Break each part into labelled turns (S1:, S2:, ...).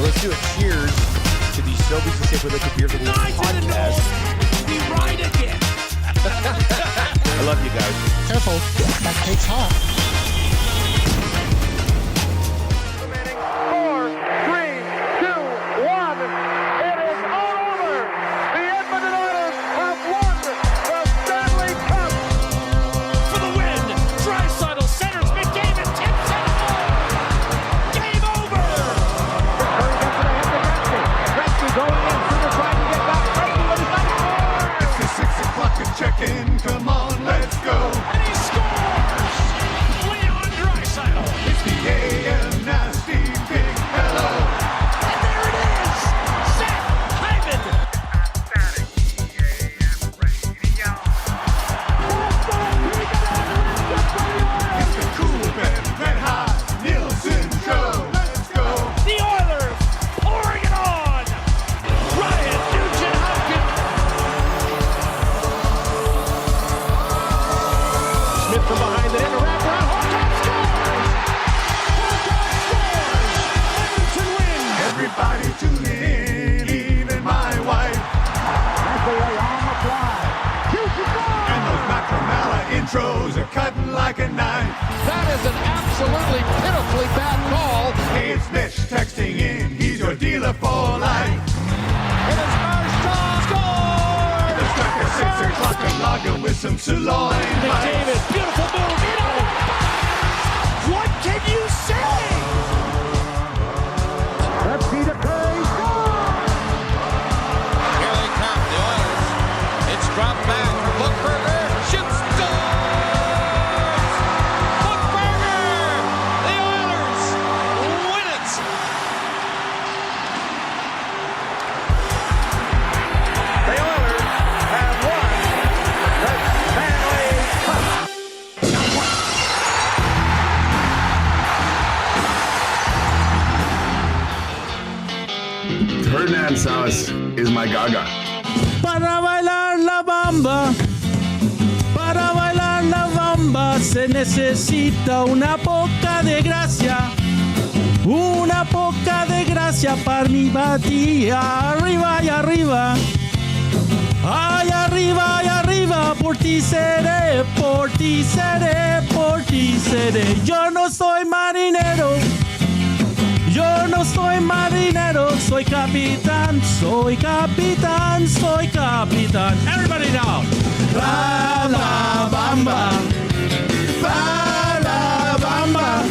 S1: let's do a cheers to the Sobeys and Safe Liquid Beer for the podcast.
S2: We ride again.
S1: I love you guys.
S3: Careful, that cake's hot.
S4: 4, 3, 2, 1. It is all over. The Edmonton Oilers have won the Stanley Cup.
S2: For the win. Draisaitl centers. McDavid tips and home. Game over.
S4: Gretzky going in. Sugar trying to get back. Gretzky with his number 4.
S5: It's the 6 o'clock and check-in. Come on, let's go.
S2: And he scores. Leon Draisaitl.
S5: It's the AM Nasty Big Hello.
S2: And there it is. Seth Hyman.
S5: It's the cool band, Red Hot, Nielson Show. Let's go.
S2: The Oilers pouring it on. Ryan Rishaug.
S1: Smith from behind the net, a wraparound. Horton scores! Edmonton wins!
S5: Everybody tuning in, even my wife. And those Macramella intros are cutting like a knife.
S4: That is an absolutely pitifully bad call.
S5: Hey, it's Mitch texting in. He's your dealer for life.
S4: It is Marshall scores.
S5: The stuck at 6 o'clock and lager with some sirloin bites.
S2: McDavid, beautiful move. In on the box. What can you say?
S4: Let's see the Curry score.
S6: Here they come, the Oilers. It's dropped back for Bookberger. Shoots, scores! Bookberger! The Oilers win it!
S4: The Oilers have won the Stanley Cup.
S7: Hernan sauce is my gaga.
S8: Para bailar la bamba, se necesita una poca de gracia para mi batía. Arriba y arriba, ay arriba y arriba, por ti seré. Yo no soy marinero. Yo no soy marinero, soy capitán. Everybody now. La la bamba. La la bamba.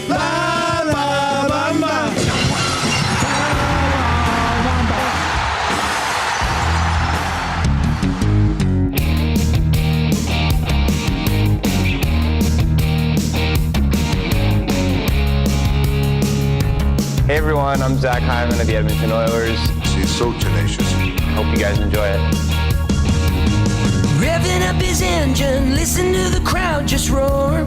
S8: La la bamba.
S9: Hey everyone, I'm Zach Hyman of the Edmonton Oilers.
S7: She's so tenacious.
S9: Hope you guys enjoy it.
S10: Revving up his engine, listen to the crowd just roar.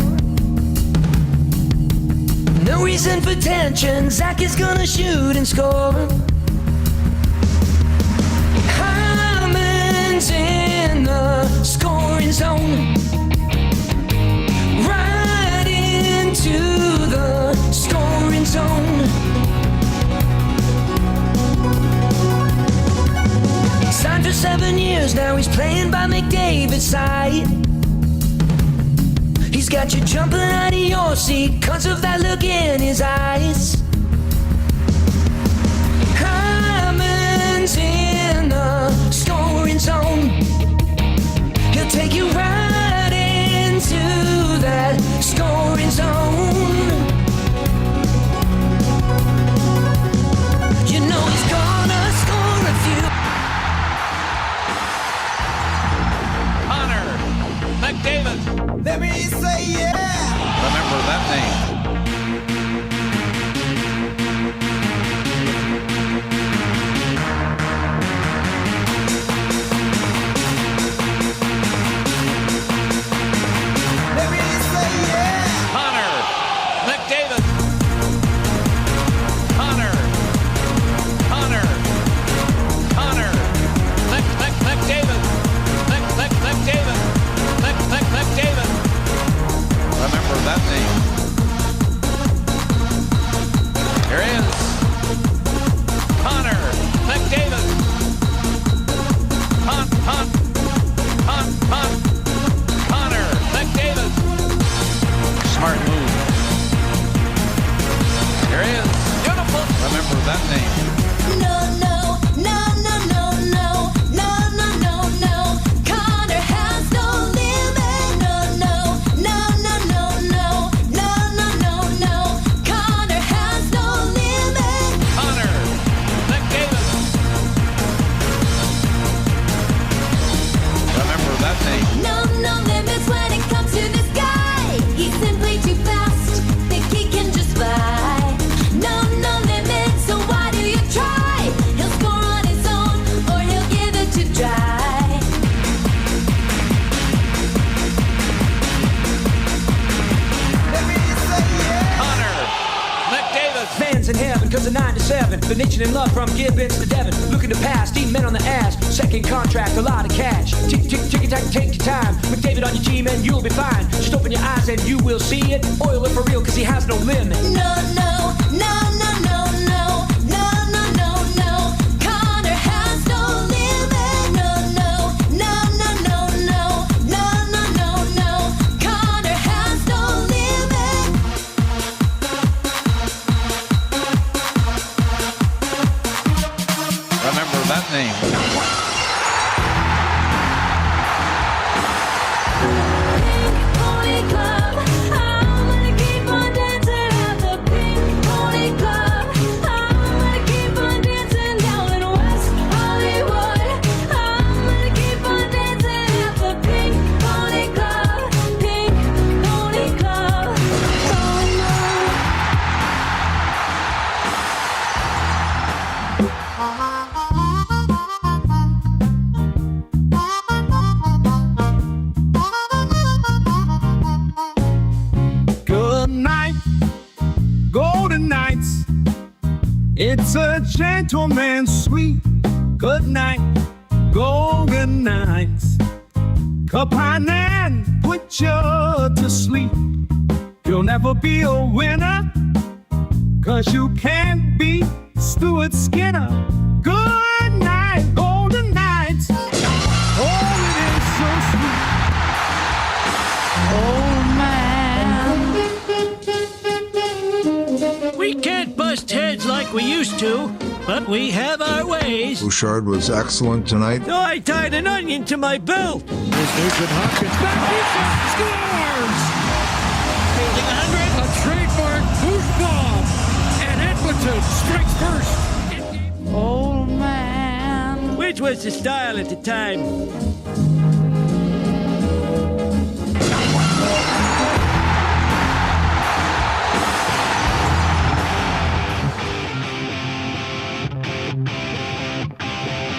S10: No reason for tension, Zach is gonna shoot and score. Hyman's in the scoring zone. Right into the scoring zone. Signed for 7 years, now he's playing by McDavid's side. He's got you jumping out of your seat cause of that look in his eyes. Hyman's in the scoring zone. He'll take you right into that scoring zone. You know he's gonna score a few.
S6: McDavid.
S5: Let me say yeah.
S6: Remember that name.
S5: Let me say yeah.
S6: Connor. McDavid. Connor. McDavid. McDavid. Remember that name.
S10: The nation in love from Gibbons to Devon. Looking to pass, steam men on the ass. Second contract, a lot of cash. Tick, tick, tick, tack, take your time. McDavid on your team and you'll be fine. Just open your eyes and you will see it. Oil it for real cause he has no limit.
S11: No, no, no, no, no, no. No, no, no, no. Connor has no limit. No, no, no, no, no, no. No, no, no, no. Connor has no limit.
S6: Remember that name.
S11: Pink Pony Club. I'm gonna keep on dancing at the Pink Pony Club. I'm gonna keep on dancing down in West Hollywood. I'm gonna keep on dancing at the Pink Pony Club. Pink Pony Club. Oh no.
S5: Good night, golden nights. It's a gentleman's sweet. Good night, golden nights. Cup and put you to sleep. You'll never be a winner, cause you can't beat Stuart Skinner. Good night, golden nights. Oh, it is so sweet.
S2: We can't bust heads like we used to, but we have our ways.
S7: Bouchard was excellent tonight.
S2: Oh, I tied an onion to my belt. Here's Nugent Hopkins. Back defense scores! Fielding 100, a trademark boost bomb. And Edmonton strikes first. Oh, man. Which was the style at the time?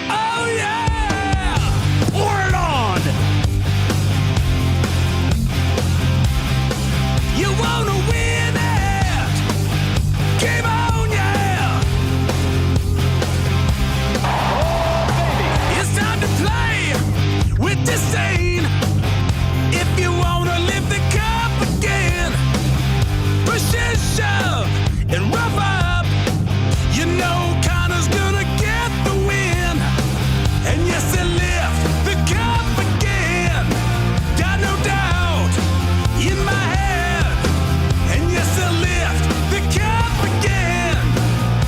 S2: Oh, yeah! Pour it on! You wanna win it! Game on, yeah! Oh, baby! It's time to play with disdain. If you wanna lift the cup again, push and shove and rough up. You know Connor's gonna get the win. And yes, they lift the cup again. Got no doubt in my head. And yes, they lift the cup again.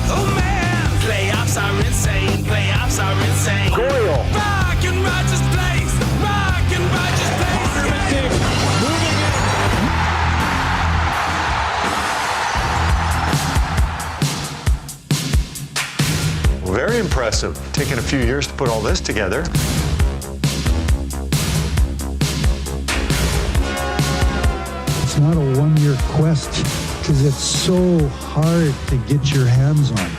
S2: Oh man, playoffs are insane. Playoffs are insane.
S4: Goyle.
S2: Rock and Rogers Place. Rock and Rogers Place. Moving it.
S12: Very impressive. Taking a few years to put all this together.
S3: It's not a one-year quest because it's so hard to get your hands on.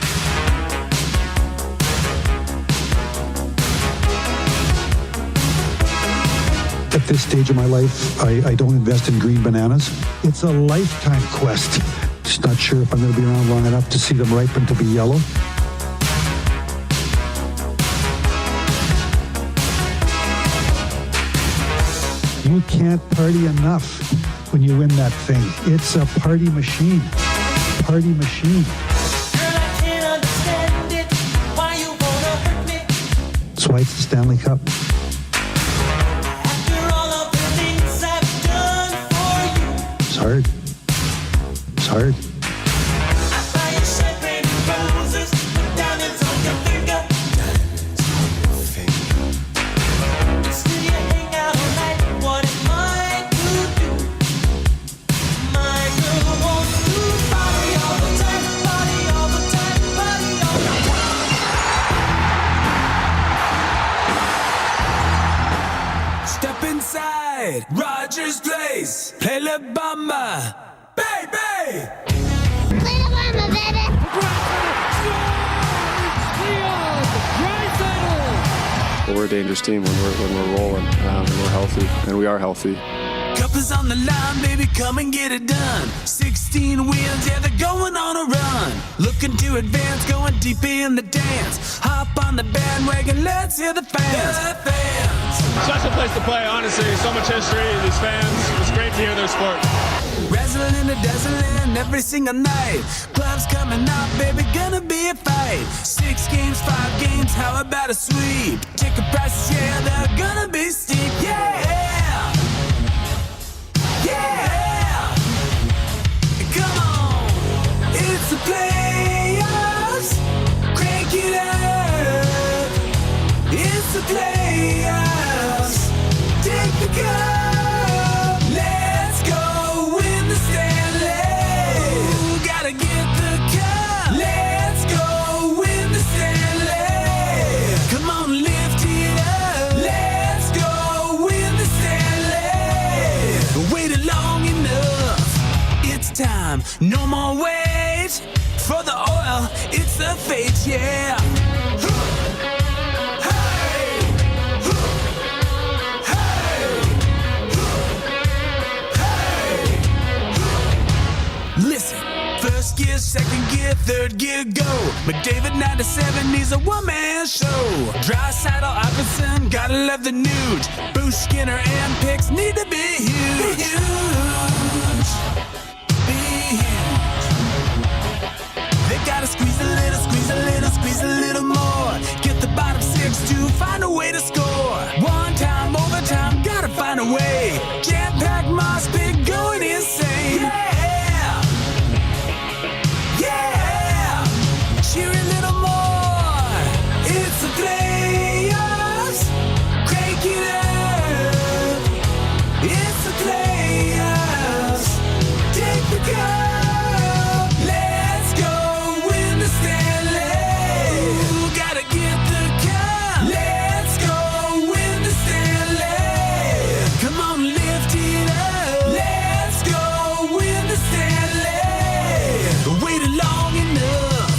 S3: At this stage of my life, I don't invest in green bananas. It's a lifetime quest. Just not sure if I'm going to be around long enough to see them ripen to be yellow. You can't party enough when you win that thing. It's a party machine. Party machine.
S10: Girl, I can't understand it. Why you wanna hurt me?
S3: That's why it's the Stanley Cup.
S10: After all of the things I've done for you.
S3: It's hard. It's hard.
S10: I buy you champagne and roses, put diamonds on your finger. Still you hang out all night. What am I to do? My girl wants to party all the time, party all the time, party all the time.
S2: Step inside Rogers Place. Play La Bamba. Baby!
S11: Little mama, baby.
S13: Well, we're a dangerous team when we're rolling, and we're healthy, and we are healthy.
S2: Cup is on the line, baby, come and get it done. 16 wins, yeah, they're going on a run. Looking to advance, going deep in the dance. Hop on the bandwagon, let's hear the fans. The fans.
S13: Special place to play, honestly. So much history, these fans. It's great to hear their sport.
S2: Razzling and dazzling every single night. Clubs coming up, baby, gonna be a fight. 6 games, 5 games, how about a sweep? Ticket prices, yeah, they're gonna be steep, yeah. Yeah! Come on! It's the playoffs! Crank it up! It's the playoffs! Take the cup! Let's go win the Stanley! Ooh, gotta get the cup! Let's go win the Stanley! Come on, lift it up! Let's go win the Stanley! Waited long enough. It's time. No more wait for the oil. It's the fate, yeah. Hey! Hey! Hey! Listen. First gear, second gear, third gear, go. McDavid 97, he's a one-man show. Draisaitl, Iverson, gotta love the nude. Bruce Skinner and picks need to be huge. Be huge. Be huge. They gotta squeeze a little, squeeze a little, squeeze a little more. Get the bottom 6 to find a way to score. One time, overtime, gotta find a way. Jam-packed moss pit going insane. Yeah! Yeah! Cheer a little more. It's the playoffs. Crank it up. It's the playoffs. Take the cup. Let's go win the Stanley. Ooh, gotta get the cup. Let's go win the Stanley. Come on, lift it up. Let's go win the Stanley. Waited long enough.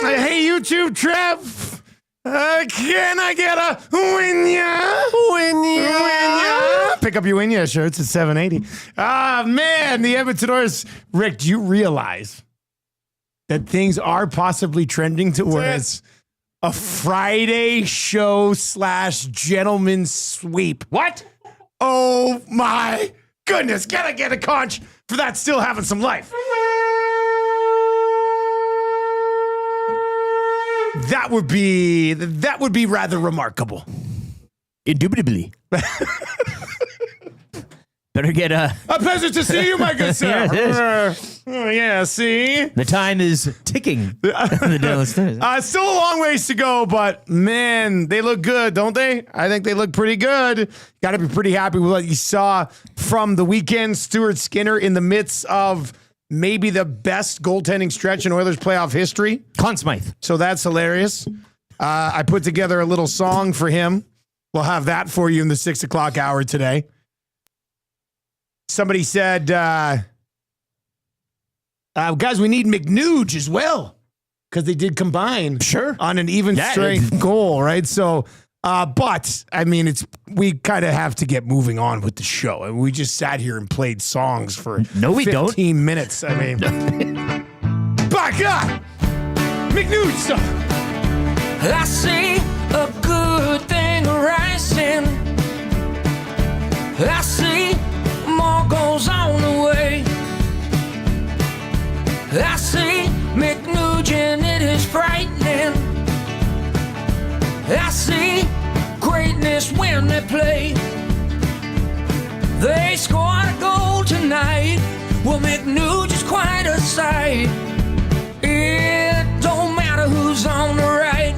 S14: Hey, YouTube, Trev. Can I get a win ya? Win ya? Pick up your win ya shirts at $7.80. Ah, man, the Edmonton Oilers. Rick, do you realize that things are possibly trending towards a Friday show / gentleman's sweep? What? Oh, my goodness. Can I get a conch for that still having some life? That would be rather remarkable.
S1: Indubitably. Better get a
S14: pleasure to see you, my good sir.
S1: Yes,
S14: yeah, see?
S1: the time is ticking. The Dallas Stars.
S14: Still a long ways to go, but man, they look good, don't they? I think they look pretty good. Got to be pretty happy with what you saw from the weekend. Stuart Skinner in the midst of maybe the best goaltending stretch in Oilers playoff history.
S1: Conn Smythe.
S14: So that's hilarious. I put together a little song for him. We'll have that for you in the 6 o'clock hour today. Somebody said, guys, we need McNuge as well, because they did combine on an even strength goal, right? So, but I mean, we kind of have to get moving on with the show. And we just sat here and played songs for 15 minutes. I mean, by God, McNuge stuff.
S10: I see a good thing rising. I see more goes on the way. I see McNuge and it is frightening. I see greatness when they play. They scored a goal tonight. Well, McNuge is quite a sight. It don't matter who's on the right.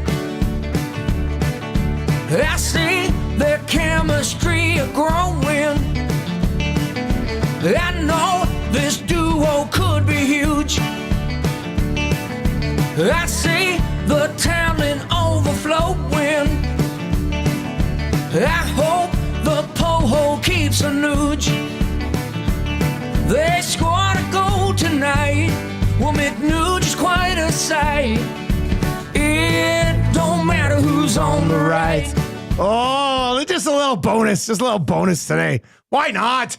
S10: I see their chemistry growing. I know this duo could be huge. I see the talent overflowing. I hope the Poho keeps a nooge. They scored a goal tonight. Well, McNuge is quite a sight. Who's on the right?
S14: Oh, just a little bonus. Just a little bonus today. Why not?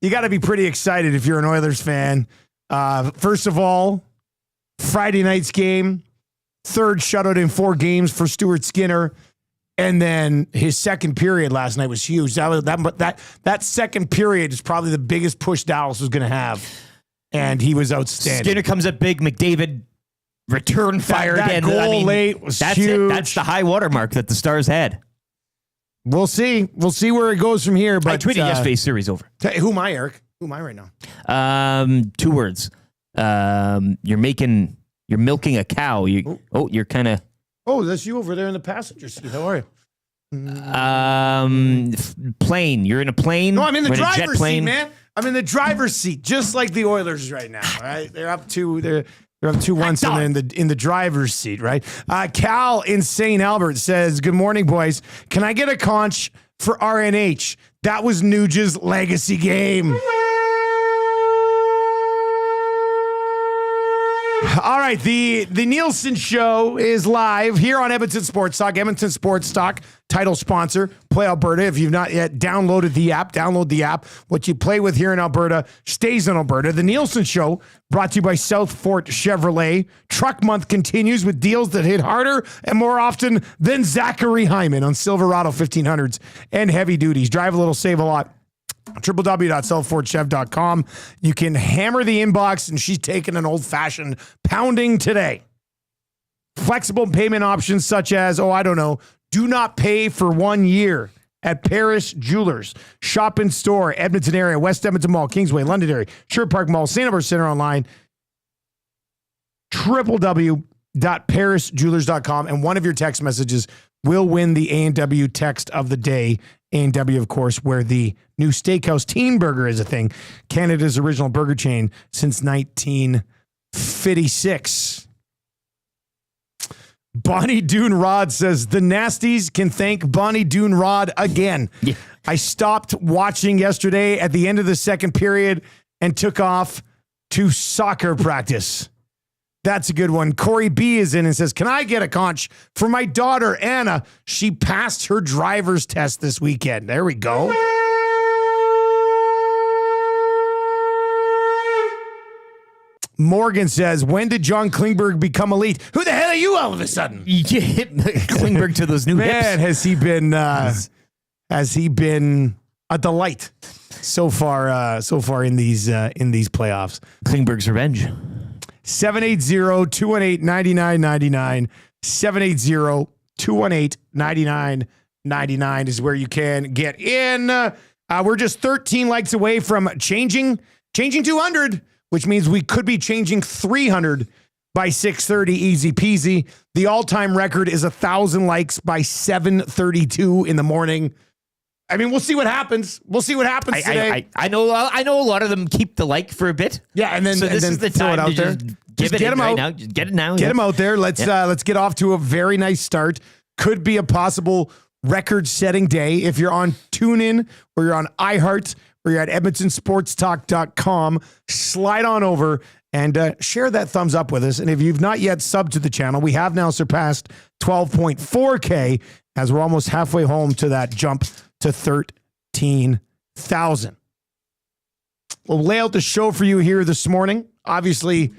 S14: You got to be pretty excited if you're an Oilers fan. First of all, Friday night's game, third shutout in 4 games for Stuart Skinner. And then his second period last night was huge. That second period is probably the biggest push Dallas was going to have. And he was outstanding.
S15: Skinner comes up big. McDavid return fire again.
S14: Goal late was huge.
S15: It. That's the high watermark that the Stars had.
S14: We'll see. We'll see where it goes from here. But
S15: I tweeted yesterday's series over.
S14: Who am I, Eric? Who am I right now?
S15: 2 words. You're milking a cow. You're kind of.
S14: Oh, that's you over there in the passenger seat. How are you?
S15: Plane. You're in a plane.
S14: No, I'm in the driver's seat, man. I'm in the driver's seat, just like the Oilers right now. Right? They're up 2-1, and they're in the driver's seat, right? Cal in St. Albert says, "Good morning, boys. Can I get a conch for RNH? That was Nuge's legacy game." All right, the Nielson Show is live here on Edmonton Sports Talk. Edmonton Sports Talk, title sponsor, Play Alberta. If you've not yet downloaded the app, download the app. What you play with here in Alberta stays in Alberta. The Nielson Show, brought to you by South Fort Chevrolet. Truck Month continues with deals that hit harder and more often than Zachary Hyman on Silverado 1500s and heavy duties. Drive a little, save a lot. www.southfortchev.com. You can hammer the inbox, and she's taking an old-fashioned pounding today. Flexible payment options such as, do not pay for 1 year at Paris Jewelers. Shop in store, Edmonton area, West Edmonton Mall, Kingsway, Londonderry, Sherwood Park Mall, St. Albert Center online, www.parisjewelers.com, and one of your text messages will win the A&W text of the day. A&W, of course, where the new steakhouse Teen Burger is a thing. Canada's original burger chain since 1956. Bonnie Doon Rod says, the Nasties can thank Bonnie Doon Rod again. Yeah. I stopped watching yesterday at the end of the second period and took off to soccer practice. That's a good one. Corey B is in and says, can I get a conch for my daughter, Anna? She passed her driver's test this weekend. There we go. Morgan says, when did John Klingberg become elite? Who the hell are you all of a sudden?
S15: You hit Klingberg to those new
S14: Man,
S15: hips.
S14: has he been a delight so far in these playoffs?
S15: Klingberg's revenge.
S14: 780-218-9999. 780-218-9999 is where you can get in. We're just 13 likes away from changing 200, which means we could be changing 300 by 6:30. Easy peasy. The all-time record is 1,000 likes by 7:32 in the morning. I mean, we'll see what happens. We'll see what happens today.
S15: I know a lot of them keep the like for a bit.
S14: Yeah, and then
S15: this is the time
S14: out
S15: to
S14: there.
S15: Just get them out now. Just get it now.
S14: Get them out there. Let's get off to a very nice start. Could be a possible record-setting day if you're on TuneIn or you're on iHeart or you're at EdmontonSportsTalk.com. Slide on over and share that thumbs up with us. And if you've not yet subbed to the channel, we have now surpassed 12.4K as we're almost halfway home to that jump to 13,000. We'll lay out the show for you here this morning. Obviously,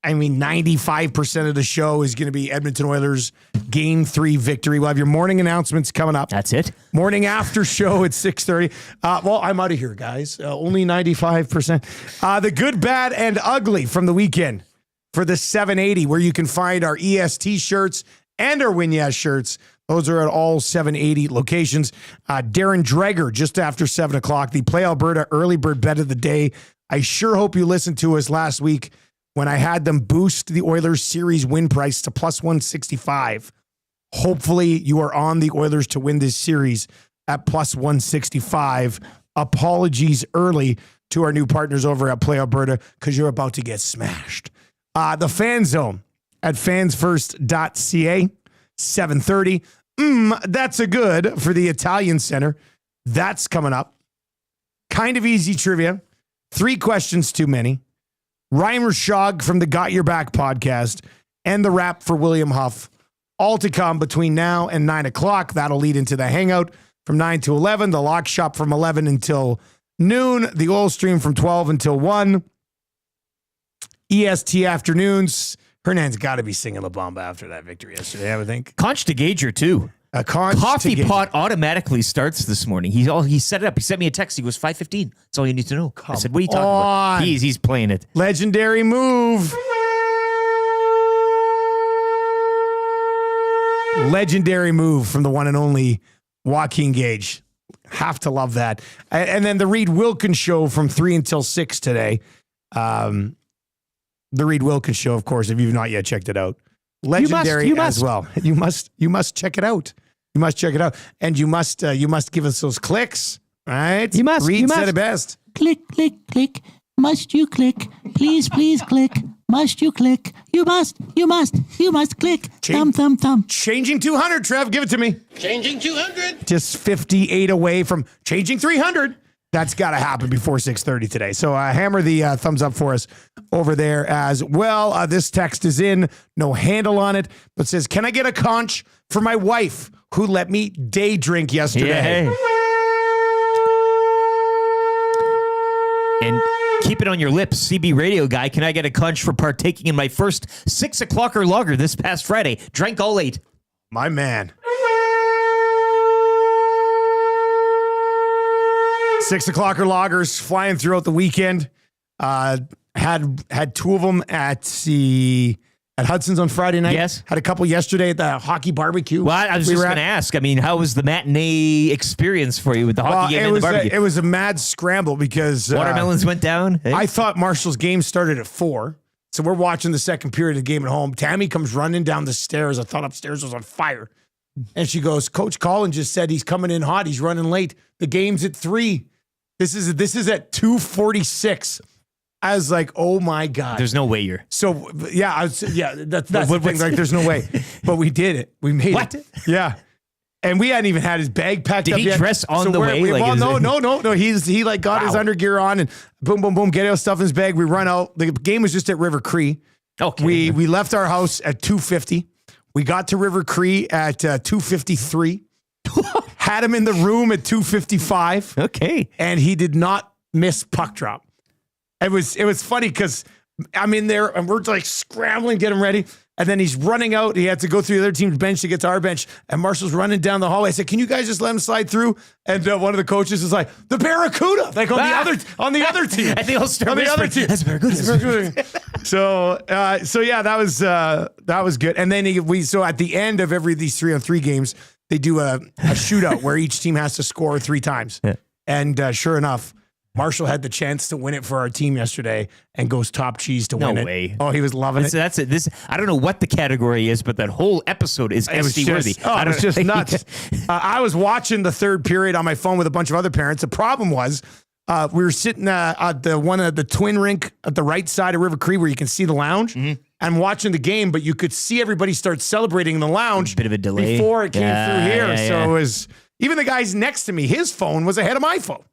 S14: 95% of the show is going to be Edmonton Oilers Game 3 victory. We'll have your morning announcements coming up.
S15: That's it.
S14: Morning after show at 6:30. Well, I'm out of here, guys. Only 95%. The good, bad, and ugly from the weekend for the 780, where you can find our EST shirts and our Win Yes shirts. Those are at all 780 locations. Darren Dreger, just after 7 o'clock, the Play Alberta early bird bet of the day. I sure hope you listened to us last week when I had them boost the Oilers series win price to plus 165. Hopefully you are on the Oilers to win this series at plus 165. Apologies early to our new partners over at Play Alberta because you're about to get smashed. The Fan Zone at fansfirst.ca. 7:30. That's a good for the Italian Center. That's coming up. Kind of easy trivia. 3 questions too many. Ryan Rishaug from the Got Your Back podcast and the rap for William Huff all to come between now and 9 o'clock. That'll lead into the hangout from 9 to 11, the lock shop from 11 until noon, the oil stream from 12 until 1, EST afternoons. Hernan's got to be singing La Bamba after that victory yesterday, I would think.
S15: Conch to Gager, too. Coffee pot automatically starts this morning. He set it up. He sent me a text. He goes, 5:15. That's all you need to know. I said, what are you talking about? He's playing it.
S14: Legendary move. Legendary move from the one and only Joaquin Gage. Have to love that. And then the Reed Wilkins Show from 3 until 6 today. The Reed Wilkins Show, of course, if you've not yet checked it out. Legendary as well. You must check it out. You must check it out. And you must give us those clicks, right?
S8: You must.
S14: Reed
S8: you must.
S14: said it best.
S8: Click, click, click. Must you click? Please, please click. Must you click? You must click. Thumb.
S14: Changing 200, Trev. Give it to me.
S5: Changing 200.
S14: Just 58 away from changing 300. That's got to happen before 6:30 today. So hammer the thumbs up for us over there as well. This text is in, no handle on it, but says, can I get a conch for my wife who let me day drink yesterday?
S15: Yeah. And keep it on your lips, CB radio guy. Can I get a conch for partaking in my first 6 o'clocker lager this past Friday? Drank all 8.
S14: My man. 6 o'clocker loggers flying throughout the weekend. Had 2 of them at Hudson's on Friday night.
S15: Yes.
S14: Had a couple yesterday at the hockey barbecue.
S15: Well, I was just going to ask. I mean, how was the matinee experience for you with the hockey game and the barbecue?
S14: It was a mad scramble because
S15: watermelons went down. Hey?
S14: I thought Marshall's game started at 4. So we're watching the second period of the game at home. Tammy comes running down the stairs. I thought upstairs was on fire. And she goes, Coach Collin just said he's coming in hot. He's running late. The game's at 3. This is at 2:46. I was like, oh my God.
S15: There's no way you're.
S14: So yeah, that's the thing. Like, there's no way. But we did it. We made it. Yeah. And we hadn't even had his bag packed up yet.
S15: Did he dress on the way?
S14: No. He like got his undergear on and boom, get out stuff in his bag. We run out. The game was just at River Cree.
S15: Okay.
S14: We left our house at 2:50. We got to River Cree at 2:53. Had him in the room at 2:55.
S15: Okay.
S14: And he did not miss puck drop. It was funny because I'm in there and we're like scrambling, get him ready. And then he's running out. He had to go through the other team's bench to get to our bench. And Marshall's running down the hallway. I said, can you guys just let him slide through? And one of the coaches is like, the Barracuda. Like on the other team.
S15: And they all start
S14: on the other team.
S15: That's Barracuda.
S14: So yeah, that was good. And then so at the end of every of these 3-on-3 games, they do a shootout where each team has to score 3 times. Yeah. And sure enough, Marshall had the chance to win it for our team yesterday and goes top cheese to win it.
S15: No way.
S14: Oh, he was loving it.
S15: That's it. I don't know what the category is, but that whole episode is SD worthy.
S14: It was just nuts. I was watching the third period on my phone with a bunch of other parents. The problem was we were sitting at the twin rink at the right side of River Cree where you can see the lounge and watching the game, but you could see everybody start celebrating in the lounge.
S15: Bit of a delay
S14: before it came through here. So it was even the guys next to me. His phone was ahead of my phone.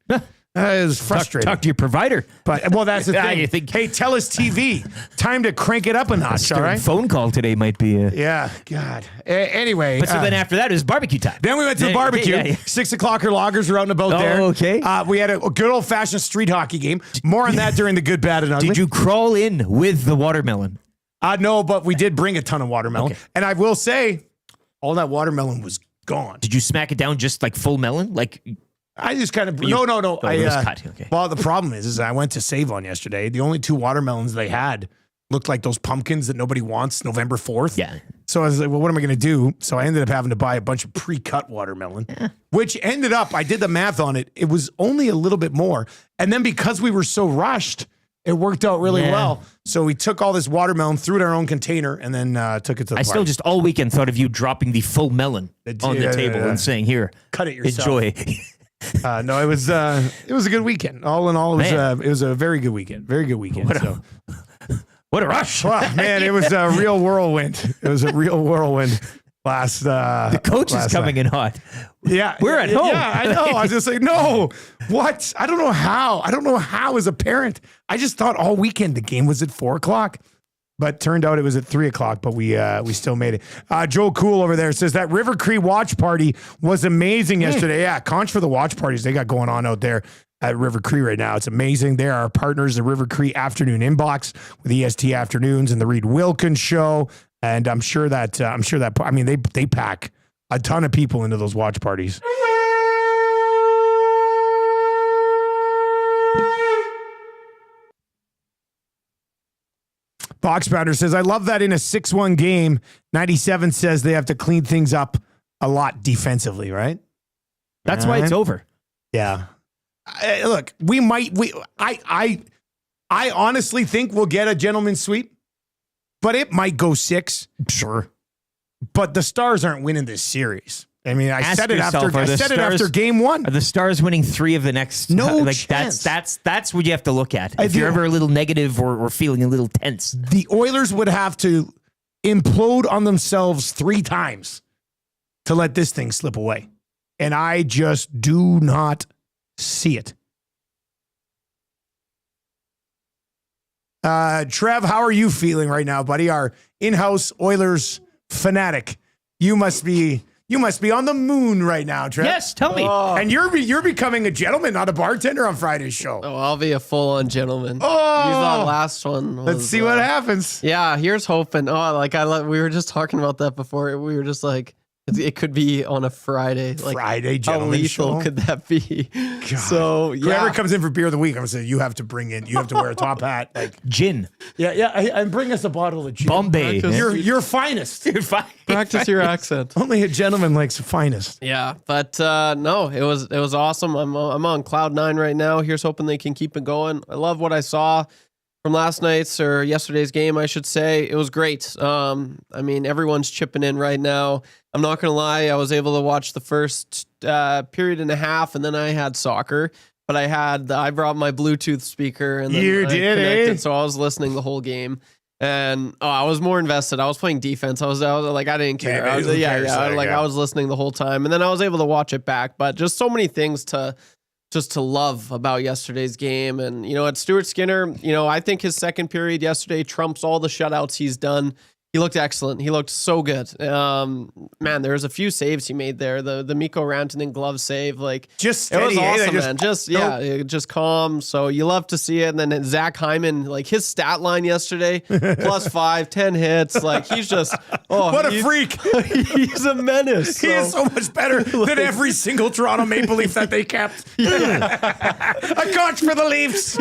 S14: It was frustrating.
S15: Talk to your provider.
S14: But that's the thing.
S15: You think,
S14: hey, tell us TV. Time to crank it up a notch, all right?
S15: Phone call today might be.
S14: Yeah, God. Anyway.
S15: But so then after that, it was barbecue time.
S14: Then we went to the barbecue. Yeah. 6 o'clocker loggers were out and about there.
S15: Okay.
S14: We had a good old-fashioned street hockey game. More on that during the good, bad, and ugly.
S15: Did you crawl in with the watermelon?
S14: No, but we did bring a ton of watermelon. Okay. And I will say, all that watermelon was gone.
S15: Did you smack it down just like full melon? Like...
S14: I just kind of no. Well, the problem is I went to Save-On yesterday. The only 2 watermelons they had looked like those pumpkins that nobody wants November 4th.
S15: Yeah.
S14: So I was like, well, what am I going to do? So I ended up having to buy a bunch of pre-cut watermelon, which ended up, I did the math on it. It was only a little bit more. And then because we were so rushed, it worked out really well. So we took all this watermelon, threw it in our own container, and then took it to the party.
S15: Still just all weekend thought of you dropping the full melon on the table and saying, here,
S14: cut it yourself.
S15: Enjoy.
S14: No, it was a good weekend. All in all, it was a very good weekend. Very good weekend.
S15: What a rush.
S14: Well, man, it was a real whirlwind. It was a real whirlwind last
S15: the coach is coming in hot.
S14: Yeah.
S15: We're at home.
S14: Yeah, I know. I was just like, no. What? I don't know how as a parent. I just thought all weekend the game was at 4 o'clock. but turned out it was at 3 o'clock, but we still made it. Joe Cool over there says that River Cree watch party was amazing yesterday. Yeah, conch for the watch parties they got going on out there at River Cree right now. It's amazing. They are our partners, the River Cree Afternoon Inbox with EST Afternoons and the Reed Wilkins Show. And I'm sure that they pack a ton of people into those watch parties. Boxbounder says, I love that in a 6-1 game, 97 says they have to clean things up a lot defensively, right?
S15: That's why it's over.
S14: Yeah. Look, I honestly think we'll get a gentleman's sweep, but it might go 6. Sure. But the Stars aren't winning this series. I mean, I said it after game 1.
S15: Are the Stars winning 3 of the next?
S14: Chance.
S15: That's what you have to look at. If you're ever a little negative or feeling a little tense,
S14: the Oilers would have to implode on themselves 3 times to let this thing slip away. And I just do not see it. Trev, how are you feeling right now, buddy? Our in-house Oilers fanatic. You must be on the moon right now, Trev.
S15: Yes, tell me.
S14: And you're becoming a gentleman, not a bartender on Friday's show.
S16: Oh, I'll be a full-on gentleman.
S14: Oh,
S16: you thought last one was,
S14: let's see what happens.
S16: Yeah, here's hoping. We were just talking about that before. We were just like, it could be on a Friday. Like,
S14: Friday,
S16: how
S14: gentleman
S16: lethal
S14: show?
S16: could that be?
S14: God.
S16: So yeah,
S14: whoever comes in for beer of the week, I'm gonna say you have to wear a top hat, like
S15: gin.
S14: Yeah, and bring us a bottle of gin.
S15: Bombay.
S14: Your finest.
S16: Practice your accent.
S14: Only a gentleman likes the finest.
S16: Yeah, but no, it was awesome. I'm on cloud 9 right now. Here's hoping they can keep it going. I love what I saw from last night's or yesterday's game, I should say. It was great. I mean, everyone's chipping in right now. I'm not going to lie. I was able to watch the first period and a half, and then I had soccer. But I brought my Bluetooth speaker, and then
S14: you
S16: I
S14: did,
S16: connected, so I was listening the whole game. And I was more invested. I was playing defense. I was like, I didn't care. I was listening the whole time, and then I was able to watch it back. But just so many things to love about yesterday's game. And, at Stuart Skinner, I think his second period yesterday trumps all the shutouts he's done. He looked excellent. He looked so good. Man, there was a few saves he made there. The Mikko Rantanen glove save,
S14: just steady,
S16: it was awesome, man. Just calm. So you love to see it. And then Zach Hyman, his stat line yesterday, +5, 10 hits. He's just
S14: what a freak.
S16: He's a menace.
S14: He is so much better than every single Toronto Maple Leaf that they kept. A conch for the Leafs.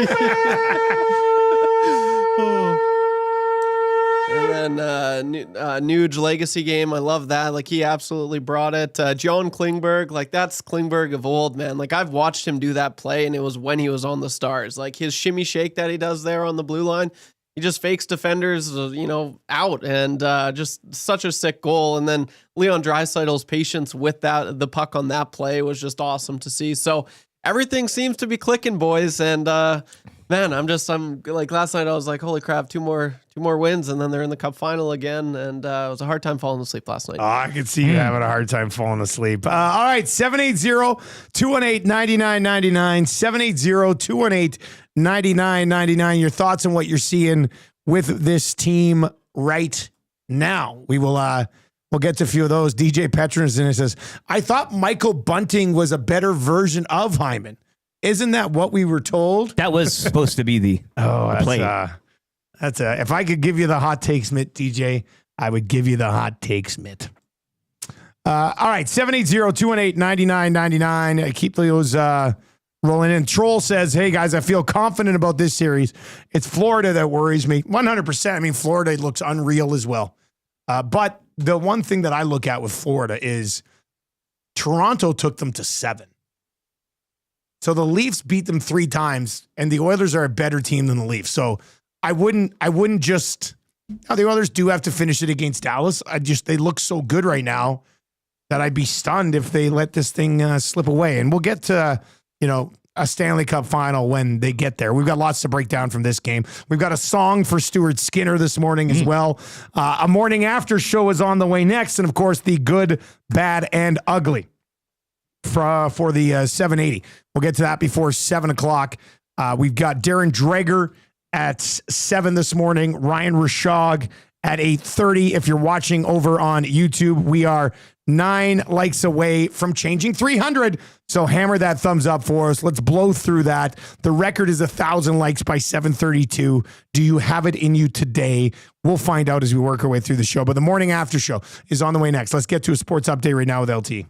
S16: And then Nuge legacy game, I love that. He absolutely brought it. John Klingberg, that's Klingberg of old, man. I've watched him do that play, and it was when he was on the Stars. His shimmy shake that he does there on the blue line, he just fakes defenders, out, and just such a sick goal. And then Leon Draisaitl's patience with the puck on that play was just awesome to see. So everything seems to be clicking, boys, and man, I'm last night I was like, holy crap, two more wins, and then they're in the Cup final again, and it was a hard time falling asleep last night.
S14: Oh, I could see you having a hard time falling asleep. All right, 780-218-9999, 780-218-9999. Your thoughts on what you're seeing with this team right now. We'll get to a few of those. DJ Petron's in it says, I thought Michael Bunting was a better version of Hyman. Isn't that what we were told?
S15: That was supposed to be the play.
S14: If I could give you the hot takes mitt, DJ, I would give you the hot takes mitt. All right, 780-218-9999. Keep those rolling in. Troll says, hey, guys, I feel confident about this series. It's Florida that worries me. 100%. I mean, Florida looks unreal as well. But the one thing that I look at with Florida is Toronto took them to 7. So the Leafs beat them 3 times, and the Oilers are a better team than the Leafs. So I wouldn't just. Now the Oilers do have to finish it against Dallas. They look so good right now that I'd be stunned if they let this thing slip away. And we'll get to a Stanley Cup final when they get there. We've got lots to break down from this game. We've got a song for Stuart Skinner this morning as well. A morning after show is on the way next, and of course the good, bad, and ugly for the 780. We'll get to that before 7 o'clock. We've got Darren Dreger at 7 this morning. Ryan Rishaug at 8:30. If you're watching over on YouTube, we are 9 likes away from changing 300. So hammer that thumbs up for us. Let's blow through that. The record is 1,000 likes by 7:32. Do you have it in you today? We'll find out as we work our way through the show. But the morning after show is on the way next. Let's get to a sports update right now with LT.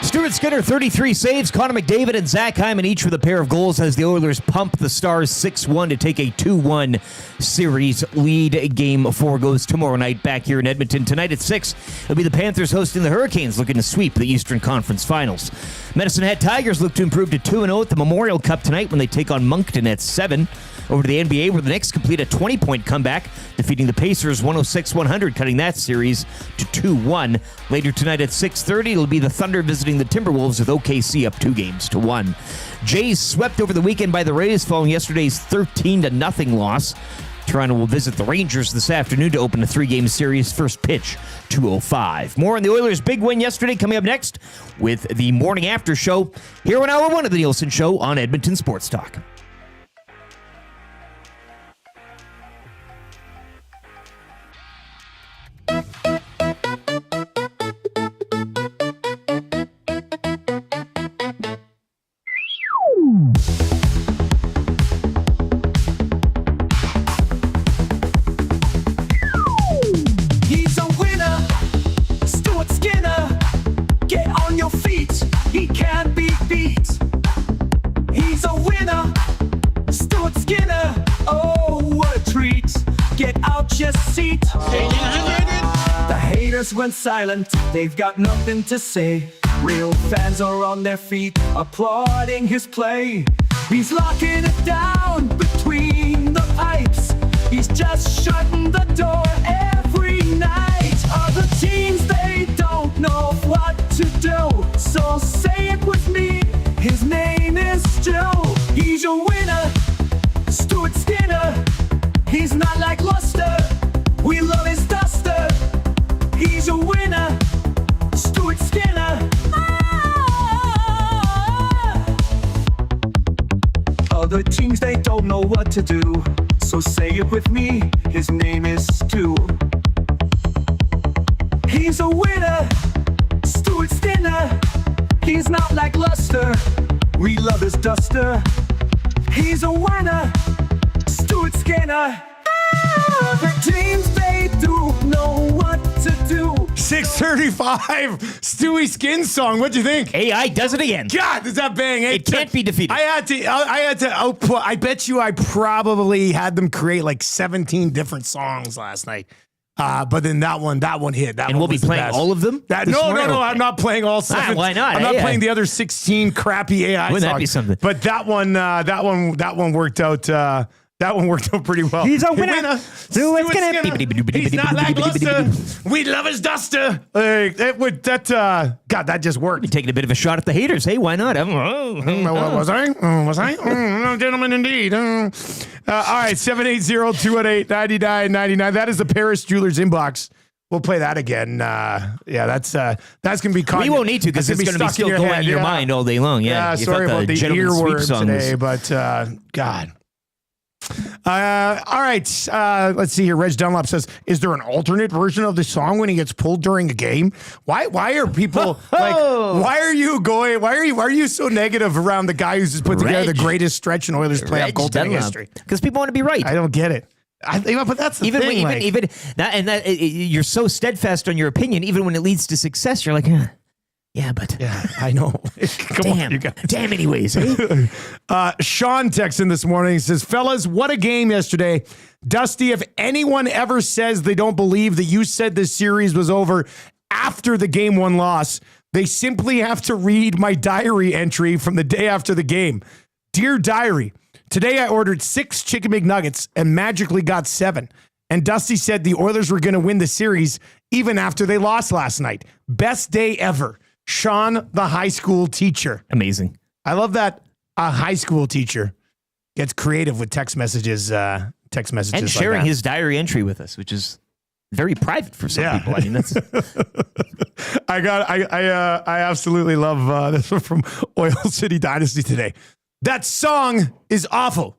S15: Stuart Skinner, 33 saves. Connor McDavid and Zach Hyman each with a pair of goals as the Oilers pump the Stars 6-1 to take a 2-1 series lead. Game 4 goes tomorrow night back here in Edmonton. Tonight at 6, it'll be the Panthers hosting the Hurricanes, looking to sweep the Eastern Conference Finals. Medicine Hat Tigers look to improve to 2-0 at the Memorial Cup tonight when they take on Moncton at 7. Over to the NBA, where the Knicks complete a 20-point comeback, defeating the Pacers 106-100, cutting that series to 2-1. Later tonight at 6:30, it'll be the Thunder visiting the Timberwolves with OKC up 2-1. Jays swept over the weekend by the Rays following yesterday's 13-0 loss. Toronto will visit the Rangers this afternoon to open a 3-game series. First pitch, 2:05. More on the Oilers' big win yesterday coming up next with the morning after show here on Hour 1 of the Nielson Show on Edmonton Sports Talk.
S2: He's a winner, Stuart Skinner. Get on your feet, he can't be beat. He's a winner, Stuart Skinner. Oh, what a treat. Get out your seat. The haters went silent, they've got nothing to say. Real fans are on their feet, applauding his play. He's locking it down between the pipes. He's just shutting the door every night. Other teams, they don't know what to do. So say it with me, his name is Stu. He's your winner, Stuart Skinner. He's not like Luster, we love his duster. He's a winner, Stuart Skinner. Other teams, they don't know what to do. So say it with me, his name is Stu. He's a winner, Stuart Skinner. He's not like Luster, we love his duster. He's a winner, Stuart Skinner. Other teams, they do know what to do.
S14: 6:35, Stewie Skin song. What'd you think?
S15: AI does it again.
S14: God, does that bang?
S15: It can't be defeated.
S14: I had to output. I bet you I probably had them create like 17 different songs last night. But then that one hit.
S15: And we'll be playing all of them?
S14: No. I'm not playing all 7.
S15: Why not?
S14: I'm not playing the other 16 crappy AI songs.
S15: Wouldn't that be something?
S14: But that one worked out. That one worked out pretty well.
S15: He's a winner.
S14: Stuart Skinner. He's not like Luster. We love his duster. God, that just worked.
S15: You're taking a bit of a shot at the haters. Hey, why not?
S14: Was I? Gentlemen, indeed. All right, 780-218-9999. That is the Paris Jewelers inbox. We'll play that again. That's gonna be.
S15: We won't need to because it's gonna be still going in your mind all day long. Yeah.
S14: Sorry about the earworm today, but God. All right. Let's see here. Reg Dunlop says, "Is there an alternate version of the song when he gets pulled during a game? Why are people like? Why are you so negative around the guy who's just put together the greatest stretch in Oilers playoff goaltending history?
S15: Because people want to be right.
S14: I don't get it. But that's the thing.
S15: You're so steadfast on your opinion, even when it leads to success, you're like, yeah, but
S14: I know. Come on, you guys.
S15: Damn, anyways. Eh?
S14: Sean texts in this morning. He says, "Fellas, what a game yesterday. Dusty, if anyone ever says they don't believe that you said this series was over after the game 1 loss, they simply have to read my diary entry from the day after the game. Dear diary, today I ordered 6 chicken McNuggets and magically got 7. And Dusty said the Oilers were going to win the series even after they lost last night. Best day ever. Sean, the high school teacher."
S15: Amazing.
S14: I love that a high school teacher gets creative with text messages. And
S15: sharing
S14: like
S15: his diary entry with us, which is very private for some people. I mean, that's.
S14: I absolutely love this one from Oil City Dynasty today. That song is awful.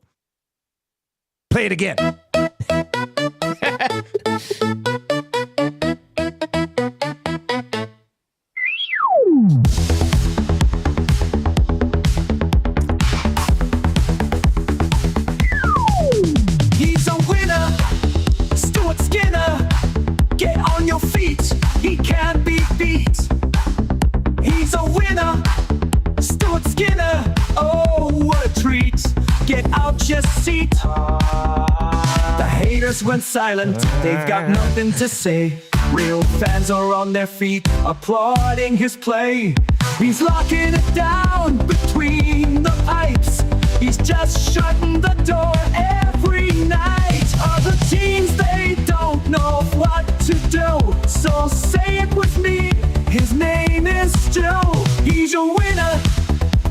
S14: Play it again.
S2: He's a winner, Stuart Skinner. Get on your feet, he can't be beat. He's a winner, Stuart Skinner. Oh, what a treat. Get out your seat. The haters went silent, they've got nothing to say. Real fans are on their feet, applauding his play. He's locking it down between the pipes. He's just shutting the door every night. Other teams, they don't know what to do. So say it with me, his name is Stu. He's your winner,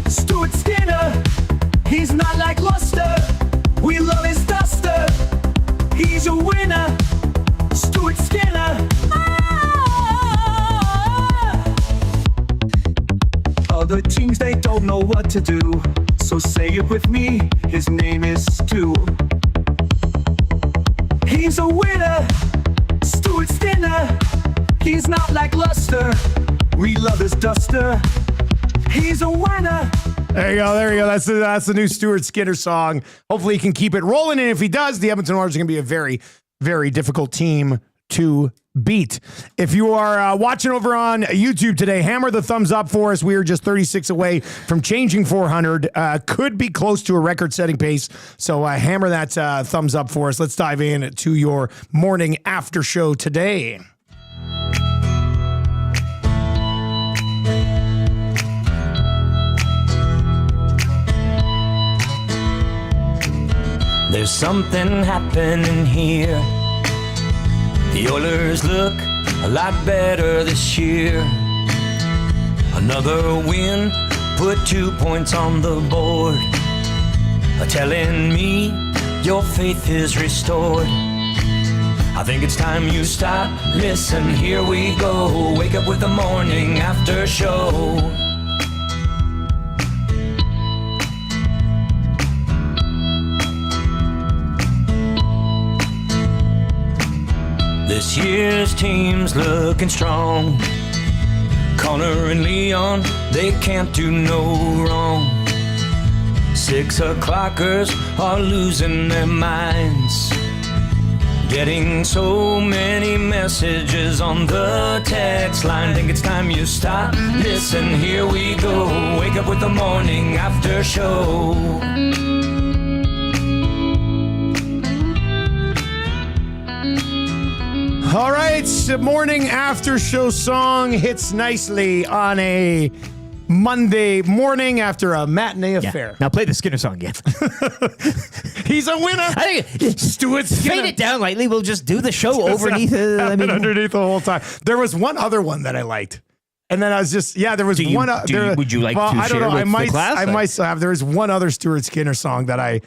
S2: Stuart Skinner. He's not like Luster, we love his duster. He's your winner, Stuart Skinner. Other teams, they don't know what to do. So say it with me, his name is Stu. He's a winner, Stuart Skinner. He's not like Luster, we love his duster. He's a winner.
S14: There you go. That's the new Stuart Skinner song. Hopefully he can keep it rolling, and if he does, the Edmonton Oilers are going to be a very, very difficult team to beat. If you are watching over on YouTube today, hammer the thumbs up for us. We are just 36 away from changing 400. Could be close to a record-setting pace, so hammer that thumbs up for us. Let's dive in to your morning after show today.
S10: There's something happening here. The Oilers look a lot better this year. Another win, put 2 points on the board. Telling me your faith is restored. I think it's time you stop. Listen, here we go. Wake up with the morning after show. This year's team's looking strong. Connor and Leon, they can't do no wrong. 6 o'clockers are losing their minds. Getting so many messages on the text line. Think it's time you stop. Listen, here we go. Wake up with the morning after show.
S14: All right, the morning after show song hits nicely on a Monday morning after a matinee affair.
S15: Now play the Skinner song again.
S14: He's a winner.
S15: I think
S14: Stuart Skinner.
S15: fade it down lightly. We'll just do the show underneath.
S14: Underneath the whole time. There was one other one that I liked. And then I was just, there was one.
S15: Would you like to
S14: I don't
S15: share
S14: know.
S15: with the class?
S14: I might still have. There was one other Stuart Skinner song that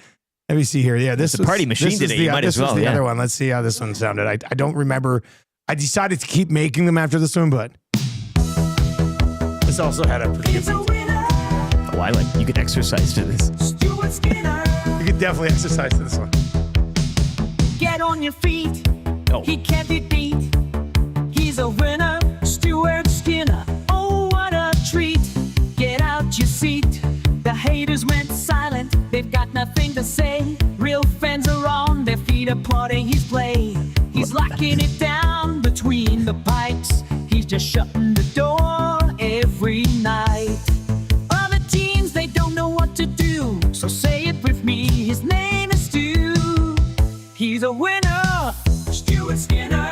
S14: let me see here. Yeah, this
S15: is a party machine today. You might as well.
S14: This is the other one. Let's see how this one sounded. I don't remember. I decided to keep making them after this one, but this also had a pretty good beat.
S15: Oh, I like. You can exercise to this.
S2: Stuart Skinner.
S14: You could definitely exercise to this one.
S2: Get on your feet. He can't be beat. He's a winner, Stuart Skinner. Oh, what a treat. Get out your seat. The haters went silent. They've got nothing to say. Real fans are on their feet applauding his play. He's locking it down between the pipes. He's just shutting the door every night. Other teams, they don't know what to do. So say it with me, his name is Stu. He's a winner, Stuart Skinner.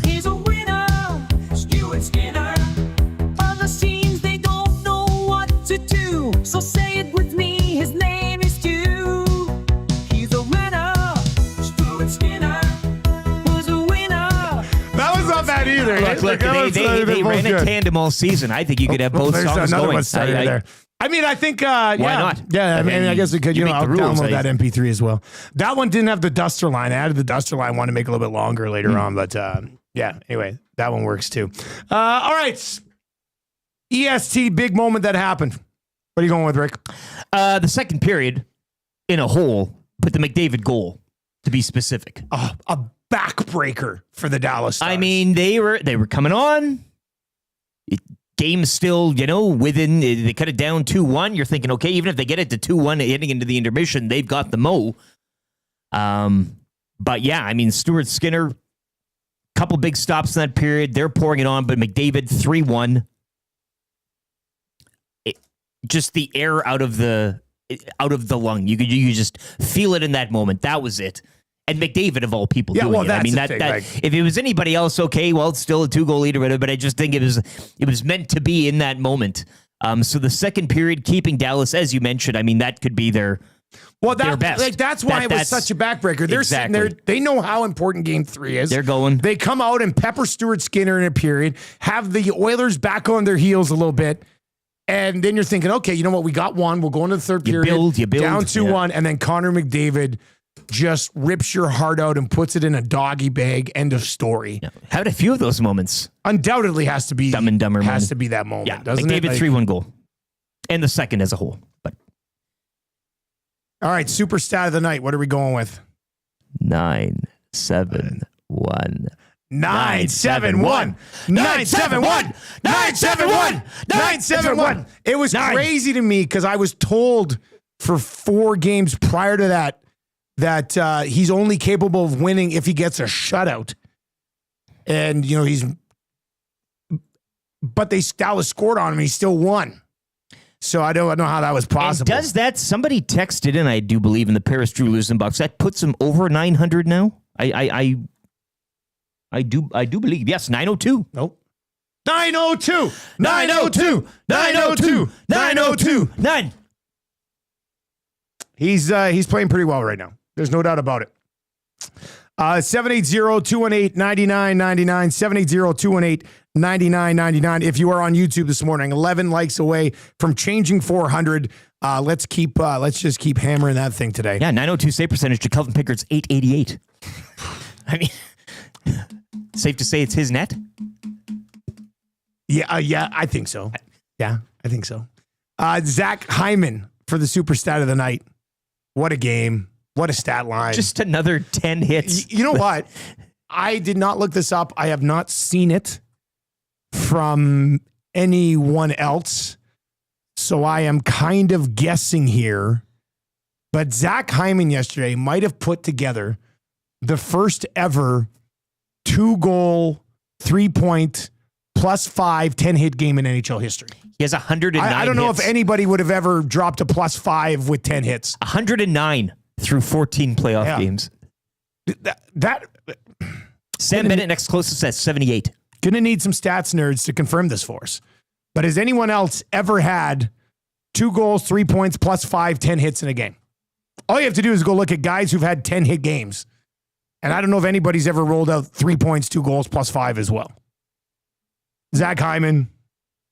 S2: He's a winner, Stuart Skinner. Other teams, they don't know what to do. So say it with me, his name is Stu. He's a winner, Stuart Skinner. Who's a winner?
S14: That was not bad either.
S15: Look, they ran a tandem all season. I think you could have both songs
S14: another
S15: going.
S14: one started there. I mean, I think,
S15: Why not?
S14: Yeah, I mean, I guess we could,
S15: you
S14: I'll
S15: make the rules,
S14: download that MP3 as well. That one didn't have the duster line. I added the duster line, wanted to make it a little bit longer later on, but anyway, that one works too. All right. EST, big moment that happened. What are you going with, Rick?
S15: The second period in a hole, but the McDavid goal, to be specific.
S14: A backbreaker for the Dallas Stars.
S15: I mean, they were coming on. Game still, within, they cut it down 2-1. You're thinking, okay, even if they get it to 2-1 heading into the intermission, they've got the mo. But yeah, I mean, Stuart Skinner, couple big stops in that period. They're pouring it on, but McDavid 3-1. Just the air out of the lung. You just feel it in that moment. That was it. And McDavid, of all people, doing it. I mean, that if it was anybody else, okay, well, it's still a 2-goal lead or whatever, but I just think it was meant to be in that moment. So the second period, keeping Dallas, as you mentioned, I mean, that could be their best.
S14: That's why it was such a backbreaker. They're sitting there. They know how important Game 3 is.
S15: They're going.
S14: They come out and pepper Stuart Skinner in a period, have the Oilers back on their heels a little bit, and then you're thinking, okay, you know what? We got one. We'll go into the third period.
S15: You build.
S14: Down 2-1, and then Connor McDavid just rips your heart out and puts it in a doggy bag. End of story.
S15: Yeah. Had a few of those moments.
S14: Undoubtedly has to be
S15: Dumb and Dumber.
S14: Has to be that moment, doesn't
S15: McDavid
S14: it?
S15: 3-1 goal. And the second as a whole. But
S14: all right, super stat of the night. What are we going with?
S15: 9-7-1.
S14: 9-7-1. 9-7-1. 9-7-1. 9-7-1. It was crazy to me because I was told for 4 games prior to that he's only capable of winning if he gets a shutout. And, but Dallas scored on him and he still won. So I don't know how that was possible.
S15: And does that, somebody texted in, I do believe, in the Paris Drew Luzin box, that puts him over 900 now? I do believe. Yes, 902.
S14: Nope. 902. 902. 902. 902.
S15: 9.
S14: He's playing pretty well right now. There's no doubt about it. 780-218-9999. 780-218-9999. If you are on YouTube this morning, 11 likes away from changing 400. Let's just keep hammering that thing today.
S15: Yeah, 902 save percentage to Kelvin Pickett's 888. I mean, safe to say it's his net?
S14: Yeah, I think so. Yeah, I think so. Zach Hyman for the super stat of the night. What a game. What a stat line.
S15: Just another 10 hits.
S14: You know what? I did not look this up. I have not seen it from anyone else. So I am kind of guessing here. But Zach Hyman yesterday might have put together the first ever 2-goal, 3-point, +5, 10-hit game in NHL history.
S15: He has 109
S14: I don't know
S15: hits.
S14: if anybody would have ever dropped a +5 with 10 hits.
S15: 109 through 14 playoff games.
S14: That
S15: Sam Bennett next closest at 78.
S14: Gonna need some stats nerds to confirm this for us. But has anyone else ever had 2 goals, 3 points, +5, 10 hits in a game? All you have to do is go look at guys who've had 10-hit games. And I don't know if anybody's ever rolled out 3 points, 2 goals, +5 as well. Zach Hyman,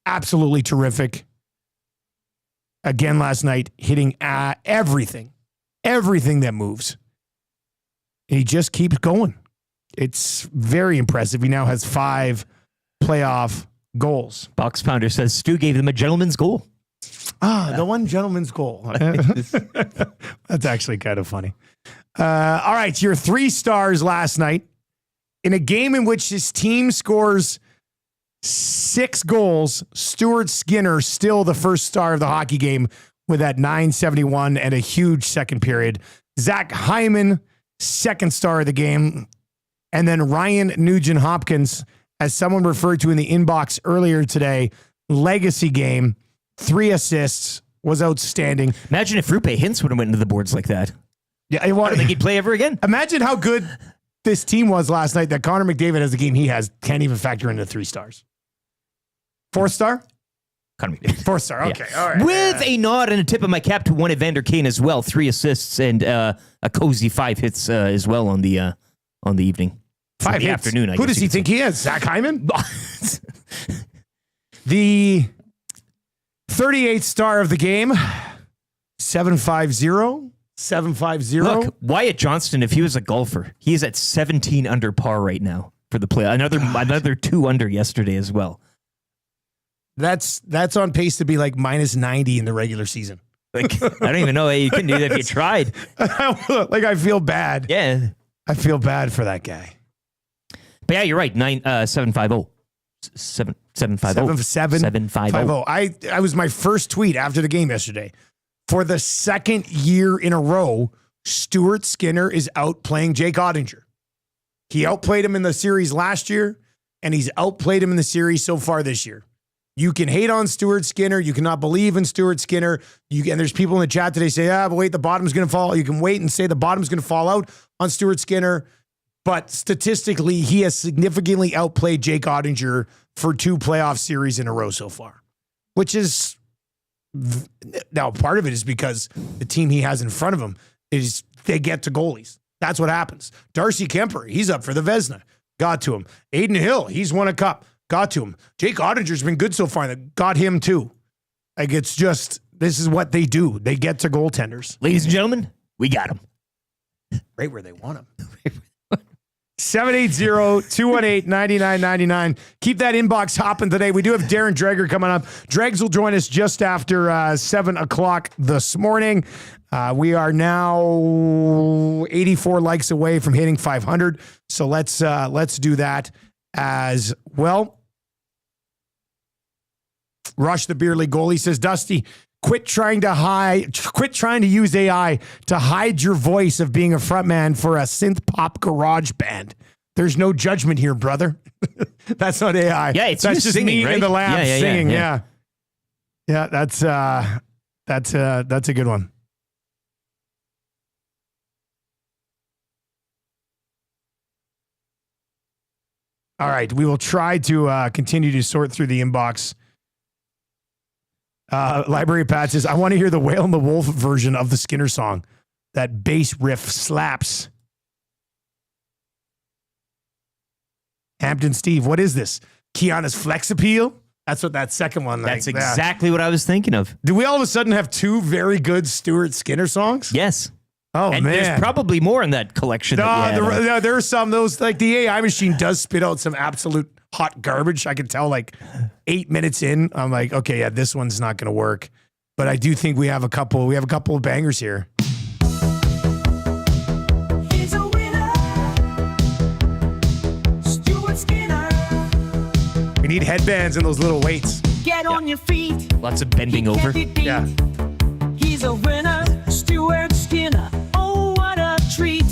S14: absolutely terrific. Again last night, hitting everything that moves. And he just keeps going. It's very impressive. He now has 5 playoff goals.
S15: Box Pounder says Stu gave them a gentleman's goal.
S14: The one gentleman's goal. That's actually kind of funny. All right, your 3 stars last night in a game in which his team scores 6 goals. Stuart Skinner, still the first star of the hockey game with that 971 and a huge second period. Zach Hyman, second star of the game. And then Ryan Nugent-Hopkins, as someone referred to in the inbox earlier today, legacy game, 3 assists, was outstanding.
S15: Imagine if Rupe Hintz would have went into the boards like that.
S14: Yeah,
S15: I don't think he'd play ever again.
S14: Imagine how good this team was last night that Connor McDavid has the game he has, can't even factor into 3 stars. 4th star?
S15: Connor McDavid.
S14: 4th star, okay.
S15: Yeah.
S14: All right.
S15: With a nod and a tip of my cap to one Evander Kane as well. 3 assists and a cozy 5 hits as well on the evening.
S14: 5 hits.
S15: Afternoon.
S14: Who does he think he is? Zach Hyman? The 38th star of the game, 750. 750.
S15: Look, Wyatt Johnston, if he was a golfer, he is at 17 under par right now for the play. Another 2 under yesterday as well.
S14: That's on pace to be like minus 90 in the regular season.
S15: Like, I don't even know how you can do that if you tried.
S14: Like, I feel bad.
S15: Yeah.
S14: I feel bad for that guy.
S15: But yeah, you're right. 750. 750.
S14: 750. I was my first tweet after the game yesterday. For the second year in a row, Stuart Skinner is outplaying Jake Ottinger. He outplayed him in the series last year, and he's outplayed him in the series so far this year. You can hate on Stuart Skinner. You cannot believe in Stuart Skinner. And there's people in the chat today say, but wait, the bottom's going to fall. You can wait and say the bottom's going to fall out on Stuart Skinner. But statistically, he has significantly outplayed Jake Ottinger for 2 playoff series in a row so far, which is now part of it is because the team he has in front of him is they get to goalies. That's what happens. Darcy Kemper, he's up for the Vezina. Got to him. Aiden Hill, he's won a cup. Got to him. Jake Ottinger's been good so far. That got him too. Like, it's just, this is what they do. They get to goaltenders.
S15: Ladies and gentlemen, we got him.
S14: Right where they want him. 780-218-9999. Keep that inbox hopping today. We do have Darren Dreger coming up. Dregs will join us just after 7 o'clock this morning. We are now 84 likes away from hitting 500. So let's do that as well. Rush the Beer League goalie says, Dusty, quit trying to use AI to hide your voice of being a frontman for a synth pop garage band. There's no judgment here, brother. That's not AI.
S15: Yeah, that's
S14: just
S15: singing,
S14: me
S15: right?
S14: in the lab singing.
S15: Yeah.
S14: That's a good one. All right, we will try to continue to sort through the inbox. Library Pat says, I want to hear the Whale and the Wolf version of the Skinner song. That bass riff slaps. Hampton Steve, what is this? Kiana's Flex Appeal? That's what that second one.
S15: That's exactly what I was thinking of.
S14: Do we all of a sudden have 2 very good Stuart Skinner songs?
S15: Yes.
S14: Oh,
S15: and
S14: man.
S15: There's probably more in that collection.
S14: There are some, those, like the AI machine does spit out some absolute hot garbage. I can tell like 8 minutes in, I'm like, okay, yeah, this one's not going to work. But I do think we have a couple of bangers here.
S2: He's a winner. Stuart Skinner.
S14: We need headbands and those little weights.
S2: Get on your feet.
S15: Lots of bending over.
S14: Yeah.
S2: He's a winner. Stuart Skinner. Oh, what a treat.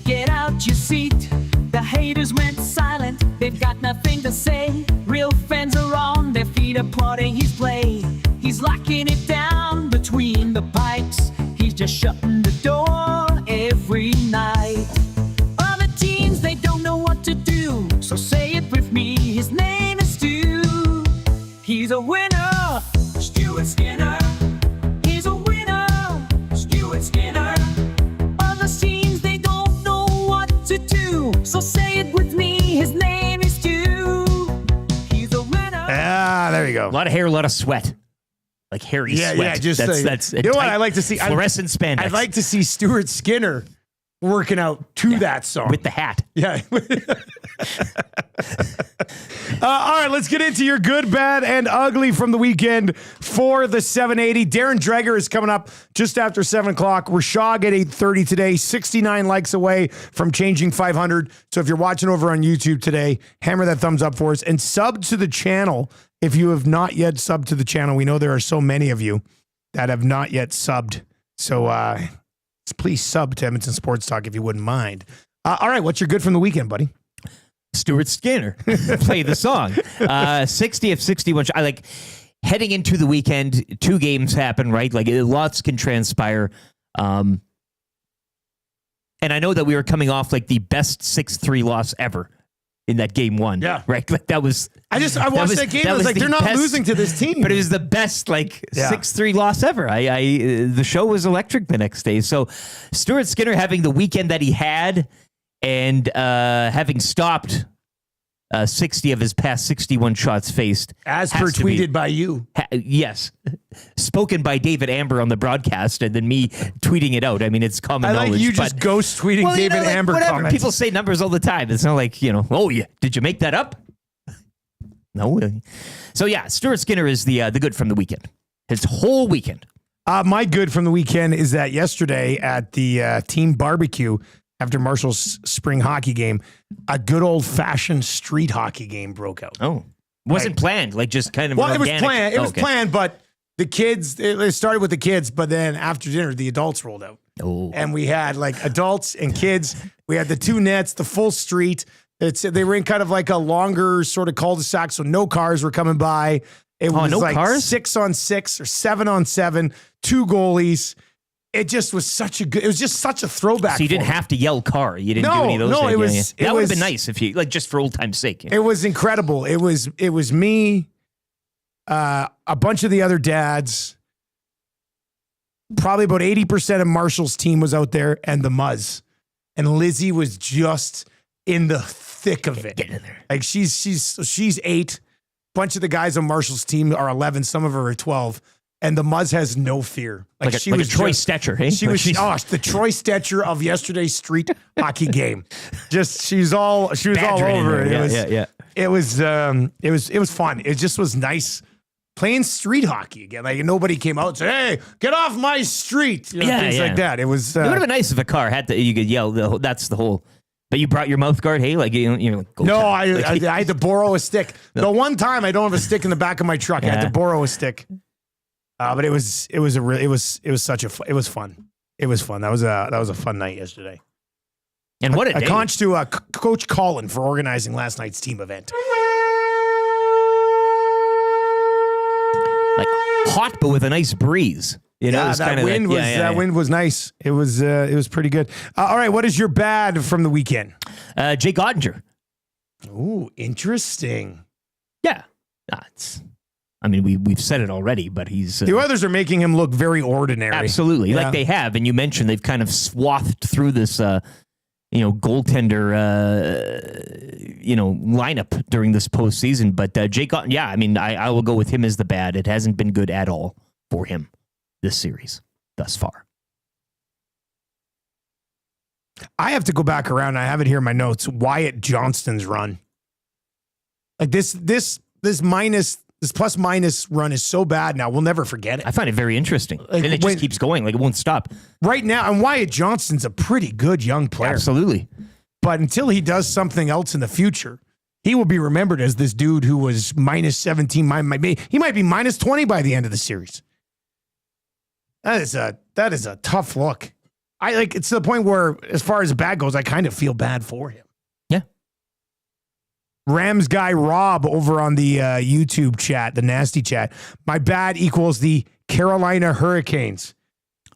S2: Get out your seat. The haters went silent. They've got nothing to say. Real fans are on their feet applauding his play. He's locking it down between the pipes. He's just shutting the door every night. Other teams, they don't know what to do. So say it with me. His name is Stu. He's a winner. Stuart Skinner. He's a winner. Stuart Skinner. Other teams, they don't know what to do. So say it with me. His name is Stu. He's a winner.
S14: Ah, there you go.
S15: A lot of hair, a lot of sweat. Like hairy sweat.
S14: Yeah, just
S15: that's
S14: you know what I like to see?
S15: Fluorescent spandex.
S14: I'd like to see Stuart Skinner working out to that song.
S15: With the hat.
S14: Yeah. All right, let's get into your good, bad, and ugly from the weekend for the 780. Darren Dreger is coming up just after 7 o'clock. Rishaug at 8:30 today. 69 likes away from changing 500. So if you're watching over on YouTube today, hammer that thumbs up for us and sub to the channel if you have not yet subbed to the channel. We know there are so many of you that have not yet subbed. So please sub to Edmonton Sports Talk if you wouldn't mind. All right, what's your good from the weekend, buddy?
S15: Stuart Skinner. Play the song. 60 of 61. I like heading into the weekend, 2 games happen, right? Like lots can transpire. And I know that we were coming off like the best 6-3 loss ever in that game 1.
S14: Yeah.
S15: Right. Like that was.
S14: I watched that game. I was like, they're not losing to this team.
S15: But it was the best 6-3 loss ever. The show was electric the next day. So Stuart Skinner having the weekend that he had and having stopped 60 of his past 61 shots faced.
S14: As per tweeted by you.
S15: Yes. Spoken by David Amber on the broadcast and then me tweeting it out. I mean, it's common knowledge.
S14: I like you just ghost tweeting David Amber
S15: whatever.
S14: comments.
S15: People say numbers all the time. It's not like, oh, yeah. Did you make that up? No. So, yeah, Stuart Skinner is the good from the weekend. His whole weekend.
S14: My good from the weekend is that yesterday at the team barbecue after Marshall's spring hockey game, a good old-fashioned street hockey game broke out.
S15: Oh. Wasn't planned, like just kind of
S14: Well,
S15: organic.
S14: it was planned. It was
S15: okay.
S14: planned, but the kids, it started with the kids, but then after dinner, the adults rolled out.
S15: Oh.
S14: And we had like adults and kids. We had the two nets, the full street. They were in kind of like a longer sort of cul-de-sac, so no cars were coming by. It was
S15: no
S14: like
S15: cars?
S14: 6-on-6 or 7-on-7, 2 goalies. It just was it was just such a throwback.
S15: So you didn't have to yell car. You didn't do any of those.
S14: No, it was.
S15: That would have been nice if you, like, just for old time's sake.
S14: It was incredible. It was me, a bunch of the other dads. Probably about 80% of Marshall's team was out there, and the Muzz. And Lizzie was just in the thick of it.
S15: Get in there.
S14: Like she's 8. Bunch of the guys on Marshall's team are 11. Some of her are 12. And the Muzz has no fear.
S15: Like a Troy Stetcher, hey?
S14: She was the Troy Stetcher of yesterday's street hockey game. She was all over it. It was fun. It just was nice playing street hockey again. Like nobody came out and said, "Hey, get off my street!" Things like that. It was.
S15: It would have been nice if a car had to. You could yell. That's the whole. But you brought your mouth guard, hey? Like you're like, go
S14: no,
S15: time.
S14: I had to borrow a stick. The one time I don't have a stick in the back of my truck, I had to borrow a stick. But it was fun. It was fun. That was a fun night yesterday.
S15: And what a day.
S14: conch to Coach Colin for organizing last night's team event.
S15: Like hot, but with a nice breeze. You know,
S14: that wind was nice. It was pretty good. All right, what is your bad from the weekend?
S15: Jake Ottinger.
S14: Ooh, interesting.
S15: Yeah, we've said it already, but he's
S14: the others are making him look very ordinary.
S15: Absolutely, like they have, and you mentioned they've kind of swathed through this, goaltender, lineup during this postseason. But Jake, I will go with him as the bad. It hasn't been good at all for him this series thus far.
S14: I have to go back around. I have it here in my notes. Wyatt Johnston's run, like this plus minus run is so bad now. We'll never forget it.
S15: I find it very interesting.
S14: Like,
S15: and it just keeps going. Like it won't stop.
S14: Right now, and Wyatt Johnston's a pretty good young player.
S15: Absolutely.
S14: But until he does something else in the future, he will be remembered as this dude who was minus 17. He might be minus 20 by the end of the series. That is a tough look. It's to the point where, as far as bad goes, I kind of feel bad for him.
S15: Yeah.
S14: Rams guy Rob over on the YouTube chat, the nasty chat. My bad equals the Carolina Hurricanes.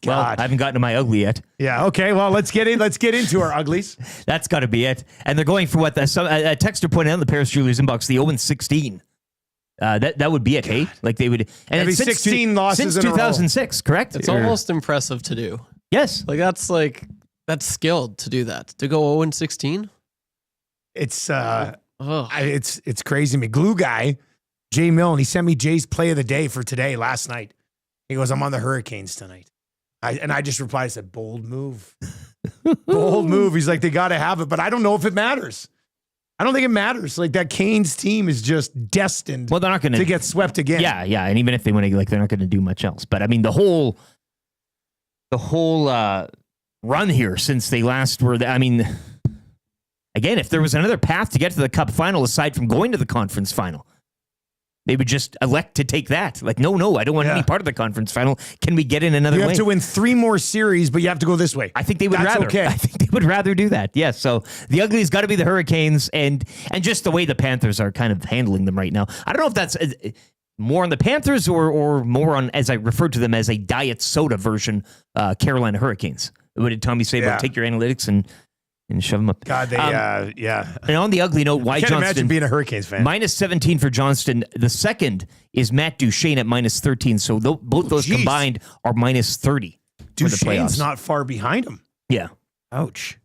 S14: God.
S15: Well, I haven't gotten to my ugly yet.
S14: Yeah. Okay. Well, let's get into our uglies.
S15: That's got to be it. And they're going for what? A texter pointed out in the Paris Jewelers inbox, the 0-16. That would be it, hey? Like they would, and it's
S14: 16 losses
S15: since
S14: in a row.
S15: 2006, correct?
S16: It's almost impressive to do.
S15: Yes,
S16: that's skilled to do that. To go 0-16.
S14: It's it's crazy to me. Glue guy, Jay Milne, he sent me Jay's play of the day for today last night. He goes, "I'm on the Hurricanes tonight." I just replied, I said, "Bold move." Bold move. He's like, they got to have it, but I don't know if it matters. I don't think it matters. Like that Canes team is just destined
S15: they're not gonna,
S14: to get swept again.
S15: Yeah. And even if they win, they're not going to do much else. But I mean, the whole run here since they last were, again, if there was another path to get to the Cup final aside from going to the conference final, they would just elect to take that. Like, no, I don't want any part of the conference final. Can we get in another way?
S14: You have to win 3 more series, but you have to go this way.
S15: I think they would rather.
S14: Okay.
S15: I think they would rather do that. Yes. So the ugli's got to be the Hurricanes, and just the way the Panthers are kind of handling them right now. I don't know if that's more on the Panthers or more on, as I referred to them as a diet soda version, Carolina Hurricanes. What did Tommy say about take your analytics and shove them up?
S14: God, they,
S15: And on the ugly note, why
S14: Johnston?
S15: Johnston?
S14: Imagine being a Hurricanes fan.
S15: Minus 17 for Johnston. The second is Matt Duchene at minus 13. So both those combined are minus 30 for the playoffs.
S14: Duchene's not far behind him.
S15: Yeah.
S14: Ouch.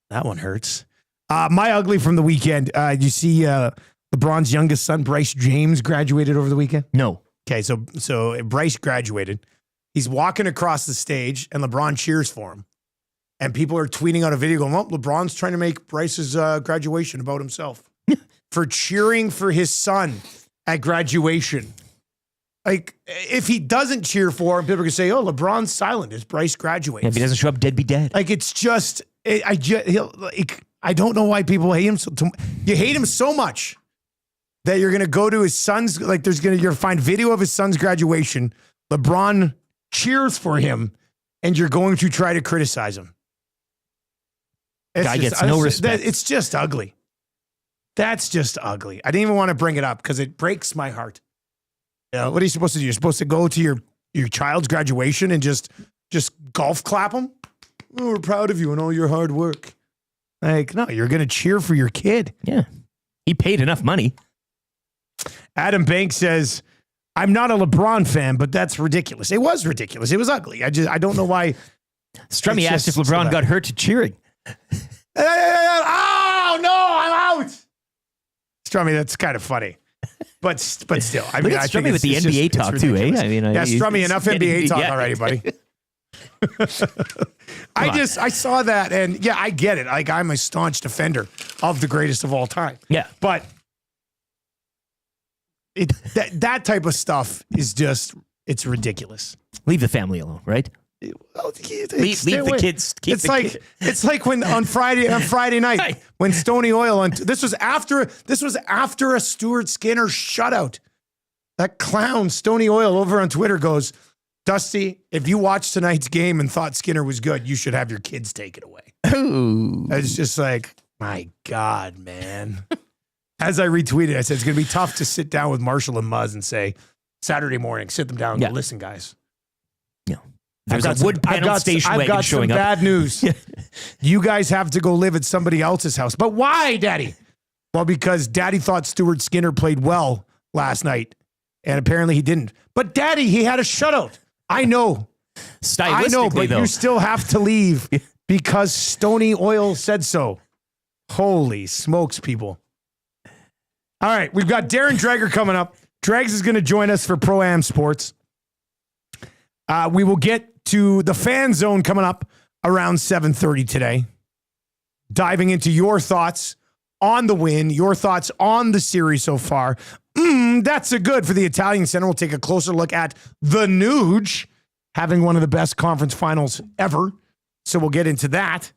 S14: That one hurts. My ugly from the weekend. You see LeBron's youngest son, Bryce James, graduated over the weekend?
S15: No.
S14: Okay, so Bryce graduated. He's walking across the stage, and LeBron cheers for him. And people are tweeting out a video going, well, LeBron's trying to make Bryce's graduation about himself. for cheering for his son at graduation. Like, if he doesn't cheer for him, people are going to say, oh, LeBron's silent as Bryce graduates.
S15: If he doesn't show up, dead be dead.
S14: Like, it's just, I don't know why people hate him. You hate him so much that you're going to go to his son's, like, you're going to find video of his son's graduation. LeBron cheers for him, and you're going to try to criticize him.
S15: Guy gets no respect.
S14: It's just ugly. That's just ugly. I didn't even want to bring it up because it breaks my heart. You know, what are you supposed to do? You're supposed to go to your child's graduation and just golf clap them? Oh, we're proud of you and all your hard work. Like, no, you're going to cheer for your kid.
S15: Yeah. He paid enough money.
S14: Adam Banks says, I'm not a LeBron fan, but that's ridiculous. It was ridiculous. It was ugly. I don't know why.
S15: Strummy asked if LeBron got hurt cheering.
S14: Oh, no, I'm out. Strummy, that's kind of funny. But still, I mean, I
S15: Strummy
S14: think
S15: with the NBA talk too, eh? I mean,
S14: yeah, Strummy, enough NBA talk already, buddy. I saw that, and yeah, I get it. Like, I'm a staunch defender of the greatest of all time.
S15: Yeah,
S14: but that type of stuff is just, it's ridiculous.
S15: Leave the family alone, right?
S14: Well,
S15: leave the kids.
S14: It's like when on Friday night when Stony Oil this was after a Stuart Skinner shutout. That clown Stony Oil over on Twitter goes, Dusty, if you watched tonight's game and thought Skinner was good, you should have your kids taken away.
S15: Ooh.
S14: It's just like, my God, man. As I retweeted, I said it's going to be tough to sit down with Marshall and Muzz and say Saturday morning, sit them down and go, listen, guys.
S15: Yeah. There's a wood panel station wagon showing up.
S14: I've got some bad news. You guys have to go live at somebody else's house. But why, Daddy? Well, because Daddy thought Stuart Skinner played well last night, and apparently he didn't. But Daddy, he had a shutout. I know. I know, but you still have to leave because Stony Oil said so. Holy smokes, people. All right, we've got Darren Dreger coming up. Dregs is going to join us for Pro-Am Sports. We will get to the fan zone coming up around 7:30 today. Diving into your thoughts on the win, your thoughts on the series so far. That's a good for the Italian Center. We'll take a closer look at the Nuge having one of the best conference finals ever. So we'll get into that.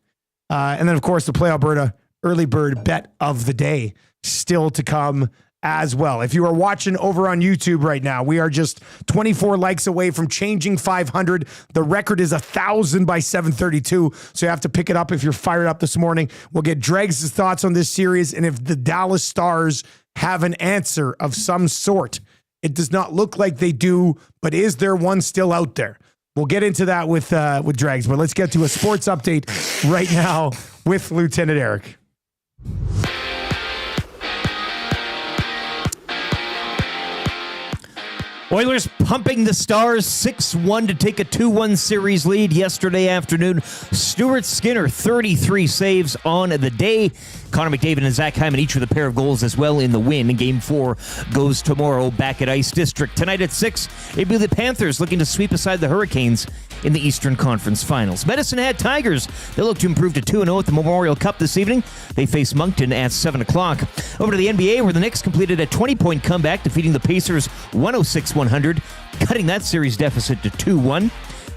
S14: And then, of course, the Play Alberta early bird bet of the day still to come as well. If you are watching over on YouTube right now, we are just 24 likes away from changing 500. The record is 1,000 by 7:32, so you have to pick it up if you're fired up this morning. We'll get Dregs' thoughts on this series, and if the Dallas Stars have an answer of some sort. It does not look like they do, but is there one still out there? We'll get into that with Dregs, but let's get to a sports update right now with Lieutenant Eric.
S15: Oilers pumping the Stars 6-1 to take a 2-1 series lead yesterday afternoon. Stuart Skinner, 33 saves on the day. Connor McDavid and Zach Hyman each with a pair of goals as well in the win. Game 4 goes tomorrow back at Ice District. Tonight at 6, it'll be the Panthers looking to sweep aside the Hurricanes in the Eastern Conference Finals. Medicine Hat Tigers, they look to improve to 2-0 at the Memorial Cup this evening. They face Moncton at 7 o'clock. Over to the NBA, where the Knicks completed a 20-point comeback, defeating the Pacers 106-100, cutting that series deficit to 2-1.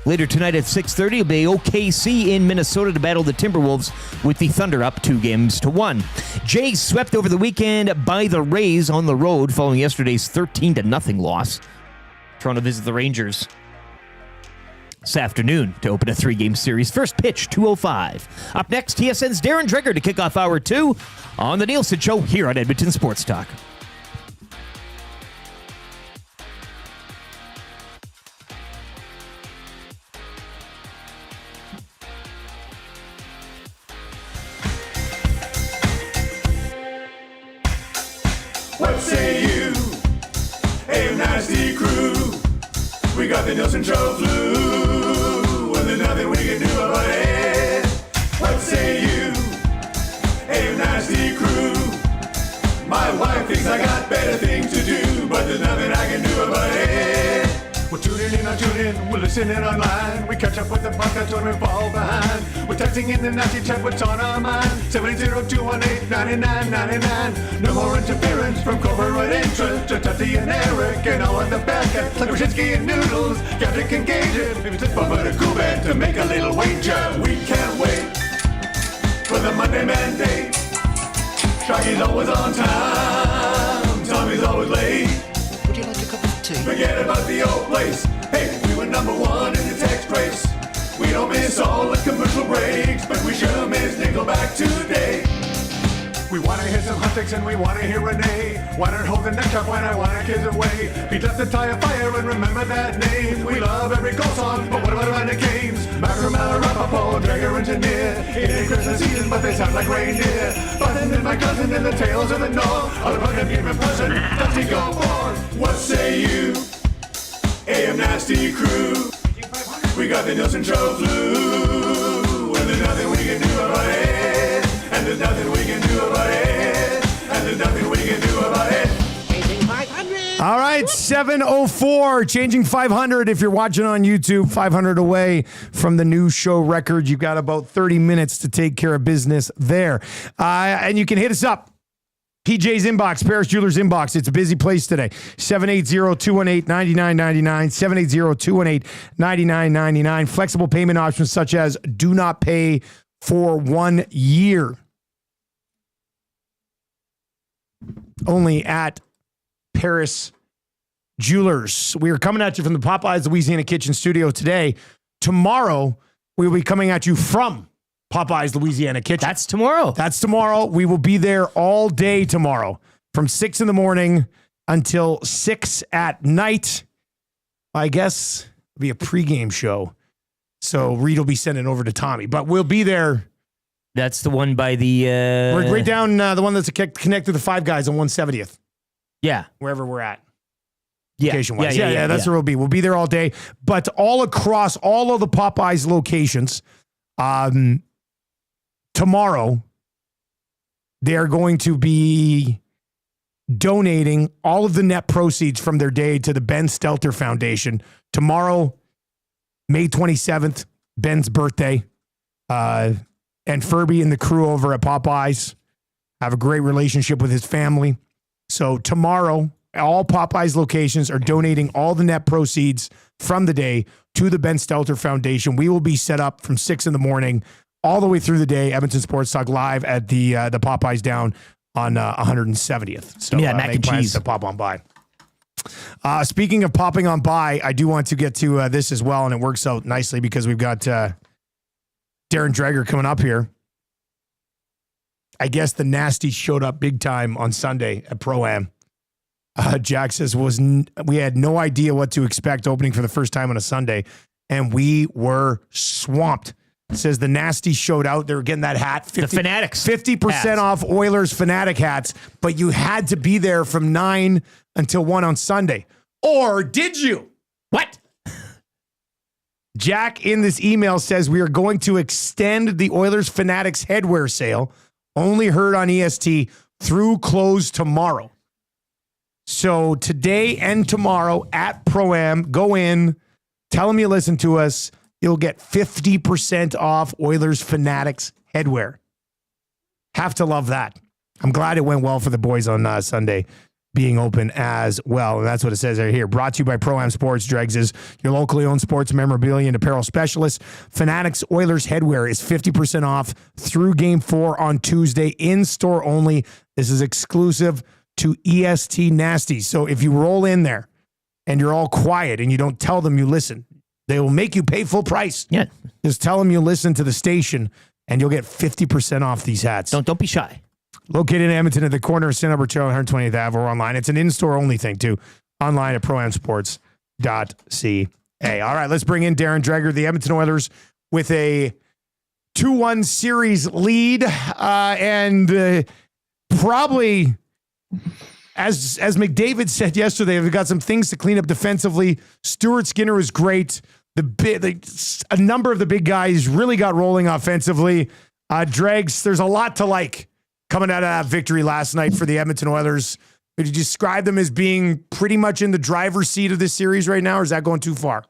S15: Later tonight at 6:30, it'll be OKC in Minnesota to battle the Timberwolves with the Thunder up 2-1. Jays swept over the weekend by the Rays on the road following yesterday's 13-0 loss. Toronto visit the Rangers this afternoon to open a 3-game series. First pitch, 2:05. Up next, TSN's Darren Dreger to kick off Hour 2 on the Nielson Show here on Edmonton Sports Talk.
S5: What say you? Hey, nasty crew. We got the Nielson Show flu. And there's nothing we can do about it. What say you? Hey, nasty crew. My wife thinks I got better things to do, but there's nothing I can do about it. Well, tune in in or tune in, we're listening online. We catch up with the podcast when we fall behind. We're texting in the nasty chat, what's on our mind. 780-218-9999. No more interference from corporate interest. Just Tati and Eric and all of the bad cats like Brzezinski and Noodles. Gadget can gauge it. Maybe it's fun but a cool band to make a little wager. We can't wait for the Monday Mandate. Shaggy's always on time. Tommy's always late.
S17: Would you like a cup of tea?
S5: Forget about the old place. Hey, we were number one in the text race. We don't miss all the commercial breaks, but we sure miss Nickelback today. We wanna hear some hot takes and we wanna hear Renee. Wanna hold the neck up when I wanna kiss away. Beat left the tire fire and remember that name. We love every goal song, but what about the games? Macramel, Rapaport, Dreger, Engineer. It ain't Christmas season, but they sound like reindeer. Button and my cousin and the tales of the North. All the fucking game in person, Dusty go forth. What say you? AM Nasty Crew. We got the Nielson Show flu. And there's nothing we can do about it. And there's nothing we can do about it. And there's nothing we can do about it.
S17: Changing 500.
S14: All right, 7:04, changing 500. If you're watching on YouTube, 500 away from the new show record. You've got about 30 minutes to take care of business there. And you can hit us up. PJ's inbox, Paris Jewelers inbox. It's a busy place today. 780-218-9999. 780-218-9999. Flexible payment options such as do not pay for 1 year. Only at Paris Jewelers. We are coming at you from the Popeyes Louisiana Kitchen Studio today. Tomorrow, we will be coming at you from Popeyes Louisiana Kitchen.
S15: That's tomorrow.
S14: That's tomorrow. We will be there all day tomorrow from 6 in the morning until 6 at night. I guess it'll be a pregame show. So Reed will be sending over to Tommy, but we'll be there.
S15: That's the one by the...
S14: We're right down the one that's connected to the Five Guys on 170th.
S15: Yeah.
S14: Wherever we're at.
S15: Yeah.
S14: Location-wise. Yeah, that's where we'll be. We'll be there all day. But all across all of the Popeyes locations, tomorrow, they're going to be donating all of the net proceeds from their day to the Ben Stelter Foundation. Tomorrow, May 27th, Ben's birthday. And Furby and the crew over at Popeyes have a great relationship with his family. So tomorrow, all Popeyes locations are donating all the net proceeds from the day to the Ben Stelter Foundation. We will be set up from 6 in the morning all the way through the day. Edmonton Sports Talk live at the Popeyes down on 170th. So
S15: yeah, mac and cheese
S14: to pop on by. Speaking of popping on by, I do want to get to this as well, and it works out nicely because we've got Darren Dreger coming up here. I guess the Nasty showed up big time on Sunday at Pro-Am. Jack says we had no idea what to expect opening for the first time on a Sunday, and we were swamped. It says the Nasty showed out. They were getting that hat.
S15: The Fanatics.
S14: 50% off Oilers Fanatic hats, but you had to be there from 9 until 1 on Sunday. Or did you?
S15: What?
S14: Jack in this email says we are going to extend the Oilers Fanatics headwear sale, only heard on EST, through close tomorrow. So today and tomorrow at Pro-Am, go in, tell them you listen to us. You'll get 50% off Oilers Fanatics headwear. Have to love that. I'm glad it went well for the boys on Sunday being open as well. And that's what it says right here. Brought to you by Pro-Am Sports. Dregs is your locally owned sports memorabilia and apparel specialist. Fanatics Oilers headwear is 50% off through Game 4 on Tuesday. In-store only. This is exclusive to EST Nasty. So if you roll in there and you're all quiet and you don't tell them you listen, they will make you pay full price.
S15: Yeah.
S14: Just tell them you listen to the station and you'll get 50% off these hats.
S15: Don't be shy.
S14: Located in Edmonton at the corner of St. Albert Trail and 120th Ave or online. It's an in-store only thing too. Online at proamsports.ca. All right, let's bring in Darren Dreger, the Edmonton Oilers, with a 2-1 series lead. And probably, as McDavid said yesterday, we've got some things to clean up defensively. Stuart Skinner was great. A number of the big guys really got rolling offensively. Dregs, there's a lot to like coming out of that victory last night for the Edmonton Oilers. Would you describe them as being pretty much in the driver's seat of this series right now, or is that going too far?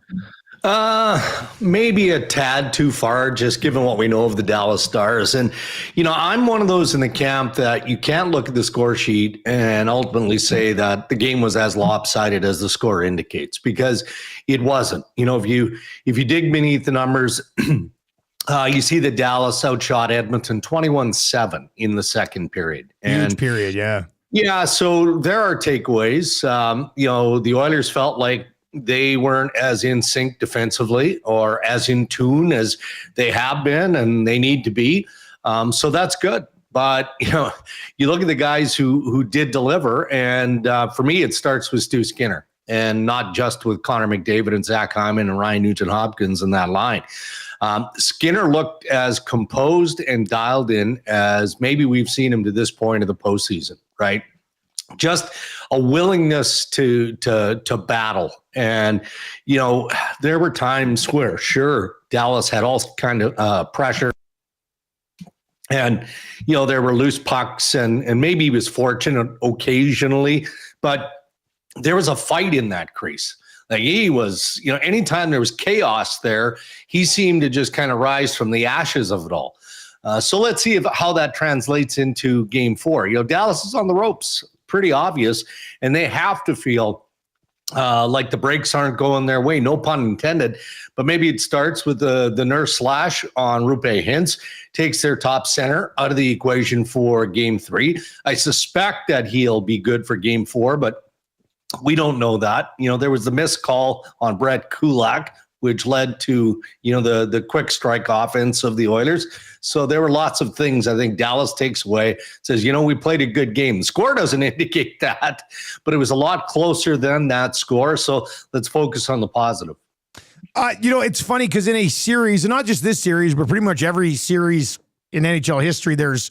S18: Maybe a tad too far, just given what we know of the Dallas Stars. And, I'm one of those in the camp that you can't look at the score sheet and ultimately say that the game was as lopsided as the score indicates, because it wasn't. If you dig beneath the numbers, you see that Dallas outshot Edmonton 21-7 in the second period.
S14: Huge period, yeah.
S18: Yeah, so there are takeaways. The Oilers felt like they weren't as in sync defensively or as in tune as they have been and they need to be. So that's good. But, you look at the guys who did deliver, and for me, it starts with Stu Skinner, and not just with Connor McDavid and Zach Hyman and Ryan Nugent-Hopkins in that line. Skinner looked as composed and dialed in as maybe we've seen him to this point of the postseason, right? Just a willingness to battle. And, there were times where, sure, Dallas had all kind of pressure. And, there were loose pucks, and maybe he was fortunate occasionally, but there was a fight in that crease. Like he was, anytime there was chaos there, he seemed to just kind of rise from the ashes of it all. So let's see how that translates into game 4. Dallas is on the ropes, pretty obvious, and they have to feel like the breaks aren't going their way, no pun intended. But maybe it starts with the nurse slash on Rupe Hintz, takes their top center out of the equation for game 3. I suspect that he'll be good for game 4, but we don't know that. There was the missed call on Brett Kulak, which led to, the quick strike offense of the Oilers. So there were lots of things I think Dallas takes away, says, we played a good game. The score doesn't indicate that, but it was a lot closer than that score. So let's focus on the positive.
S14: It's funny because in a series, and not just this series, but pretty much every series in NHL history, there's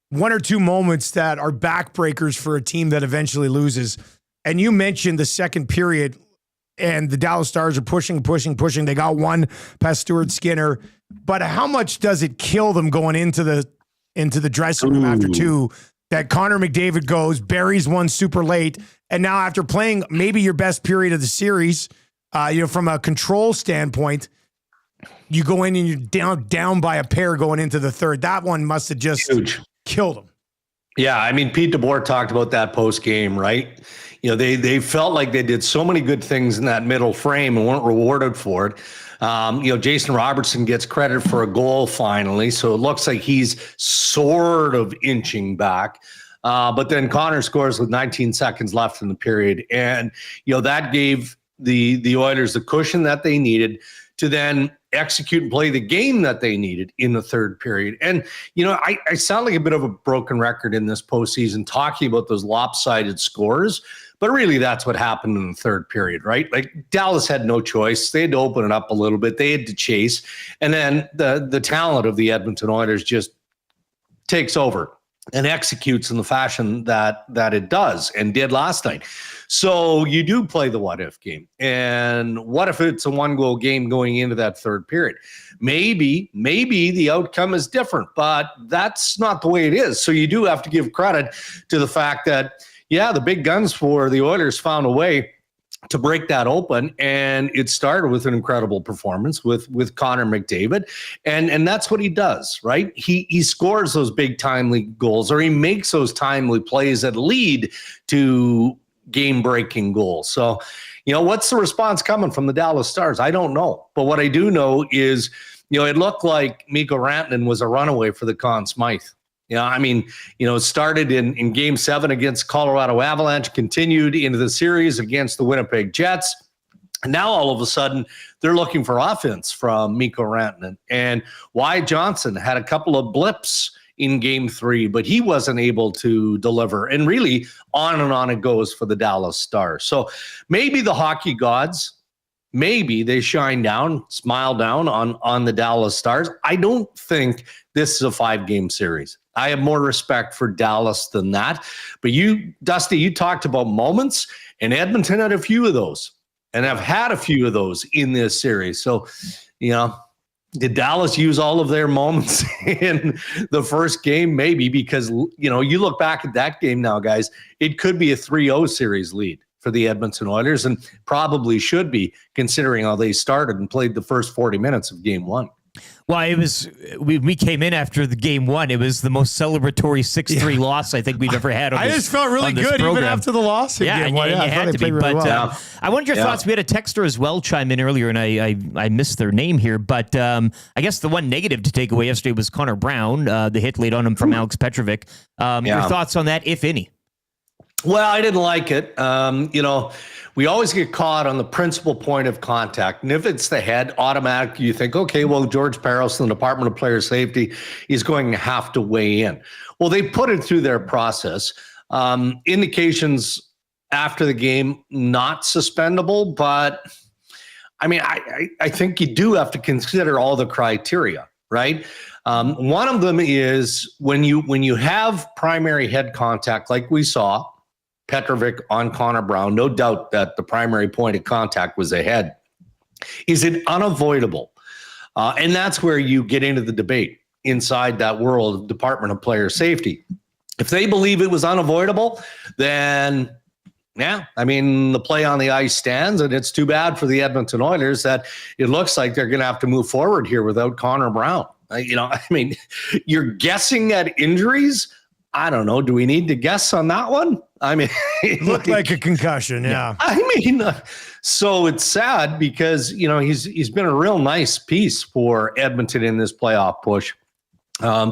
S14: one or two moments that are backbreakers for a team that eventually loses. And you mentioned the second period, and the Dallas Stars are pushing. They got one past Stuart Skinner. But how much does it kill them going into the dressing room after 2 that Connor McDavid goes, buries one super late, and now after playing maybe your best period of the series, from a control standpoint, you go in and you're down by a pair going into the third. That one must have just killed them.
S18: Yeah, I mean, Pete DeBoer talked about that post-game, right? They felt like they did so many good things in that middle frame and weren't rewarded for it. Jason Robertson gets credit for a goal finally, so it looks like he's sort of inching back. But then Connor scores with 19 seconds left in the period, and that gave the Oilers the cushion that they needed to then execute and play the game that they needed in the third period. And, I sound like a bit of a broken record in this postseason talking about those lopsided scores, but really that's what happened in the third period, right? Like Dallas had no choice. They had to open it up a little bit. They had to chase. And then the talent of the Edmonton Oilers just takes over and executes in the fashion that it does and did last night. So you do play the what if game. And what if it's a 1-goal game going into that third period? Maybe the outcome is different, but that's not the way it is. So you do have to give credit to the fact that, the big guns for the Oilers found a way to break that open, and it started with an incredible performance with Connor McDavid, and that's what he does, right? He scores those big timely goals, or he makes those timely plays that lead to game-breaking goals. So, what's the response coming from the Dallas Stars? I don't know, but what I do know is, it looked like Mikko Rantanen was a runaway for the Conn Smythe. It started in Game 7 against Colorado Avalanche, continued into the series against the Winnipeg Jets. And now all of a sudden, they're looking for offense from Mikko Rantanen. And Wyatt Johnson had a couple of blips in Game 3, but he wasn't able to deliver. And really, on and on it goes for the Dallas Stars. So maybe the hockey gods, maybe they shine down, smile down on the Dallas Stars. I don't think this is a 5-game series. I have more respect for Dallas than that. But you, Dusty, you talked about moments, and Edmonton had a few of those, and I've had a few of those in this series. So, you Did Dallas use all of their moments in the first game? Maybe, because, you know, you look back at that game now, guys, it could be a 3-0 series lead for the Edmonton Oilers, and probably should be, considering how they started and played the first 40 minutes of game one.
S15: Well, it was we came in after the game one. It was the most celebratory 6-3 loss I think we've ever had. On
S14: I just felt really good even after the loss.
S15: Yeah,
S14: game one.
S15: you had to be.
S14: Really well.
S15: I wanted your thoughts. We had a texter as well chime in earlier, and I missed their name here. But I guess the one negative to take away yesterday was Connor Brown, the hit laid on him from Alex Petrovic. Your thoughts on that, if any?
S18: Well, I didn't like it. You know, we always get caught on the principal point of contact. And if it's the head, automatically you think, okay, well, George Peros and the Department of Player Safety is going to have to weigh in. Well, they put it through their process. Indications after the game, not suspendable, but I mean, I think you do have to consider all the criteria, right? One of them is when you have primary head contact, like we saw, Petrovic on Connor Brown, no doubt that the primary point of contact was the head. Is it unavoidable? And that's where you get into the debate inside that world of Department of Player Safety. If they believe it was unavoidable, then yeah, I mean, the play on the ice stands, and it's too bad for the Edmonton Oilers that it looks like they're going to have to move forward here without Connor Brown. You know, I mean, you're guessing at injuries. I don't know. Do we need to guess on that one? I mean,
S14: it looked like a concussion. Yeah.
S18: I mean, so it's sad because, you know, he's been a real nice piece for Edmonton in this playoff push.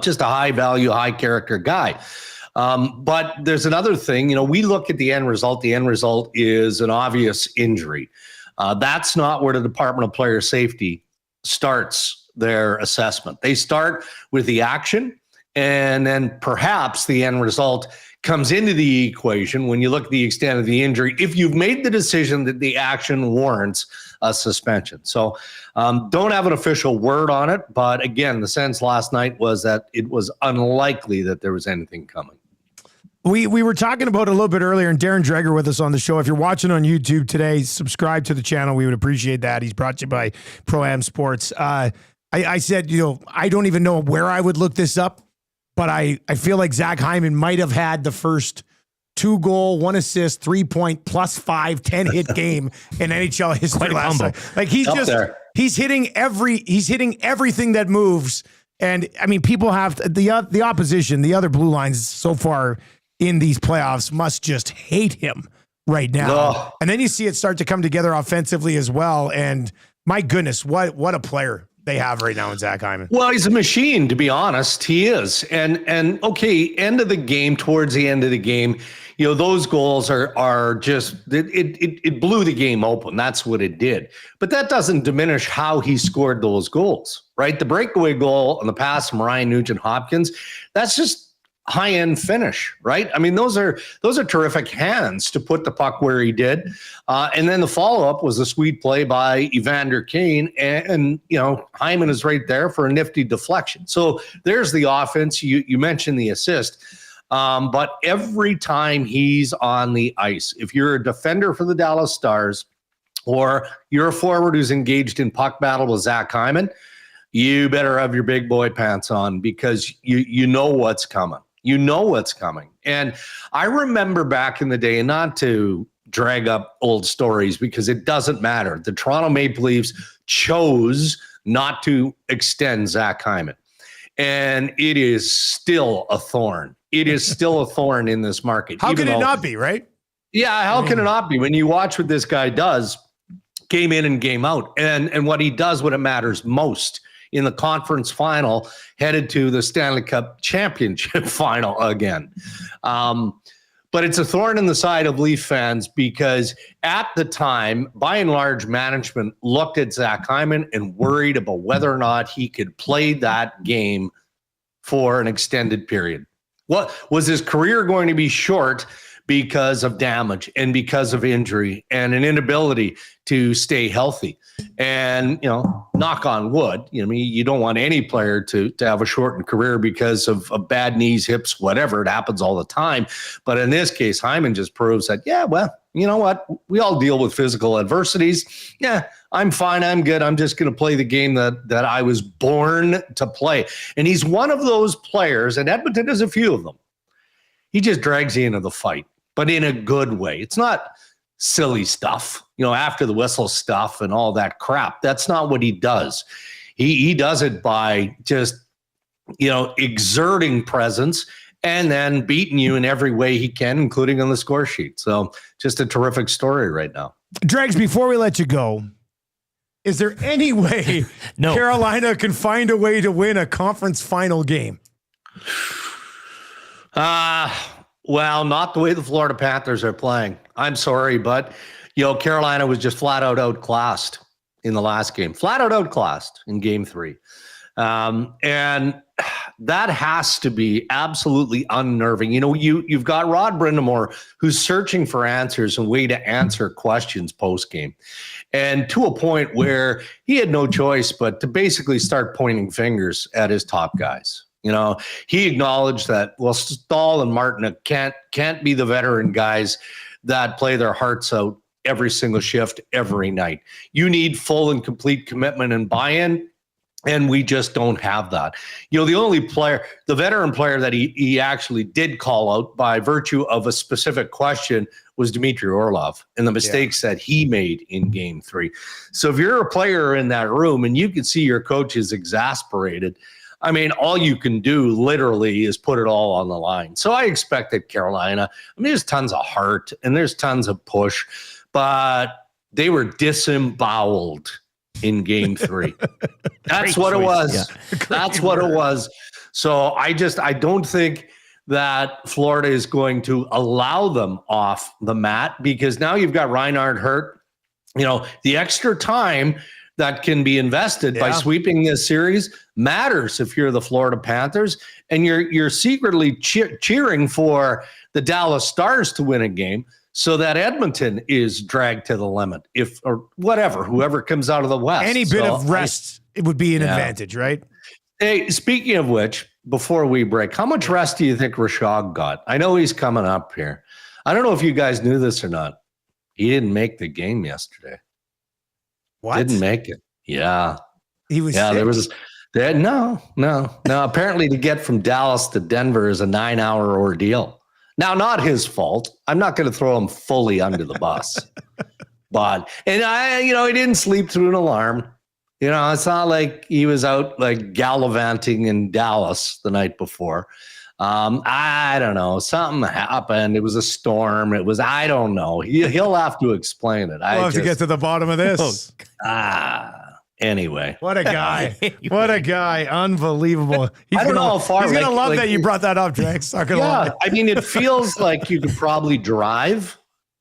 S18: Just a high value, high character guy. But there's another thing, you know, we look at the end result. The end result is an obvious injury. That's not where the Department of Player Safety starts their assessment. They start with the action, and then perhaps the end result comes into the equation when you look at the extent of the injury, if you've made the decision that the action warrants a suspension. So don't have an official word on it. But again, the sense last night was that it was unlikely that there was anything coming.
S14: We were talking about it a little bit earlier, and Darren Dreger with us on the show. If you're watching on YouTube today, subscribe to the channel. We would appreciate that. He's brought to you by Pro-Am Sports. I said, you know, I don't even know where I would look this up, but I feel like Zach Hyman might have had the first 2-goal, 1 assist, 3-point, +5, 10-hit game in NHL history last night. Like he's hitting everything that moves. And I mean, people have the opposition, the other blue lines so far in these playoffs must just hate him right now.
S18: Oh.
S14: And then you see it start to come together offensively as well. And my goodness, what a player they have right now in Zach Hyman.
S18: Well, he's a machine, to be honest. He is. And okay, end of the game, towards the end of the game, you know, those goals are just, it blew the game open. That's what it did. But that doesn't diminish how he scored those goals, right? The breakaway goal on the pass from Ryan Nugent-Hopkins, that's just high-end finish, right? I mean, those are terrific hands to put the puck where he did. And then the follow-up was a sweet play by Evander Kane. And you know, Hyman is right there for a nifty deflection. So there's the offense. You mentioned the assist. But every time he's on the ice, if you're a defender for the Dallas Stars or you're a forward who's engaged in puck battle with Zach Hyman, you better have your big boy pants on, because you know what's coming. You know what's coming. And I remember back in the day, and not to drag up old stories because it doesn't matter, the Toronto Maple Leafs chose not to extend Zach Hyman. And it is still a thorn. It is still a thorn in this market.
S14: How can it not be, right?
S18: Yeah, how can it not be? When you watch what this guy does, game in and game out, and what he does when it matters most in the conference final, headed to the Stanley Cup championship final again. But it's a thorn in the side of Leaf fans because at the time, by and large, management looked at Zach Hyman and worried about whether or not he could play that game for an extended period. What was his career going to be short because of damage and because of injury and an inability to stay healthy? And, you know, knock on wood, you know, I mean, you don't want any player to have a shortened career because of bad knees, hips, whatever. It happens all the time. But in this case, Hyman just proves that, yeah, well, You know what? We all deal with physical adversities. Yeah, I'm fine. I'm good. I'm just going to play the game that I was born to play. And he's one of those players, and Edmonton has a few of them. He just drags you into the fight, but in a good way. It's not silly stuff, after the whistle stuff and all that crap. That's not what he does. He does it by just, exerting presence and then beating you in every way he can, including on the score sheet. So just a terrific story right now.
S14: Dregs, before we let you go, is there any way Carolina can find a way to win a conference final game?
S18: Well, not the way the Florida Panthers are playing. I'm sorry, but Carolina was just flat out outclassed in the last game. Flat out outclassed in game 3. And that has to be absolutely unnerving. You've got Rod Brindamore, who's searching for answers and way to answer questions post-game. And to a point where he had no choice but to basically start pointing fingers at his top guys. He acknowledged that, Stahl and Martin can't be the veteran guys that play their hearts out every single shift, every night. You need full and complete commitment and buy-in, and we just don't have that. The only player, the veteran player that he actually did call out by virtue of a specific question was Dmitry Orlov and the mistakes that he made in game 3. So if you're a player in that room and you can see your coach is exasperated, all you can do literally is put it all on the line. So I expect that Carolina, there's tons of heart and there's tons of push, but they were disemboweled in game 3. That's what it was. Yeah. That's what it was. So I don't think that Florida is going to allow them off the mat, because now you've got Reinhart hurt. The extra time that can be invested by sweeping this series matters if you're the Florida Panthers, and you're secretly cheering for the Dallas Stars to win a game so that Edmonton is dragged to the limit, whoever comes out of the West.
S14: Any bit of rest, it would be an advantage, right?
S18: Hey, speaking of which, before we break, how much rest do you think Rishaug got? I know he's coming up here. I don't know if you guys knew this or not. He didn't make the game yesterday.
S14: What?
S18: Didn't make it. Yeah.
S14: He was sick?
S18: No. Apparently to get from Dallas to Denver is a 9-hour ordeal. Now, not his fault. I'm not going to throw him fully under the bus. He didn't sleep through an alarm. It's not like he was out like gallivanting in Dallas the night before. I don't know. Something happened. It was a storm. I don't know. He'll have to explain it.
S14: We'll have to get to the bottom of this.
S18: Anyway.
S14: What a guy. What a guy. Unbelievable.
S18: I don't know how far.
S14: He's going to love that you brought that up, Drex.
S18: It feels like you could probably drive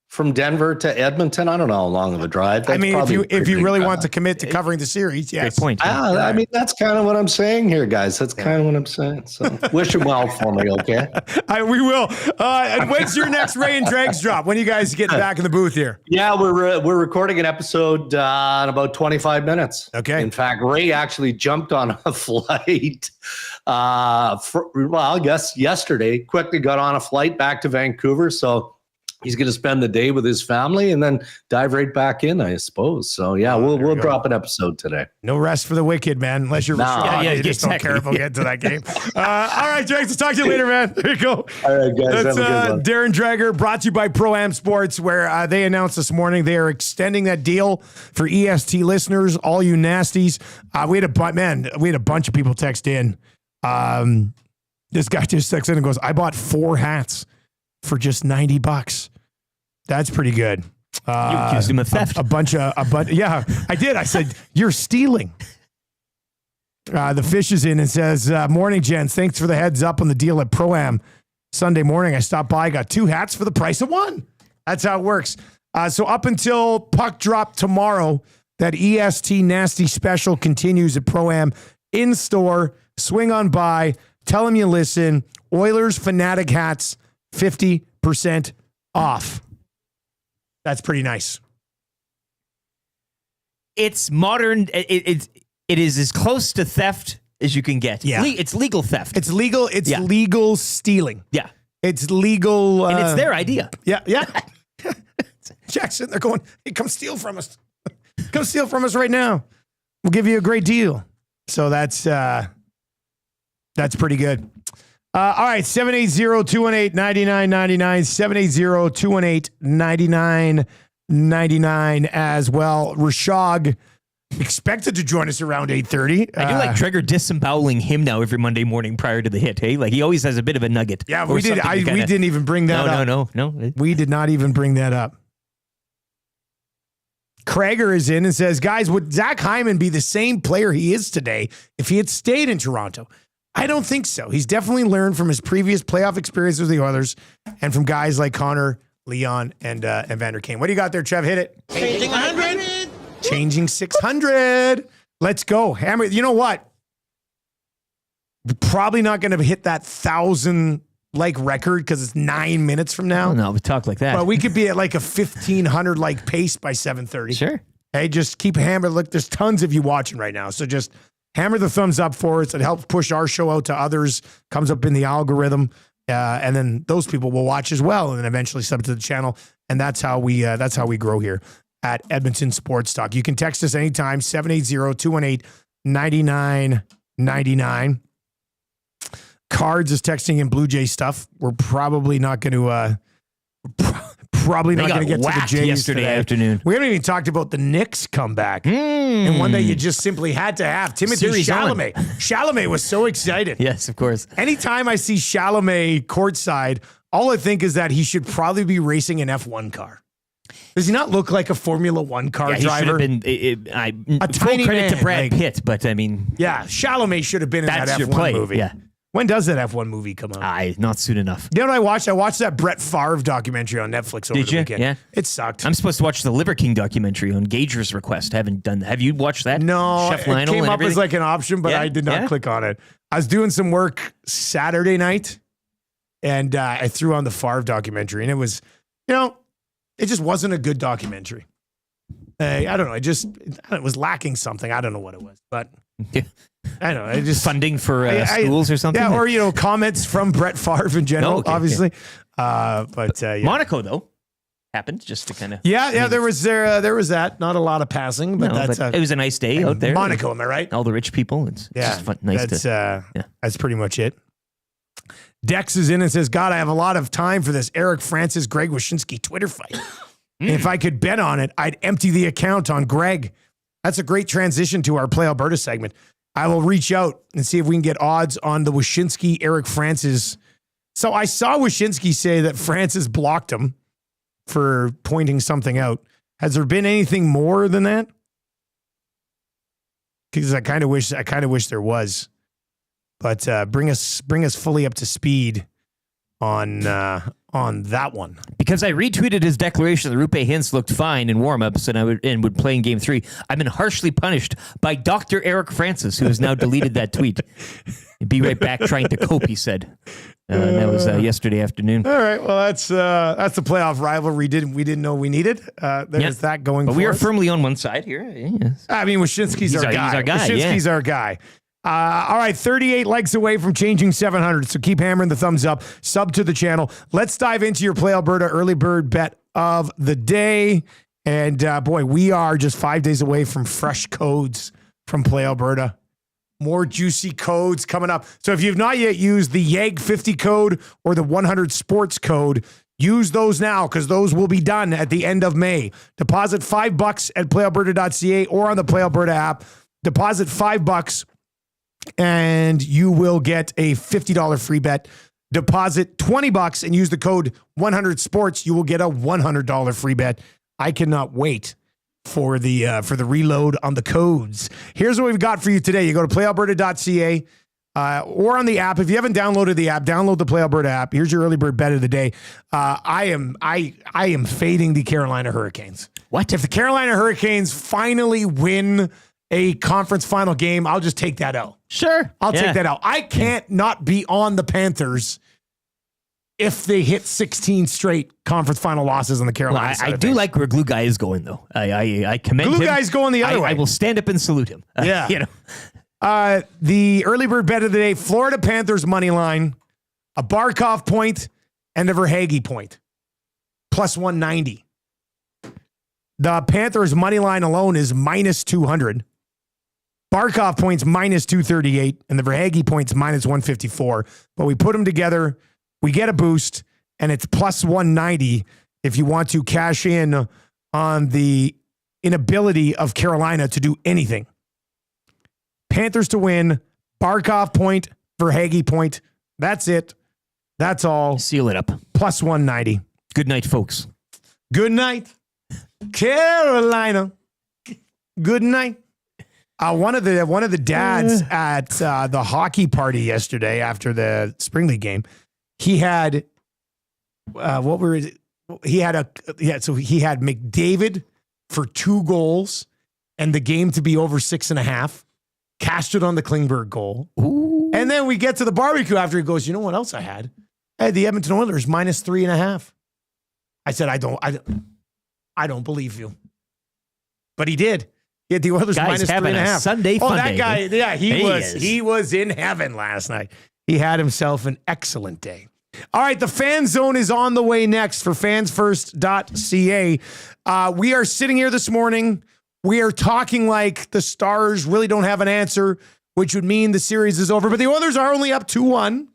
S18: from Denver to Edmonton. I don't know how long of a drive. That's
S14: if you really want to commit to covering the series, yes.
S15: Great point.
S18: That's kind of what I'm saying here, guys. That's kind of what I'm saying. So wish him well for me, okay?
S14: We will. And when's your next Ray and Dregs drop? When are you guys getting back in the booth here?
S18: Yeah, we're recording an episode in about 25 minutes.
S14: Okay.
S18: In fact, Ray actually jumped on a flight. I guess yesterday. Quickly got on a flight back to Vancouver. So he's going to spend the day with his family and then dive right back in, I suppose. So, we'll drop an episode today.
S14: No rest for the wicked, man, unless you're you just don't care if we'll get to that game. All right, Drex, let's talk to you later, man. There you go.
S18: All right, guys.
S14: That's Darren Dreger, brought to you by Pro-Am Sports, where they announced this morning they are extending that deal for EST listeners, all you nasties. We had a bunch of people text in. This guy just texted in and goes, I bought 4 hats for just $90. That's pretty good.
S15: You accused him of theft.
S14: Yeah, I did. I said, you're stealing. The fish is in and says, morning, gents. Thanks for the heads up on the deal at Pro-Am. Sunday morning, I stopped by, got 2 hats for the price of 1. That's how it works. So up until puck drop tomorrow, that EST Nasty special continues at Pro-Am in store. Swing on by. Tell them you listen. Oilers Fanatic hats, 50% off. That's pretty nice.
S15: It's modern. It is as close to theft as you can get.
S14: Yeah.
S15: It's legal theft.
S14: It's legal. It's legal stealing.
S15: Yeah.
S14: It's legal.
S15: And it's their idea.
S14: Yeah. Jackson, they're going, hey, come steal from us. Come steal from us right now. We'll give you a great deal. So that's pretty good. All right, 780-218-9999, 780-218-9999 as well. Rishaug expected to join us around 8:30.
S15: I do like Dreger disemboweling him now every Monday morning prior to the hit. Hey, like he always has a bit of a nugget.
S14: Yeah, we did. We didn't even bring that up.
S15: No.
S14: We did not even bring that up. Krager is in and says, guys, would Zach Hyman be the same player he is today if he had stayed in Toronto? I don't think so. He's definitely learned from his previous playoff experience with the Oilers and from guys like Connor, Leon, and Vander Kane. What do you got there, Trev? Hit it.
S17: Changing 100.
S14: Changing 600. Let's go. Hammer. You know what? We're probably not going to hit that 1,000 like record because it's 9 minutes from now.
S15: Oh, no, we talk like that.
S14: But we could be at like a 1,500 like pace by 7:30.
S15: Sure.
S14: Hey, just keep hammering. Look, there's tons of you watching right now. So just hammer the thumbs up for us. It helps push our show out to others, comes up in the algorithm. And then those people will watch as well and then eventually sub to the channel. And that's how we grow here at Edmonton Sports Talk. You can text us anytime, 780-218-9999. Cards is texting in Blue Jay stuff. We're probably not going to get to the Jays
S15: yesterday
S14: today.
S15: afternoon.
S14: We haven't even talked about the Knicks comeback. And one that you just simply had to have. Timothy Chalamet. Chalamet was so excited.
S15: Yes, of course.
S14: Anytime I see Chalamet courtside, all I think is that he should probably be racing an F1 car. Does he not look like a Formula One car driver?
S15: He should have been
S14: a
S15: full
S14: tiny
S15: credit
S14: man,
S15: to Brad
S14: like-
S15: Pitt, but I mean,
S14: Yeah, Chalamet should have been in that
S15: that's your
S14: F1
S15: play.
S14: movie.
S15: Yeah.
S14: When does that F1 movie come out?
S15: Not soon enough.
S14: You know what I watched? I watched that Brett Favre documentary on Netflix over
S15: Did
S14: the
S15: you?
S14: weekend.
S15: Yeah.
S14: It sucked.
S15: I'm supposed to watch the Liver King documentary on Gager's request. Haven't done that. Have you watched that?
S14: No,
S15: Chef
S14: it
S15: Lionel
S14: came
S15: and
S14: up as
S15: everything?
S14: like an option, but
S15: Yeah?
S14: I did not
S15: Yeah?
S14: click on it. I was doing some work Saturday night, and I threw on the Favre documentary, and it was, it just wasn't a good documentary. I don't know. It was lacking something. I don't know what it was, but I don't know. I just
S15: funding for schools or something.
S14: Yeah, or comments from Brett Favre in general, obviously.
S15: Yeah.
S14: Yeah.
S15: Monaco though happened just to kind of.
S14: Yeah. There was that. Not a lot of passing, but
S15: it was a nice day out there.
S14: Monaco, am I right?
S15: All the rich people. It's just fun, nice
S14: that's pretty much it. Dex is in and says, God, I have a lot of time for this Eric Francis, Greg Wyshynski Twitter fight. If I could bet on it, I'd empty the account on Greg. That's a great transition to our Play Alberta segment. I will reach out and see if we can get odds on the Wyshynski, Eric Francis. So I saw Wyshynski say that Francis blocked him for pointing something out. Has there been anything more than that? Because I kind of wish there was. But bring us fully up to speed on that one.
S15: Because I retweeted his declaration that Rupe Hintz looked fine in warmups and would play in Game 3. I've been harshly punished by Dr. Eric Francis, who has now deleted that tweet. Be right back trying to cope, he said. And that was yesterday afternoon.
S14: All right, well that's the playoff rivalry we didn't know we needed. There's that going.
S15: But
S14: for
S15: we are
S14: us.
S15: firmly on one side here. Yes.
S14: I mean, Wyshynski's our guy.
S15: He's our guy.
S14: Wyshynski's our guy. All right, 38 likes away from changing 700. So keep hammering the thumbs up. Sub to the channel. Let's dive into your Play Alberta early bird bet of the day. And boy, we are just 5 days away from fresh codes from Play Alberta. More juicy codes coming up. So if you've not yet used the YAG 50 code or the 100 Sports code, use those now because those will be done at the end of May. Deposit $5 at playalberta.ca or on the Play Alberta app. Deposit $5 and you will get a $50 free bet. Deposit $20 and use the code 100 Sports. You will get a $100 free bet. I cannot wait for the reload on the codes. Here's what we've got for you today. You go to playalberta.ca or on the app. If you haven't downloaded the app, download the Play Alberta app. Here's your early bird bet of the day. I am fading the Carolina Hurricanes.
S15: What?
S14: If the Carolina Hurricanes finally win a conference final game, I'll just take that out.
S15: Sure.
S14: I'll take that out. I can't not be on the Panthers if they hit 16 straight conference final losses on the Carolina side
S15: I
S14: of
S15: do
S14: things.
S15: like where Glue Guy is going, though. I commend him.
S14: Glue Guy's going the other way.
S15: I will stand up and salute him.
S14: Yeah. The early bird bet of the day, Florida Panthers money line, a Barkov point, and a Verhaeghe point. Plus 190. The Panthers' money line alone is minus 200. Barkov points minus 238, and the Verhaeghe points minus 154. But we put them together, we get a boost, and it's plus 190 if you want to cash in on the inability of Carolina to do anything. Panthers to win, Barkov point, Verhaeghe point. That's it. That's all.
S15: Seal it up.
S14: Plus 190.
S15: Good night, folks.
S14: Good night, Carolina. Good night. One of the dads at the hockey party yesterday after the spring league game, he had he had McDavid for 2 goals and the game to be over 6.5. Cashed it on the Klingberg goal.
S15: Ooh.
S14: And then we get to the barbecue after he goes, you know what else I had? I had the Edmonton Oilers minus 3.5. I said, I don't believe you. But he did. He had the Oilers minus 3.5.
S15: Sunday fun
S14: that
S15: day.
S14: guy, yeah, he was in heaven last night. He had himself an excellent day. All right, the Fan Zone is on the way next for fansfirst.ca. We are sitting here this morning. We are talking like the Stars really don't have an answer, which would mean the series is over. But the Oilers are only up 2-1.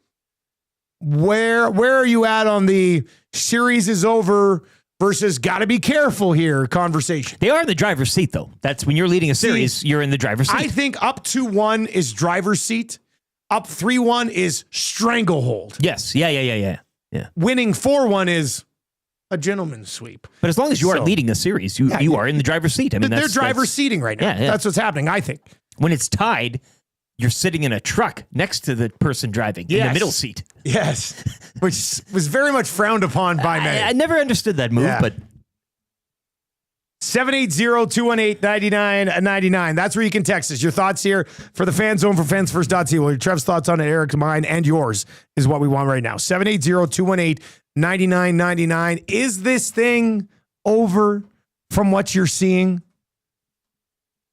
S14: Where are you at on the series is over versus got to be careful here conversation?
S15: They are in the driver's seat, though. That's when you're leading a series, you're in the driver's seat.
S14: I think up 2-1 is driver's seat. Up 3-1 is stranglehold.
S15: Yes. Yeah.
S14: Winning 4-1 is a gentleman's sweep.
S15: But as long as you are leading the series, you are in the driver's seat. I mean,
S14: they're driver's seating right now.
S15: Yeah.
S14: That's what's happening, I think.
S15: When it's tied, you're sitting in a truck next to the person driving in the middle seat.
S14: Yes, which was very much frowned upon by many.
S15: I never understood that move, but
S14: 780-218-9999. That's where you can text us. Your thoughts here for the Fan Zone for fansfirst.ca. Well, Trev's thoughts on it, Eric's, mine, and yours is what we want right now. 780-218-9999. Is this thing over from what you're seeing?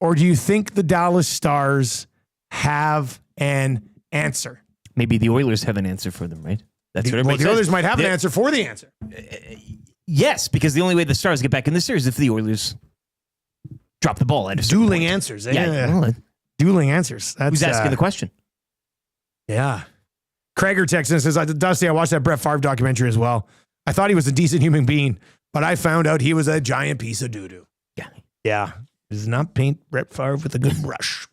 S14: Or do you think the Dallas Stars have an answer?
S15: Maybe the Oilers have an answer for them, right? That's what everybody
S14: says. The Oilers might have an answer for the answer.
S15: Yes, because the only way the Stars get back in the series is if the Oilers drop the ball at a
S14: dueling answers.
S15: Yeah.
S14: Dueling answers.
S15: Who's asking the question?
S14: Yeah. Krager texts and says, Dusty, I watched that Brett Favre documentary as well. I thought he was a decent human being, but I found out he was a giant piece of doo-doo.
S15: Yeah.
S14: Yeah. Does not paint Brett Favre with a good brush.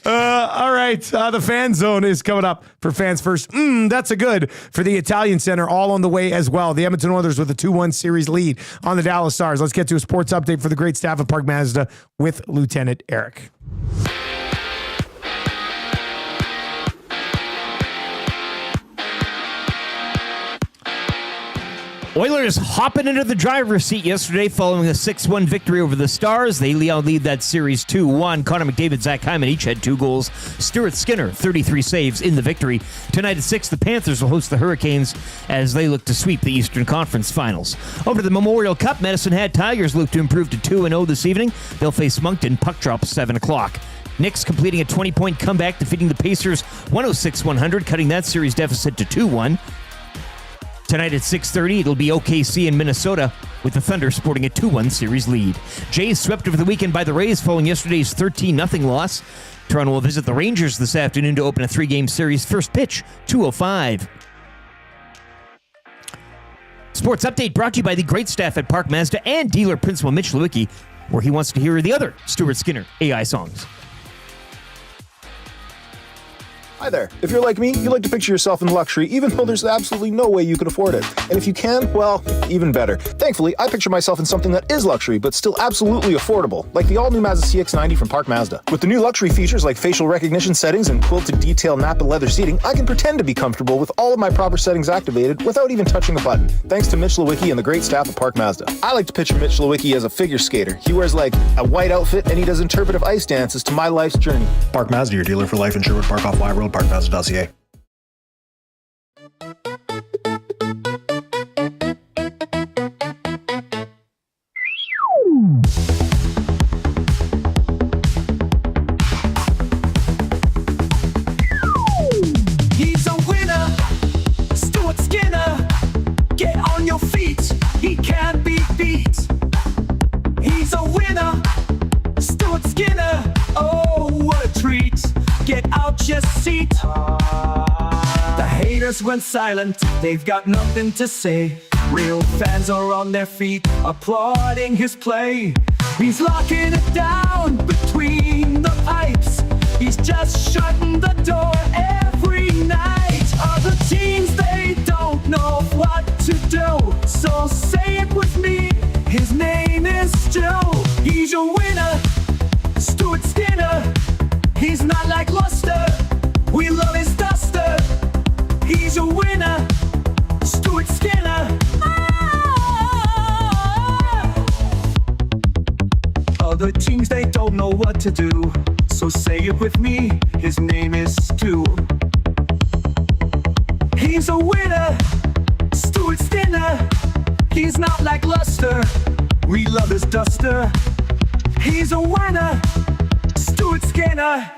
S14: All right. The Fan Zone is coming up for Fans First. That's a good for the Italian Center, all on the way as well. The Edmonton Oilers with a 2-1 series lead on the Dallas Stars. Let's get to a sports update for the great staff at Park Mazda with Lieutenant Eric.
S15: Oilers hopping into the driver's seat yesterday following a 6-1 victory over the Stars. They lead that series 2-1. Connor McDavid, Zach Hyman each had 2 goals. Stuart Skinner, 33 saves in the victory. Tonight at 6, the Panthers will host the Hurricanes as they look to sweep the Eastern Conference Finals. Over to the Memorial Cup, Medicine Hat Tigers look to improve to 2-0 this evening. They'll face Moncton, puck drop 7 o'clock. Knicks completing a 20-point comeback, defeating the Pacers 106-100, cutting that series deficit to 2-1. Tonight at 6:30, it'll be OKC in Minnesota, with the Thunder sporting a 2-1 series lead. Jays swept over the weekend by the Rays following yesterday's 13-0 loss. Toronto will visit the Rangers this afternoon to open a 3-game series. First pitch, 2:05. Sports update brought to you by the great staff at Park Mazda and dealer principal Mitch Lewicki, where he wants to hear the other Stuart Skinner AI songs.
S19: Hi there. If you're like me, you like to picture yourself in luxury, even though there's absolutely no way you could afford it. And if you can, well, even better. Thankfully, I picture myself in something that is luxury, but still absolutely affordable, like the all-new Mazda CX-90 from Park Mazda. With the new luxury features like facial recognition settings and quilted detail Napa leather seating, I can pretend to be comfortable with all of my proper settings activated without even touching a button, thanks to Mitch Lewicki and the great staff at Park Mazda. I like to picture Mitch Lewicki as a figure skater. He wears like a white outfit and he does interpretive ice dances to my life's journey.
S20: Park Mazda, your dealer for life in Sherwood Park off Y Road, parkmazda.ca.
S2: He's a winner, Stuart Skinner. Get on your feet, he can't be beat. your seat. The haters went silent, they've got nothing to say. Real fans are on their feet, applauding his play. He's locking it down between the pipes. He's just shutting the door every night. Other teams, they don't know what to do. So say it with me, his name is Stu. He's your winner, Stuart Skinner. He's not like Luster, we love his duster. He's your winner, Stuart Skinner. Other teams, they don't know what to do. So say it with me, his name is Stu. He's a winner, Stuart Skinner. He's not like Luster, we love his duster. He's a winner, Stuart Skinner.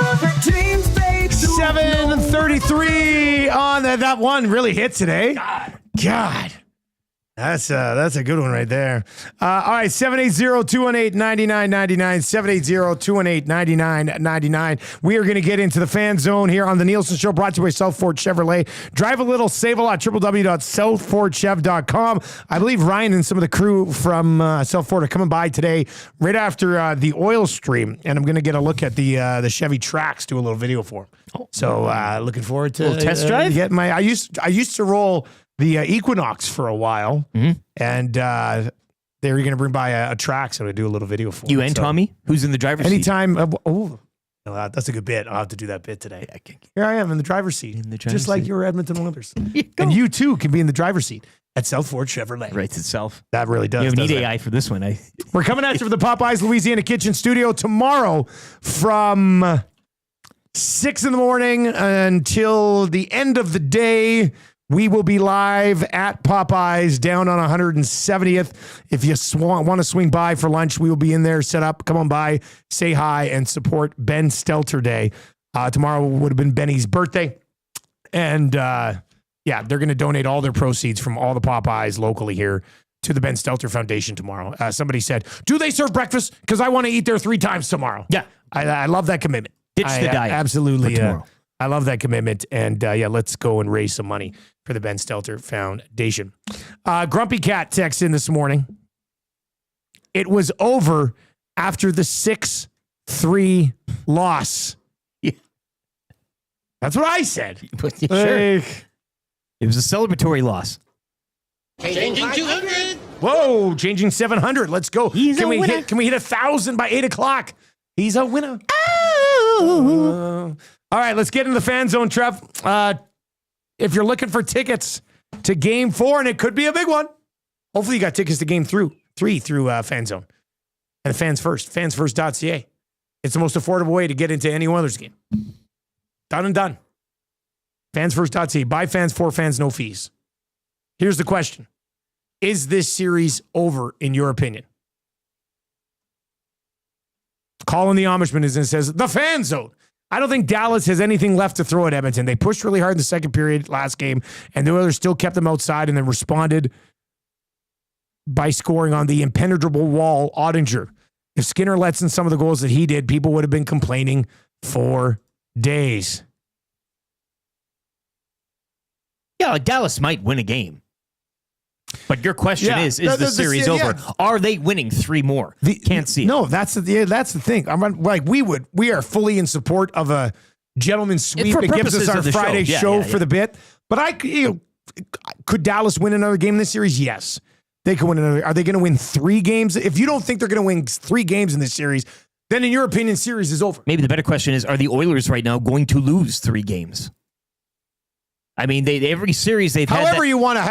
S2: Other teams, they don't
S14: 7:33 on that one really hit today. God. That's a good one right there. All right, 780-218-9999, 780-218-9999. We are going to get into the fan zone here on the Nielson Show, brought to you by South Ford Chevrolet. Drive a little, save a lot, www.southfordchev.com. I believe Ryan and some of the crew from South Ford are coming by today right after the oil stream, and I'm going to get a look at the Chevy Trax, do a little video for them. So looking forward to
S15: a little test drive.
S14: Get my I used to roll the Equinox for a while, and they were going to bring by a Trax, so I'm going to do a little video for
S15: you
S14: them.
S15: and Tommy, who's in the driver's seat?
S14: Anytime. That's a good bit. I'll have to do that bit today. Here I am in the driver's seat, just like your Edmonton Oilers. And you too can be in the driver's seat at South Ford Chevrolet.
S15: Writes itself.
S14: That really does.
S15: You need
S14: doesn't it?
S15: AI for this one.
S14: We're coming at you from the Popeyes Louisiana Kitchen Studio tomorrow from 6 in the morning until the end of the day. We will be live at Popeyes down on 170th. If you want to swing by for lunch, we will be in there, set up. Come on by, say hi, and support Ben Stelter Day. Tomorrow would have been Benny's birthday. And they're going to donate all their proceeds from all the Popeyes locally here to the Ben Stelter Foundation tomorrow. Somebody said, do they serve breakfast? Because I want to eat there 3 times tomorrow.
S15: Yeah.
S14: I love that commitment.
S15: Ditch the diet.
S14: Absolutely.
S15: For tomorrow.
S14: I love that commitment. And let's go and raise some money for the Ben Stelter Foundation. Grumpy Cat texts in this morning. It was over after the 6-3 loss.
S15: Yeah.
S14: That's what I said.
S15: Sure. It was a celebratory loss.
S17: Changing 200.
S14: Whoa, changing 700. Let's go. Can we hit 1,000 by 8 o'clock? He's a winner. All right, let's get into the fan zone, Trev. If you're looking for tickets to Game 4, and it could be a big one, hopefully you got tickets to Game 3 through Fan Zone. And Fans First, fansfirst.ca. It's the most affordable way to get into any Oilers game. Done and done. Fansfirst.ca. Buy fans, for fans, no fees. Here's the question. Is this series over, in your opinion? Colin the Amishman is and says, the Fan Zone. I don't think Dallas has anything left to throw at Edmonton. They pushed really hard in the second period last game, and the Oilers still kept them outside and then responded by scoring on the impenetrable wall, Ottinger. If Skinner lets in some of the goals that he did, people would have been complaining for days.
S15: Yeah, Dallas might win a game. But your question is the series over? Yeah. Are they winning 3 more? Can't see it.
S14: No, that's the thing. We are fully in support of a gentleman's sweep. It gives us our Friday show for the bit. But could Dallas win another game in this series? Yes. They could win another. Are they going to win 3 games? If you don't think they're going to win 3 games in this series, then in your opinion, series is over.
S15: Maybe the better question is, are the Oilers right now going to lose 3 games? I mean, every series they've had.
S14: However you want to.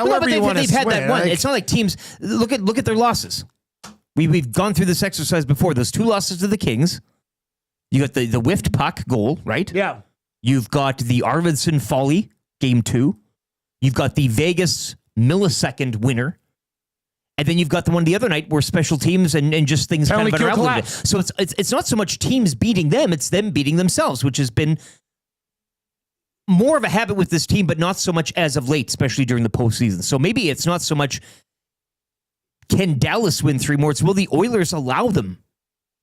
S15: They've had that one. It's not like teams. Look at their losses. We've gone through this exercise before. Those 2 losses to the Kings. You got the whiffed puck goal, right?
S14: Yeah.
S15: You've got the Arvidsson folly, game 2. You've got the Vegas millisecond winner. And then you've got the one the other night where special teams and just things kind of unraveled a bit. So it's not so much teams beating them, it's them beating themselves, which has been more of a habit with this team, but not so much as of late, especially during the postseason. So maybe it's not so much can Dallas win 3 more, it's will the Oilers allow them?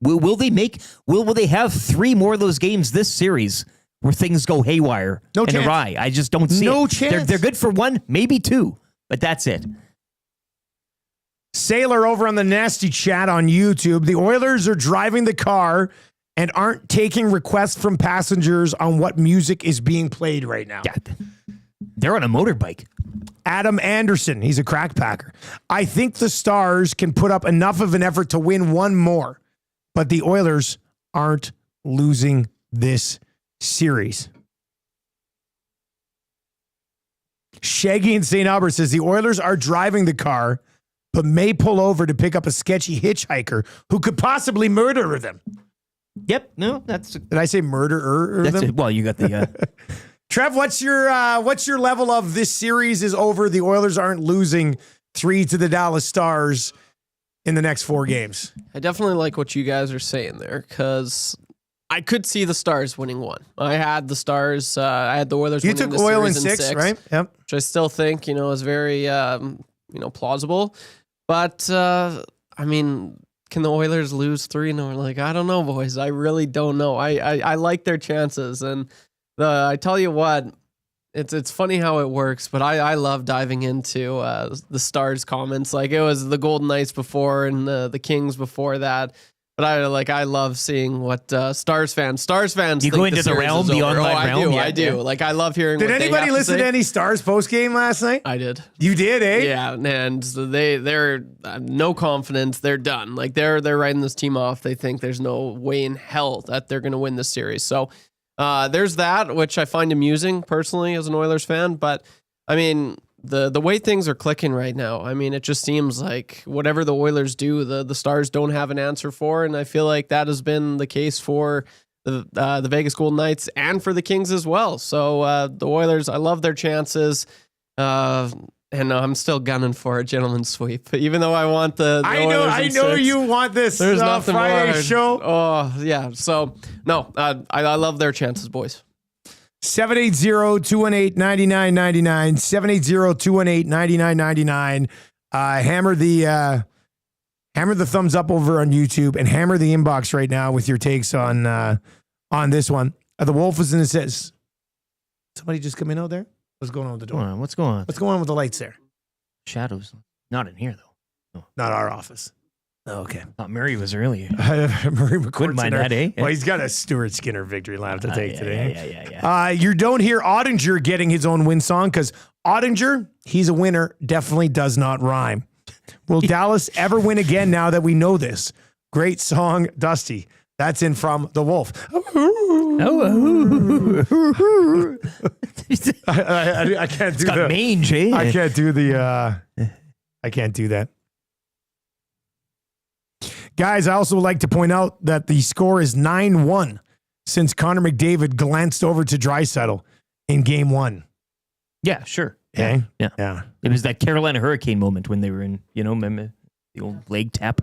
S15: Will they have 3 more of those games this series where things go haywire and awry. I just don't see
S14: No
S15: it.
S14: chance.
S15: They're good for one, maybe two, but that's it.
S14: Sailor over on the Nasty Chat on YouTube. The Oilers are driving the car and aren't taking requests from passengers on what music is being played right now.
S15: Yeah. They're on a motorbike.
S14: Adam Anderson, he's a crackpacker. I think the Stars can put up enough of an effort to win one more, but the Oilers aren't losing this series. Shaggy in St. Albert says the Oilers are driving the car, but may pull over to pick up a sketchy hitchhiker who could possibly murder them.
S15: Yep. No, that's...
S14: Did I say murderer?
S15: That's it. Well, you got the...
S14: Trev, what's your level of this series is over? The Oilers aren't losing 3 to the Dallas Stars in the next 4 games.
S16: I definitely like what you guys are saying there because I could see the Stars winning one. I had the Stars. I had the Oilers.
S14: You
S16: winning
S14: took
S16: the
S14: Oil in
S16: series
S14: 6, right? Yep.
S16: Which I still think is very plausible. But I mean, can the Oilers lose 3? And we're like, I don't know, boys. I really don't know. I like their chances, and I tell you what, it's funny how it works. But I love diving into the Stars comments. Like it was the Golden Knights before and the Kings before that. But I love seeing what Stars fans.
S15: You go into the realm, the online realm.
S16: I do.
S15: Yeah.
S16: Like I love hearing.
S14: Did
S16: what
S14: anybody
S16: they have
S14: listen
S16: to
S14: to
S16: say.
S14: any Stars post game last night?
S16: I did.
S14: You did, eh?
S16: Yeah, and so they're no confidence. They're done. Like they're writing this team off. They think there's no way in hell that they're going to win this series. So there's that, which I find amusing personally as an Oilers fan. But I mean, the way things are clicking right now, I mean, it just seems like whatever the Oilers do, the Stars don't have an answer for, and I feel like that has been the case for the Vegas Golden Knights and for the Kings as well. So the Oilers, I love their chances, and I'm still gunning for a gentleman's sweep, even though I want the
S14: I
S16: Oilers
S14: know
S16: in 6.
S14: you want this
S16: There's nothing
S14: Friday
S16: more.
S14: show.
S16: Oh yeah, so no, I love their chances, boys.
S14: 780-218-9999. 780-218-9999. Hammer the thumbs up over on YouTube and hammer the inbox right now with your takes on this one. The Wolf is in and says, somebody just come in out there? What's going on with the door?
S15: What's going on?
S14: What's going on with the lights there?
S15: Shadows. Not in here, though.
S14: Not our office. Oh, okay.
S15: Thought Murray was earlier.
S14: Murray McCourt's
S15: Wouldn't mind
S14: in there.
S15: that, eh?
S14: Well, he's got a Stuart Skinner victory lap to take today.
S15: Yeah.
S14: You don't hear Ottinger getting his own win song because Ottinger, he's a winner, definitely does not rhyme. Will Dallas ever win again now that we know this? Great song, Dusty. That's in from The Wolf. I can't do
S15: It's got mange, eh?
S14: I can't do the I can't do that. Guys, I also would like to point out that the score is 9-1 since Connor McDavid glanced over to Draisaitl in game 1.
S15: Yeah, sure.
S14: Okay?
S15: Yeah. It was that Carolina Hurricane moment when they were in, remember the old leg tap.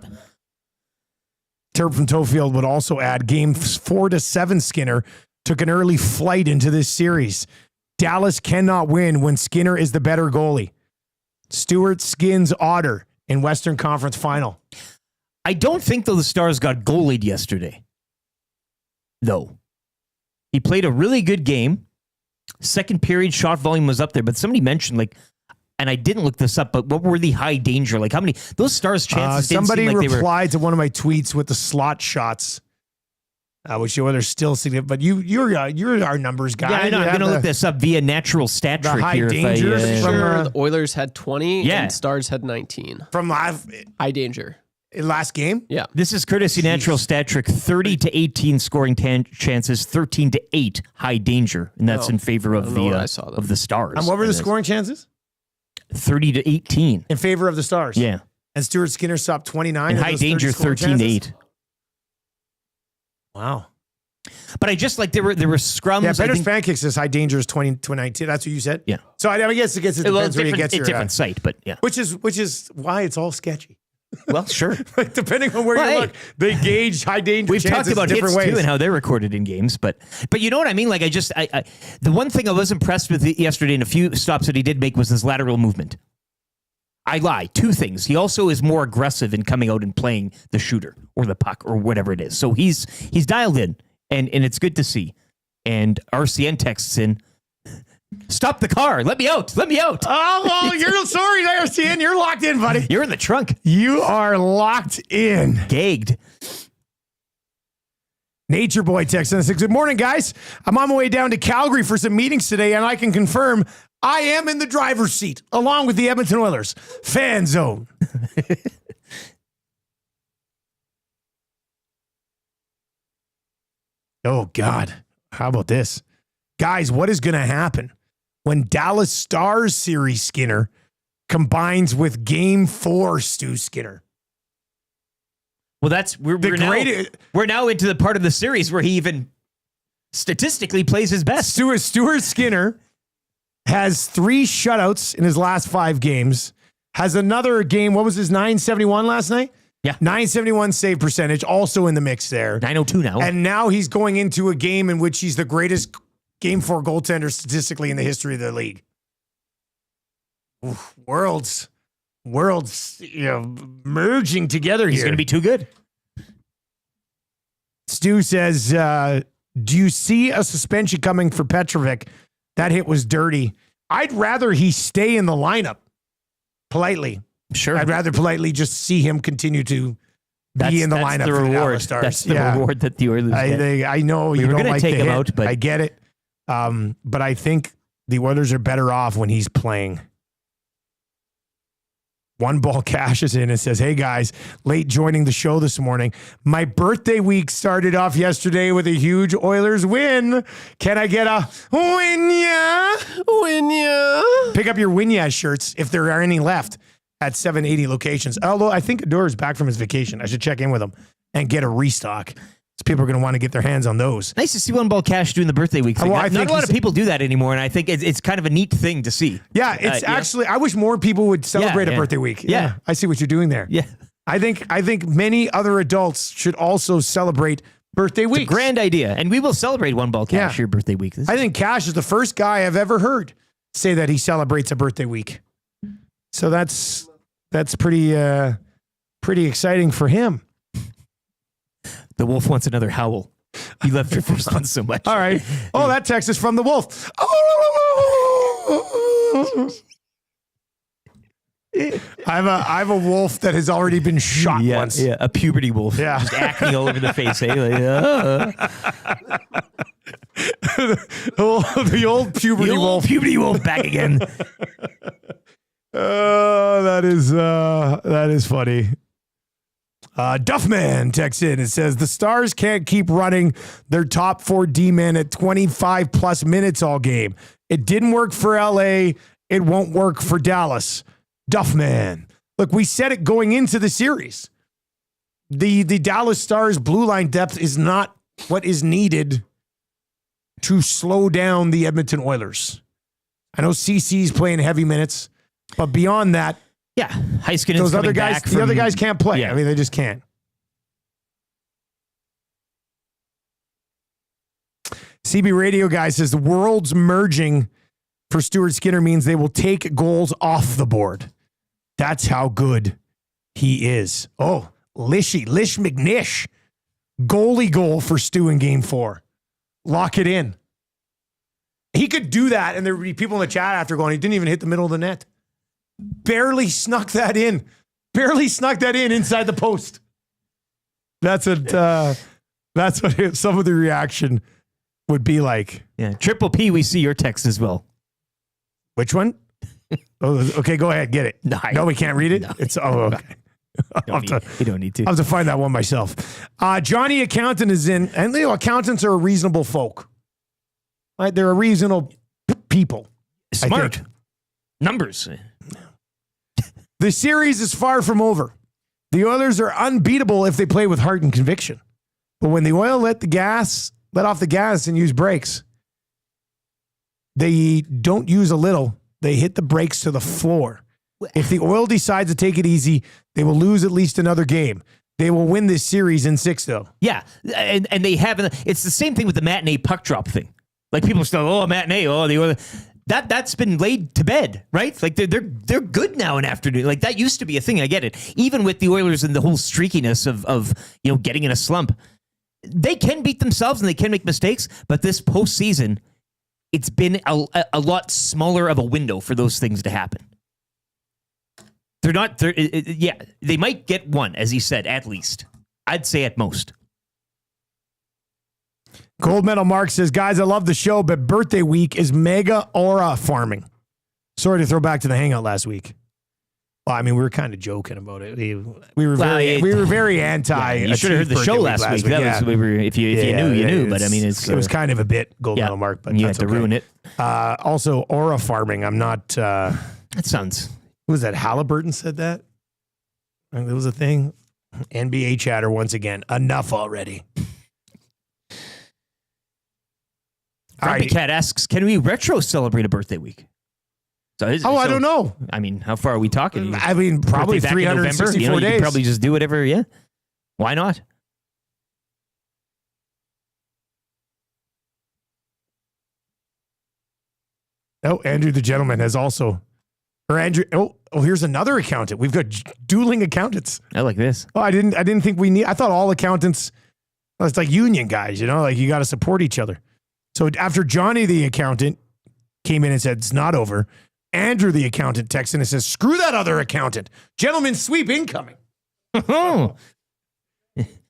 S14: Terp from Tofield would also add games 4-7 Skinner took an early flight into this series. Dallas cannot win when Skinner is the better goalie. Stewart skins Otter in Western Conference Final.
S15: I don't think, though, the Stars got goalied yesterday. Though. He played a really good game. Second period shot volume was up there, but somebody mentioned, and I didn't look this up, but what were the high danger? How many, those Stars chances didn't
S14: somebody
S15: seem like
S14: replied to one of my tweets with the slot shots, which they're still significant, but you're our numbers guy.
S15: Yeah, I know. I'm going to look this up via natural stat trick here.
S16: The Oilers had 20
S15: Yeah.
S16: and Stars had 19.
S14: From live
S16: high danger.
S14: Last game?
S16: Yeah.
S15: This is courtesy natural stat trick. 30-18 scoring chances, 13-8 high danger, and that's in favor of the Stars.
S14: And what were the scoring chances?
S15: 30-18
S14: in favor of the Stars.
S15: Yeah.
S14: And Stuart Skinner stopped 29.
S15: And high danger 13-8.
S14: Wow.
S15: But I just there were scrums.
S14: Yeah, Bender's Pancakes says high danger is 20-19. That's what you said?
S15: Yeah.
S14: So I guess it depends where you get your...
S15: It's a different site, but yeah.
S14: Which is why it's all sketchy.
S15: Well, sure.
S14: Depending on where you look, they gauge high danger
S15: We've
S14: chances
S15: talked about
S14: different
S15: hits
S14: ways.
S15: too and how they're recorded in games, but you know what I mean? The one thing I was impressed with yesterday in a few stops that he did make was his lateral movement. I lie. 2 things. He also is more aggressive in coming out and playing the shooter or the puck or whatever it is. So he's dialed in, and it's good to see. And RCN texts in, stop the car. Let me out. Let me out.
S14: Oh, you're sorry, RCN. You're locked in, buddy.
S15: You're in the trunk.
S14: You are locked in.
S15: Gagged.
S14: Nature Boy texts in and says, good morning, guys. I'm on my way down to Calgary for some meetings today, and I can confirm I am in the driver's seat, along with the Edmonton Oilers. Fan zone. Oh, God. How about this? Guys, what is going to happen when Dallas Stars series Skinner combines with Game 4 Stu Skinner?
S15: Well, we're now into the part of the series where he even statistically plays his best.
S14: Stuart Skinner has 3 shutouts in his last 5 games. Has another game. What was his 971 last night?
S15: Yeah.
S14: 971 save percentage, also in the mix there.
S15: 902 now.
S14: And now he's going into a game in which he's the greatest Game 4 goaltender statistically in the history of the league. Oof, worlds, merging together here.
S15: He's going to be too good.
S14: Stu says, do you see a suspension coming for Petrovic? That hit was dirty. I'd rather he stay in the lineup politely.
S15: Sure.
S14: I'd rather politely just see him continue to be in the lineup
S15: the
S14: for the
S15: reward.
S14: Dallas Stars.
S15: That's the reward that the Oilers get.
S14: I know
S15: We
S14: you
S15: were
S14: don't
S15: gonna
S14: like
S15: take
S14: the
S15: him
S14: hit.
S15: out, but
S14: I get it. But I think the Oilers are better off when he's playing. One Ball cashes in and says, hey guys, late joining the show this morning. My birthday week started off yesterday with a huge Oilers win. Can I get a win ya?
S16: Win ya.
S14: Pick up your win ya shirts if there are any left at 780 locations. Although I think Adore is back from his vacation. I should check in with him and get a restock. So people are going to want to get their hands on those.
S15: Nice to see One Ball Cash doing the birthday week thing.
S14: Well,
S15: not a lot of people do that anymore, and I think it's kind of a neat thing to see.
S14: Yeah, it's actually, I wish more people would celebrate a birthday week.
S15: Yeah.
S14: I see what you're doing there.
S15: Yeah.
S14: I think many other adults should also celebrate birthday week.
S15: Grand idea. And we will celebrate One Ball Cash your birthday week.
S14: I think Cash is the first guy I've ever heard say that he celebrates a birthday week. So that's pretty exciting for him.
S15: The Wolf wants another howl. You loved your first one so much.
S14: All right. Oh, that text is from the Wolf. I have a wolf that has already been shot once.
S15: Yeah, a puberty wolf.
S14: Yeah.
S15: Just acne all over the face. Eh?
S14: The old puberty wolf.
S15: Puberty wolf back again.
S14: Oh, that is funny. Duffman texts in and says, the Stars can't keep running their top 4 D-men at 25 plus minutes all game. It didn't work for LA. It won't work for Dallas. Duffman. Look, we said it going into the series. The Dallas Stars blue line depth is not what is needed to slow down the Edmonton Oilers. I know CC's playing heavy minutes, but beyond that,
S15: yeah, Heiskanen's
S14: those other
S15: coming
S14: guys,
S15: back
S14: the other guys can't play.
S15: Yeah.
S14: I mean, they just can't. CB Radio guy says the world's merging for Stuart Skinner means they will take goals off the board. That's how good he is. Oh, Lish McNish. Goalie goal for Stu in game 4. Lock it in. He could do that, and there would be people in the chat after going, he didn't even hit the middle of the net. Barely snuck that in. Inside the post. That's what some of the reaction would be like.
S15: Yeah, Triple P, we see your text as well.
S14: Which one? Oh, okay, go ahead, get it. No, we can't read it?
S15: No.
S14: It's okay.
S15: You don't need to.
S14: I'll have to find that one myself. Johnny Accountant is in, and accountants are a reasonable folk. Right? They're a reasonable people.
S15: Smart. Numbers.
S14: The series is far from over. The Oilers are unbeatable if they play with heart and conviction. But when the Oil let off the gas and use brakes, they don't use a little. They hit the brakes to the floor. If the Oil decides to take it easy, they will lose at least another game. They will win this series in 6, though.
S15: Yeah, and they haven't. It's the same thing with the matinee puck drop thing. Like people still, matinee, the Oil. That's been laid to bed, right? Like they're good now in afternoon. Like that used to be a thing. I get it. Even with the Oilers and the whole streakiness of getting in a slump, they can beat themselves and they can make mistakes, but this postseason, it's been a lot smaller of a window for those things to happen. They might get one, as he said, at least. I'd say at most.
S14: Gold Medal Mark says, guys, I love the show, but birthday week is mega aura farming. Sorry to throw back to the hangout last week. Well, I mean, we were kind of joking about it. We were very anti.
S15: Yeah, you should have heard the show last week. If you knew, you knew. But I mean, it
S14: was kind of a bit Gold Medal Mark, but
S15: you had to ruin it.
S14: Also, aura farming. I'm not.
S15: That sounds.
S14: Who was that? Halliburton said that. That was a thing. NBA chatter once again. Enough already.
S15: Grumpy Cat asks, can we retro celebrate a birthday week? I
S14: don't know.
S15: I mean, how far are we talking?
S14: I mean, probably 364 days.
S15: You could probably just do whatever, yeah. Why not?
S14: Oh, Andrew the gentleman has also... Or Andrew... Oh, here's another accountant. We've got dueling accountants.
S15: I like this.
S14: Oh, I didn't think we need... I thought all accountants... Well, it's like union guys, you know? Like, you got to support each other. So after Johnny the accountant came in and said, it's not over... Andrew, the accountant, texts in and says, screw that other accountant. Gentlemen, sweep incoming.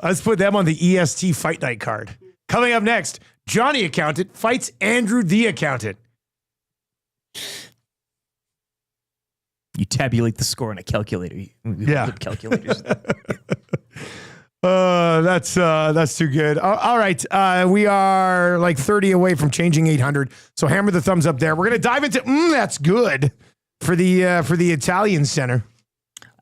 S14: Let's put them on the EST Fight Night card. Coming up next, Johnny accountant fights Andrew, the accountant.
S15: You tabulate the score on a calculator.
S14: Yeah.
S15: Calculators.
S14: That's too good. All right. We are like 30 away from changing 800. So hammer the thumbs up there. We're going to dive into, that's good for the Italian Center.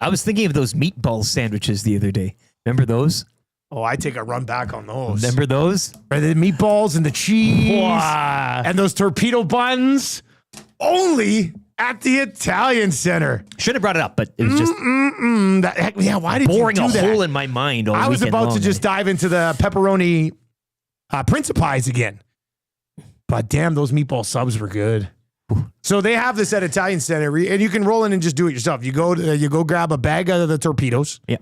S15: I was thinking of those meatball sandwiches the other day. Remember those?
S14: Oh, I take a run back on those.
S15: Remember those?
S14: Or the meatballs and the cheese and those torpedo buns only at the Italian Center.
S15: Should have brought it up, but it was just
S14: why did
S15: boring
S14: you do
S15: a
S14: that?
S15: hole in my mind all
S14: I was about
S15: long.
S14: to just dive into the pepperoni Principis again. But damn, those meatball subs were good. So they have this at Italian Center, and you can roll in and just do it yourself. You go grab a bag of the torpedoes.
S15: Yeah.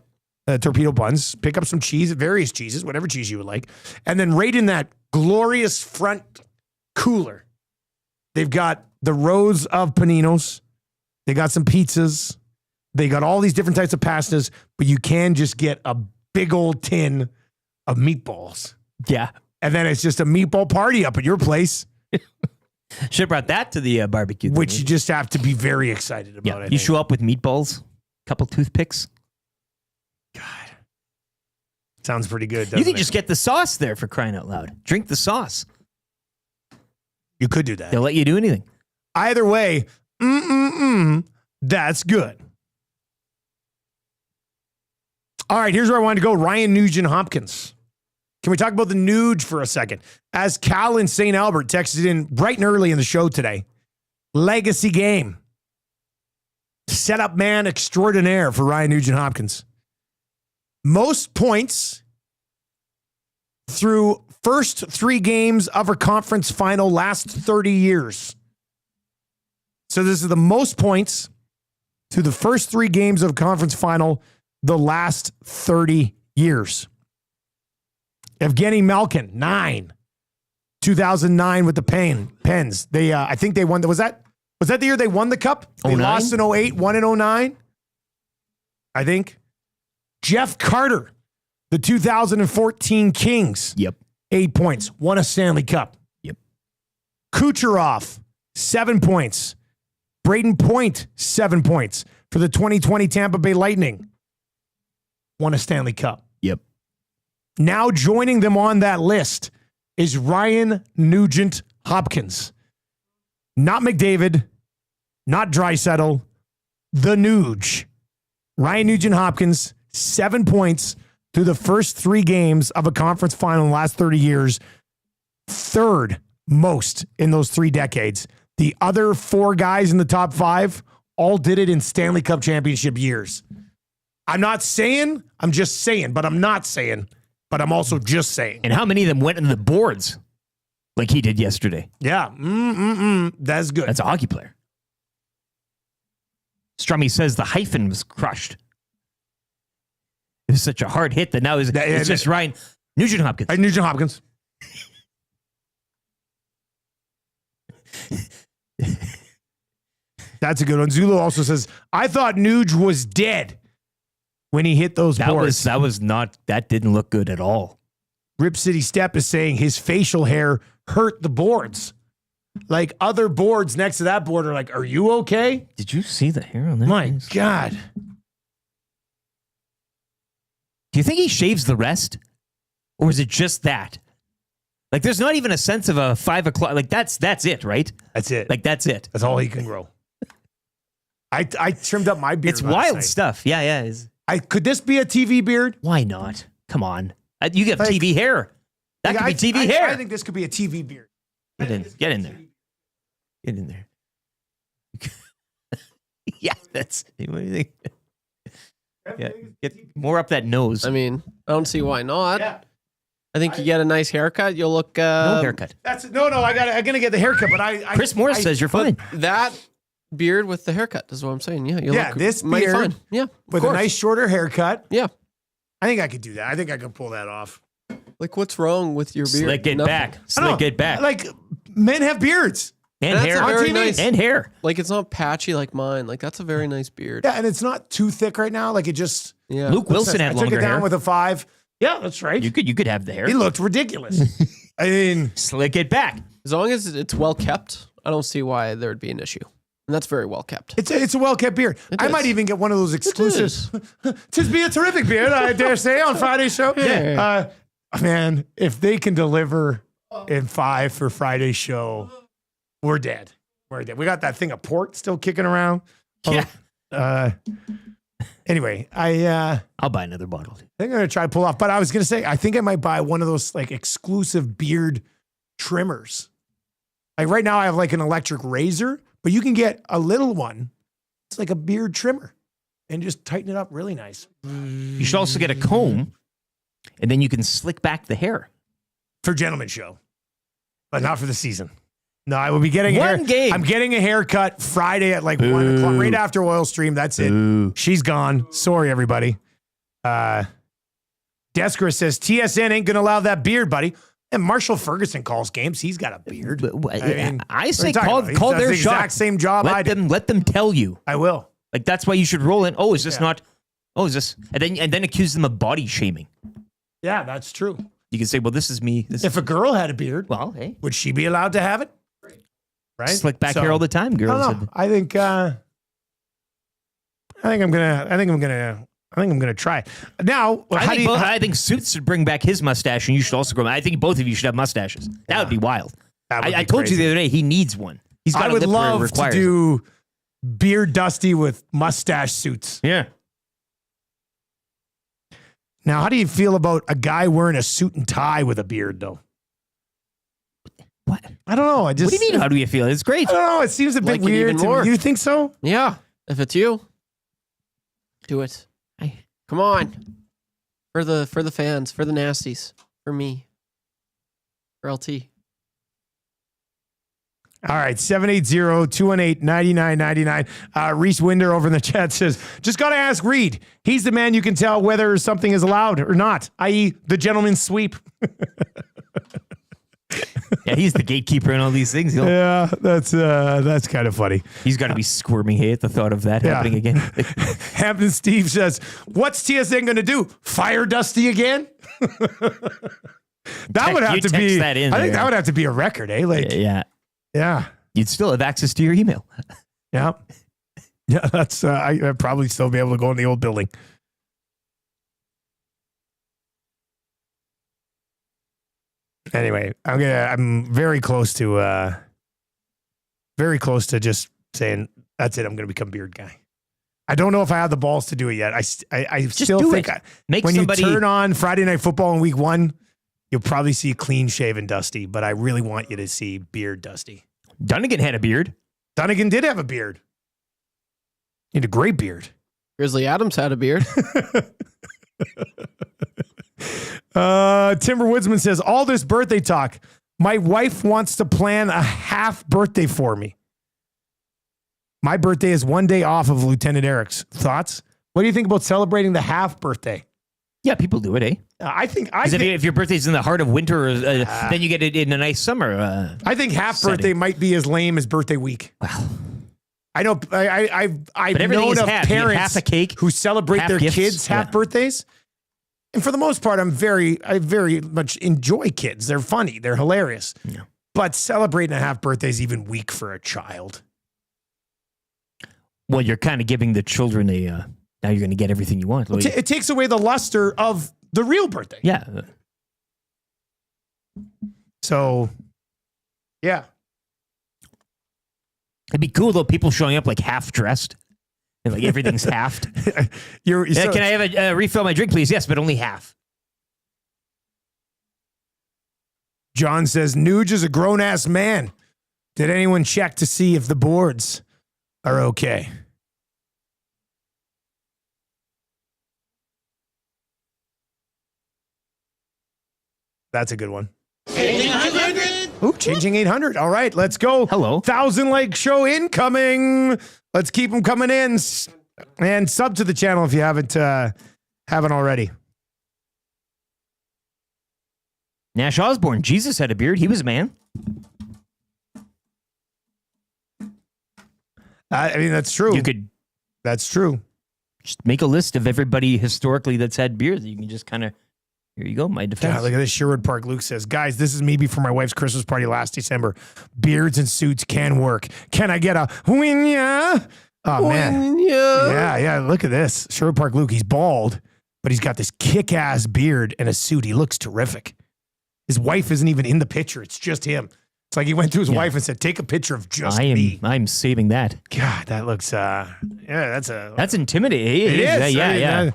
S14: Torpedo buns, pick up some cheese, various cheeses, whatever cheese you would like. And then right in that glorious front cooler, they've got the rows of paninos. They got some pizzas. They got all these different types of pastas, but you can just get a big old tin of meatballs.
S15: Yeah.
S14: And then it's just a meatball party up at your place.
S15: Should have brought that to the barbecue.
S14: Which you just have to be very excited about.
S15: Yeah. You show up with meatballs, couple toothpicks.
S14: Sounds pretty good, doesn't
S15: You can
S14: it?
S15: just get the sauce there, for crying out loud. Drink the sauce.
S14: You could do that.
S15: They'll let you do anything.
S14: Either way, that's good. All right, here's where I wanted to go. Ryan Nugent-Hopkins. Can we talk about the Nuge for a second? As Cal in St. Albert texted in bright and early in the show today, legacy game. Setup man extraordinaire for Ryan Nugent-Hopkins. Most points through first 3 games of a conference final last 30 years. So this is the most points through the first 3 games of a conference final the last 30 years. Evgeny Malkin, 9. 2009 with the Pens. They, I think they won. Was that the year they won the cup? They
S15: 09?
S14: lost in 08, won in 09. I think. Jeff Carter, the 2014 Kings.
S15: Yep.
S14: 8 points. Won a Stanley Cup.
S15: Yep.
S14: Kucherov, 7 points. Braden Point, 7 points for the 2020 Tampa Bay Lightning. Won a Stanley Cup.
S15: Yep.
S14: Now joining them on that list is Ryan Nugent-Hopkins. Not McDavid, not Draisaitl, the Nuge. Ryan Nugent-Hopkins, 7 points through the first 3 games of a conference final in the last 30 years. Third most in those 3 decades. The other 4 guys in the top 5 all did it in Stanley Cup championship years. I'm not saying, I'm just saying, but I'm not saying, but I'm also just saying.
S15: And how many of them went into the boards like he did yesterday?
S14: Yeah. That's good.
S15: That's a hockey player. Strummy says the hyphen was crushed. It was such a hard hit that now it's just Ryan. Nugent Hopkins.
S14: Nugent Hopkins. That's a good one. Zulu also says, I thought Nuge was dead when he hit those boards.
S15: That didn't look good at all.
S14: Rip City Step is saying his facial hair hurt the boards. Like other boards next to that board are like, are you okay?
S15: Did you see the hair on that?
S14: My God.
S15: Do you think he shaves the rest? Or is it just that? Like, there's not even a sense of a 5 o'clock. Like, that's it, right?
S14: That's it.
S15: Like, that's it.
S14: That's all he can grow. I trimmed up my beard.
S15: It's wild stuff. Yeah.
S14: Could this be a TV beard?
S15: Why not? Come on. You get TV hair. That could be TV hair.
S14: I think this could be a TV beard.
S15: Get in there. Get in there. Yeah, that's. What do you think? Yeah, get more up that nose.
S16: I mean, I don't see why not.
S14: Yeah.
S16: I think you get a nice haircut, you'll look.
S15: No haircut.
S14: No. I'm gonna get the haircut, but
S15: Chris Morris says you're fine.
S16: That beard with the haircut is what I'm saying. Yeah, you look
S14: this
S16: mighty
S14: beard
S16: fine. Yeah,
S14: with a nice shorter haircut.
S16: Yeah,
S14: I think I could do that. I think I could pull that off.
S16: Like, what's wrong with your beard?
S15: Slick it back. Slick it back.
S14: Like, men have beards.
S15: And hair. And hair.
S16: Like, it's not patchy like mine. Like, that's a very nice beard.
S14: Yeah, and it's not too thick right now. Like, it just.
S16: Yeah.
S15: Luke Wilson had longer hair.
S14: I took it down with a 5. Yeah, that's right.
S15: You could have the hair.
S14: He looked ridiculous. I mean,
S15: slick it back.
S16: As long as it's well kept, I don't see why there would be an issue. And that's very well kept.
S14: It's a well kept beard. I might even get one of those exclusives. Tis be a terrific beard, I dare say, on Friday's show.
S16: Yeah.
S14: Man, if they can deliver in 5 for Friday's show, we're dead. We're dead. We got that thing of port still kicking around.
S15: Yeah.
S14: Anyway, I'll
S15: buy another bottle.
S14: I think I'm gonna try to pull off. But I was gonna say, I think I might buy one of those like exclusive beard trimmers. Like right now, I have like an electric razor, but you can get a little one. It's like a beard trimmer, and just tighten it up really nice.
S15: You should also get a comb, and then you can slick back the hair
S14: for Gentleman's Show, but not for the season. No, I will be getting
S15: one game.
S14: I'm getting a haircut Friday at like 1 o'clock, right after Oil Stream. That's it. She's gone. Sorry, everybody. Deskra says TSN ain't gonna allow that beard, buddy. And Marshall Ferguson calls games. He's got a beard.
S15: I say call their
S14: the
S15: shot.
S14: exact same job.
S15: Let them tell you.
S14: I will.
S15: Like that's why you should roll in. Oh, is this not? Oh, is this? And then accuse them of body shaming.
S14: Yeah, that's true.
S15: You can say, well, this is me.
S14: If a girl had a beard,
S15: well, hey,
S14: would she be allowed to have it? Right?
S15: Slick back hair all the time, girls.
S14: I don't know. I think I'm gonna try. Now,
S15: I think Suits should bring back his mustache, and you should also grow. I think both of you should have mustaches. That would be wild. I told you the other day he needs one. He's got.
S14: I would love to do Beard Dusty with mustache Suits.
S15: Yeah.
S14: Now, how do you feel about a guy wearing a suit and tie with a beard, though?
S15: What?
S14: I don't know.
S15: What do you mean? How do you feel? It's great.
S14: I don't know. It seems a bit weird to me. You think so?
S16: Yeah. If it's you, do it. Come on. For the fans, for the nasties, for me, for LT.
S14: All right, 780-218-9999. Reese Winder over in the chat says, just got to ask Reed. He's the man you can tell whether something is allowed or not, i.e. the gentleman's sweep.
S15: Yeah, he's the gatekeeper in all these things.
S14: Yeah, that's kind of funny.
S15: He's got to be squirming at the thought of that happening again.
S14: Hampton Steve says, what's TSN going to do? Fire Dusty again? That would have to be. I think that would have to be a record, eh? Like, yeah.
S15: You'd still have access to your email.
S14: Yeah. Yeah, that's. I'd probably still be able to go in the old building. Anyway, I'm very close to just saying that's it. I'm going to become beard guy. I don't know if I have the balls to do it yet. I still think when you turn on Friday Night Football in week 1, you'll probably see clean shaven Dusty, but I really want you to see beard Dusty.
S15: Dunnigan had a beard.
S14: Dunnigan did have a beard. He had a great beard.
S16: Grizzly Adams had a beard.
S14: Timber Woodsman says, all this birthday talk. My wife wants to plan a half birthday for me. My birthday is one day off of Lieutenant Eric's. Thoughts? What do you think about celebrating the half birthday?
S15: Yeah, people do it, eh?
S14: I think
S15: if your birthday's in the heart of winter, then you get it in a nice summer.
S14: I think half
S15: setting.
S14: birthday might be as lame as birthday week.
S15: Wow.
S14: I know. I've known of parents
S15: half a cake,
S14: who celebrate their
S15: gifts.
S14: kids' half birthdays, and for the most part, I very much enjoy kids. They're funny. They're hilarious.
S15: Yeah.
S14: But celebrating a half birthday is even weak for a child.
S15: Well, you're kind of giving the children a. Now you're going to get everything you want.
S14: It takes away the luster of the real birthday.
S15: Yeah.
S14: So, yeah.
S15: It'd be cool though. People showing up like half dressed, and like everything's halved. Can I have a refill my drink, please? Yes, but only half.
S14: John says Nuge is a grown ass man. Did anyone check to see if the boards are okay? That's a good one.
S17: Changing 800.
S14: Ooh, changing 800. All right, let's go.
S15: Hello.
S14: 1,000 like show incoming. Let's keep them coming in. And sub to the channel if you haven't already.
S15: Nash Osborne. Jesus had a beard. He was a man.
S14: I mean, that's true. That's true.
S15: Just make a list of everybody historically that's had beards. You can just kind of, here you go, my defense.
S14: Yeah, look at this. Sherwood Park Luke says, guys, this is me before my wife's Christmas party last December. Beards and suits can work. Can I get a winya? Oh, man. Yeah, look at this. Sherwood Park Luke, he's bald, but he's got this kick-ass beard and a suit. He looks terrific. His wife isn't even in the picture. It's just him. It's like he went to his wife and said, take a picture of just me.
S15: I'm saving that.
S14: God, that looks,
S15: that's intimidating.
S14: It is.
S15: Yeah.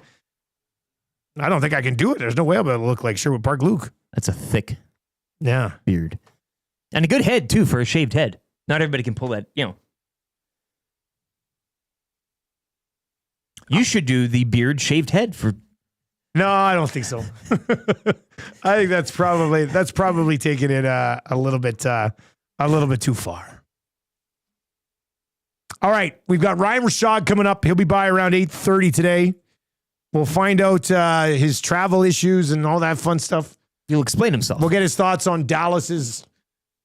S14: I don't think I can do it. There's no way I'm going to look like Sherwood Park Luke.
S15: That's a thick
S14: beard.
S15: And a good head, too, for a shaved head. Not everybody can pull that, You should do the beard shaved head for...
S14: No, I don't think so. I think that's probably taking it a little bit too far. All right, we've got Ryan Rishaug coming up. He'll be by around 8:30 today. We'll find out his travel issues and all that fun stuff.
S15: He'll explain himself.
S14: We'll get his thoughts on Dallas's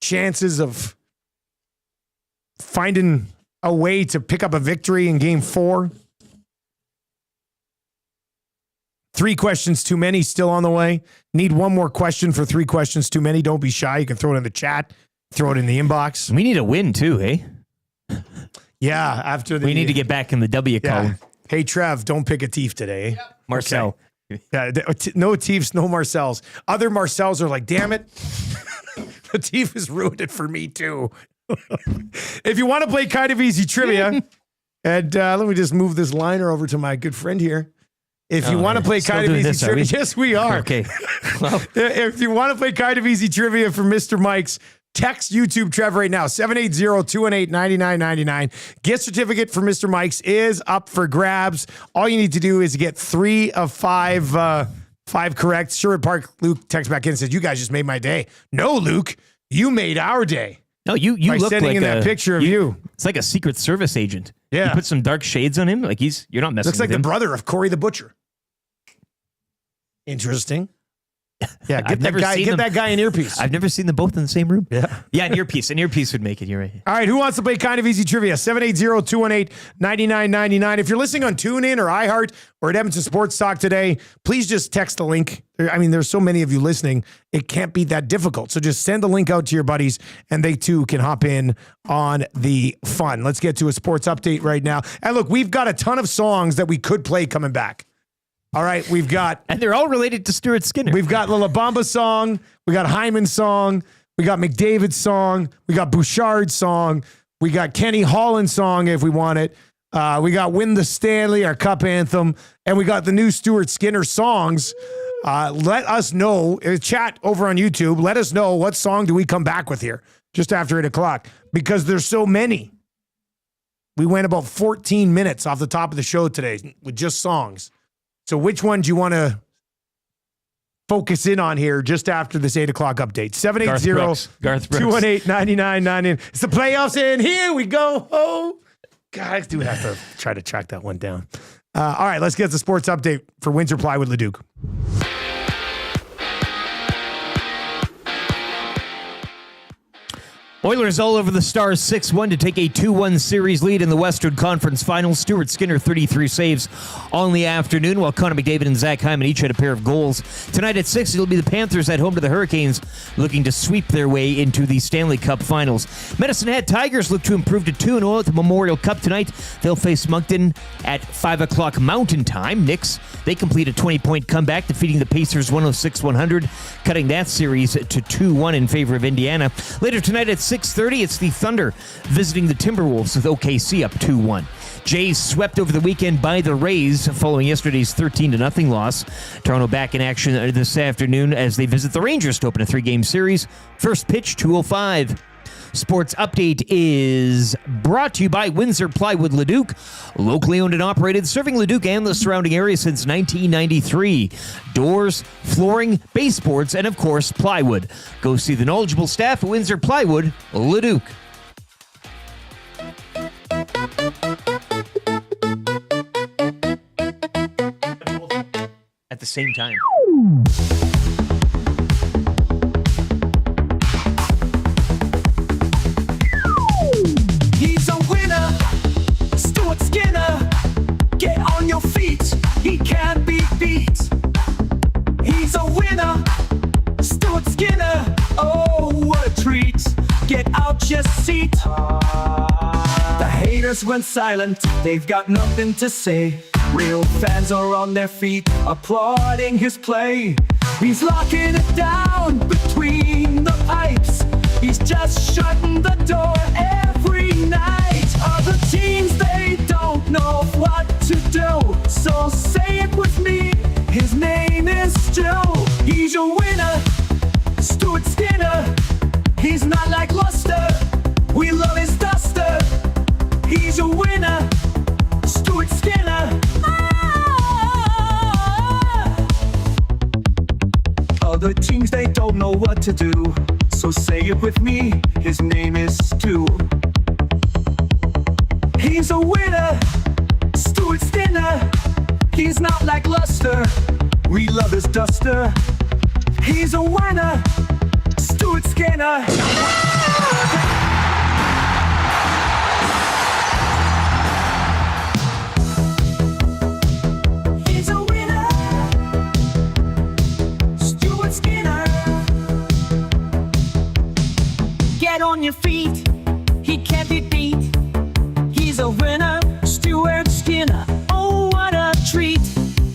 S14: chances of finding a way to pick up a victory in Game 4. 3 questions too many still on the way. Need one more question for 3 questions too many. Don't be shy. You can throw it in the chat. Throw it in the inbox.
S15: We need a win too, eh?
S14: Yeah.
S15: We need to get back in the W column.
S14: Hey, Trev, don't pick a Teef today.
S15: Yep. Marcel.
S14: Okay. Yeah, no Teefs, no Marcels. Other Marcels are like, damn it. The Teef has ruined it for me too. If you want to play kind of easy trivia, and let me just move this liner over to my good friend here. If you want to play kind of easy trivia, yes, we are.
S15: Okay. Well,
S14: if you want to play kind of easy trivia for Mr. Mike's, text YouTube Trev right now, 780-218-9999. Gift certificate for Mr. Mike's is up for grabs. All you need to do is get 3 of 5 correct. Sherwood Park Luke texts back in and says, you guys just made my day. No, Luke, you made our day.
S15: No, you
S14: by
S15: look
S14: sending
S15: like
S14: in that picture of you.
S15: It's like a Secret Service agent.
S14: Yeah.
S15: You put some dark shades on him. Like you're not messing
S14: Looks like
S15: with him.
S14: the brother of Cory the Butcher. Interesting. Yeah, get that guy an earpiece.
S15: I've never seen them both in the same room.
S14: Yeah.
S15: Yeah, an earpiece. An earpiece would make it. You're right.
S14: All right, who wants to play kind of easy trivia? 780-218-9999. If you're listening on TuneIn or iHeart or at Edmonton Sports Talk today, please just text the link. I mean, there's so many of you listening, it can't be that difficult. So just send the link out to your buddies, and they too can hop in on the fun. Let's get to a sports update right now. And look, we've got a ton of songs that we could play coming back. All right, we've got...
S15: And they're all related to Stuart Skinner.
S14: We've got Lillabamba song. We got Hyman song. We got McDavid song. We got Bouchard song. We got Kenny Holland song if we want it. We got Win the Stanley, our cup anthem. And we got the new Stuart Skinner songs. Let us know. Chat over on YouTube. Let us know what song do we come back with here just after 8 o'clock. Because there's so many. We went about 14 minutes off the top of the show today with just songs. So which one do you want to focus in on here just after this 8 o'clock update? 780-218-9999. It's the playoffs, and here we go. Oh, God, I do have to try to track that one down. All right, let's get the sports update for Windsor Plywood Leduc.
S15: Oilers all over the Stars 6-1 to take a 2-1 series lead in the Western Conference Finals. Stuart Skinner 33 saves on the afternoon, while Connor McDavid and Zach Hyman each had a pair of goals. Tonight at 6, it'll be the Panthers at home to the Hurricanes, looking to sweep their way into the Stanley Cup Finals. Medicine Hat Tigers look to improve to 2-0 at the Memorial Cup tonight. They'll face Moncton at 5 o'clock Mountain Time. Knicks, they complete a 20-point comeback, defeating the Pacers 106-100, cutting that series to 2-1 in favor of Indiana. Later tonight at 6:30, it's the Thunder visiting the Timberwolves with OKC up 2-1. Jays swept over the weekend by the Rays following yesterday's 13-0 loss. Toronto back in action this afternoon as they visit the Rangers to open a 3-game series. First pitch, 2:05. Sports Update is brought to you by Windsor Plywood Leduc, locally owned and operated, serving Leduc and the surrounding area since 1993. Doors, flooring, baseboards, and of course, plywood. Go see the knowledgeable staff at Windsor Plywood Leduc. At the same time.
S2: He's a winner, Stuart Skinner. Get on your feet, he can't be beat. He's a winner, Stuart Skinner. Oh, what a treat. Get out your seat. The haters went silent, they've got nothing to say. Real fans are on their feet, applauding his play. He's locking it down between the pipes. He's just shutting the door every night. Other teams, they don't know what to do. So say it with me, his name is Stu. He's your winner, Stuart Skinner. He's not like Luster, we love his duster. He's your winner, Stuart Skinner. Other teams, they don't know what to do. So say it with me, his name is Stu. He's a winner, Stuart Skinner. He's not like Luster, we love his duster. He's a winner, Stuart Skinner. He's a winner, Stuart Skinner. Get on your feet, he can't be beat. He's a winner, Stuart Skinner. Oh, what a treat.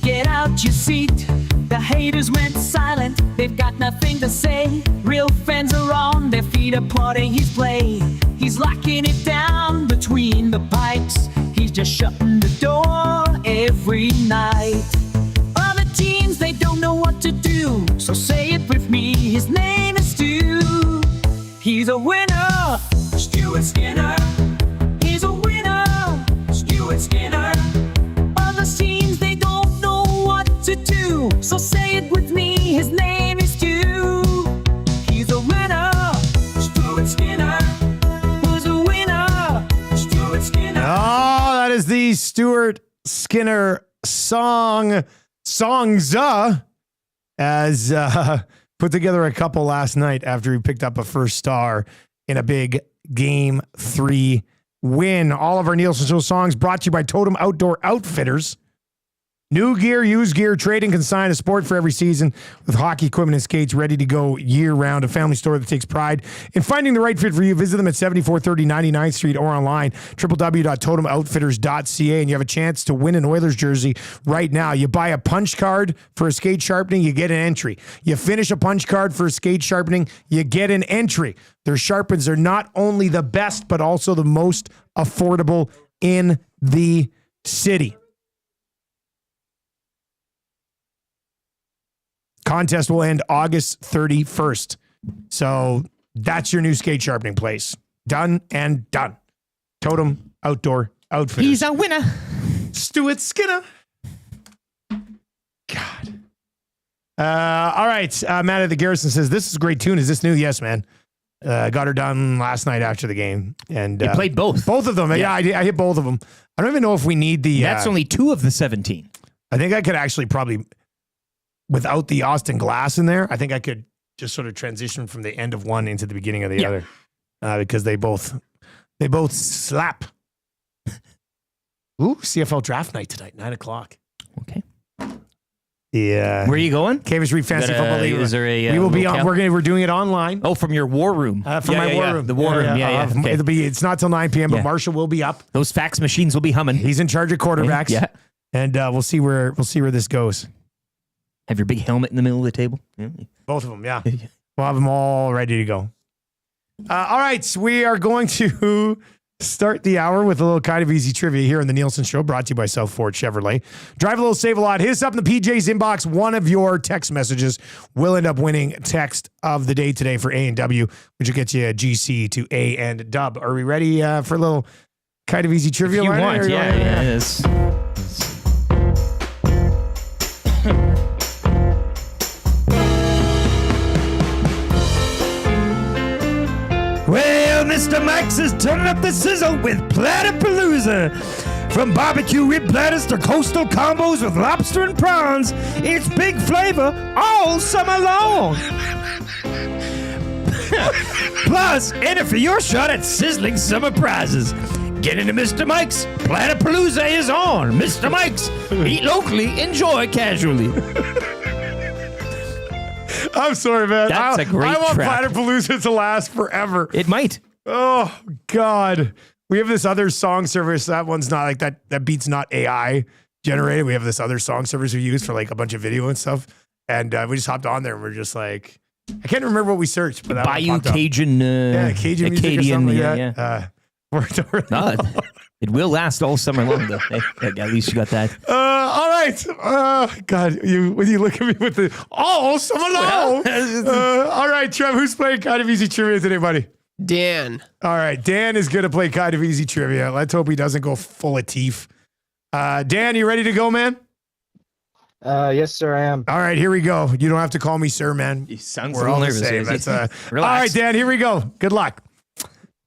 S2: Get out your seat. The haters went silent, they've got nothing to say. Real fans are on their feet, applauding his play. He's locking it down between the pipes. He's just shutting the door every night. Other teams, they don't know what to do. So say it with me, his name is Stu. He's a winner, Stuart Skinner. He's a winner, Stuart Skinner. Other teams, they don't know what to do. So say it with me, his name is Stu. He's a winner, Stuart Skinner. Who's a winner, Stuart Skinner.
S14: Oh, that is the Stuart Skinner songs. As put together a couple last night after he picked up a first star in a big Game 3 win. All of our Nielson Show songs brought to you by Totem Outdoor Outfitters. New gear, used gear, trading, consign, a sport for every season with hockey equipment and skates ready to go year-round. A family store that takes pride in finding the right fit for you. Visit them at 7430 99th Street or online, www.totemoutfitters.ca, and you have a chance to win an Oilers jersey right now. You buy a punch card for a skate sharpening, you get an entry. You finish a punch card for a skate sharpening, you get an entry. Their sharpens are not only the best, but also the most affordable in the city. Contest will end August 31st. So that's your new skate sharpening place. Done and done. Totem Outdoor Outfitters.
S15: He's a winner.
S14: Stuart Skinner. God. All right. Matt at the Garrison says, this is a great tune. Is this new? Yes, man. Got her done last night after the game. And
S15: You played both.
S14: Both of them. Yeah, I hit both of them. I don't even know if we need the...
S15: That's only 2 of the 17.
S14: I think I could actually probably, without the Austin Glass in there, I think I could just sort of transition from the end of one into the beginning of the other, because they both slap. Ooh, CFL draft night tonight, 9:00.
S15: Okay.
S14: Yeah.
S15: Where are you going?
S14: Cambridge Reef Fantasy Football League.
S15: Is there a?
S14: We will be on. We're doing it online.
S15: Oh, from your war room.
S14: From my war room.
S15: The war room. Yeah. Okay.
S14: It's not till 9 p.m. But Marshall will be up.
S15: Those fax machines will be humming.
S14: He's in charge of quarterbacks.
S15: Yeah.
S14: And we'll see where this goes.
S15: Have your big helmet in the middle of the table. Yeah.
S14: Both of them. Yeah. We'll have them all ready to go. All right. So we are going to start the hour with a little kind of easy trivia here on the Nielsen Show, brought to you by South Ford Chevrolet. Drive a little, save a lot. Hit us up in the PJ's inbox. One of your text messages will end up winning text of the day today for A and W, which will get you a GC to A and Dub. Are we ready for a little kind of easy trivia?
S15: If you want, yeah.
S8: Well, Mr. Max is turning up the sizzle with Platypalooza. From barbecue rib platters to coastal combos with lobster and prawns, it's big flavor all summer long. Plus, enter for your shot at sizzling summer prizes. Get into Mr. Mike's. Platypalooza is on. Mr. Mike's. Eat locally, enjoy casually.
S14: I'm sorry, man.
S15: That's a great
S14: I want
S15: track.
S14: Platypalooza to last forever.
S15: It might.
S14: Oh, God. We have this other song service. That one's not like that. That beat's not AI generated. We have this other song service we use for like a bunch of video and stuff. And we just hopped on there and we're just like, I can't remember what we searched, but that
S15: Bayou
S14: one popped up.
S15: Cajun.
S14: Cajun music or
S15: Acadian,
S14: something
S15: yeah.
S14: like that. We're
S15: No, it will last all summer long, though. Hey, at least you got that.
S14: all right. God, when you look at me with the summer long. All right, Trev, who's playing kind of easy trivia today, buddy?
S16: Dan.
S14: All right, Dan is going to play kind of easy trivia. Let's hope he doesn't go full of teeth. Dan, you ready to go, man?
S21: Yes, sir, I am.
S14: All right, here we go. You don't have to call me sir, man.
S15: He sounds
S14: We're
S15: a
S14: all
S15: little
S14: the
S15: nervous.
S14: same. That's,
S15: Relax.
S14: all right, Dan, here we go. Good luck.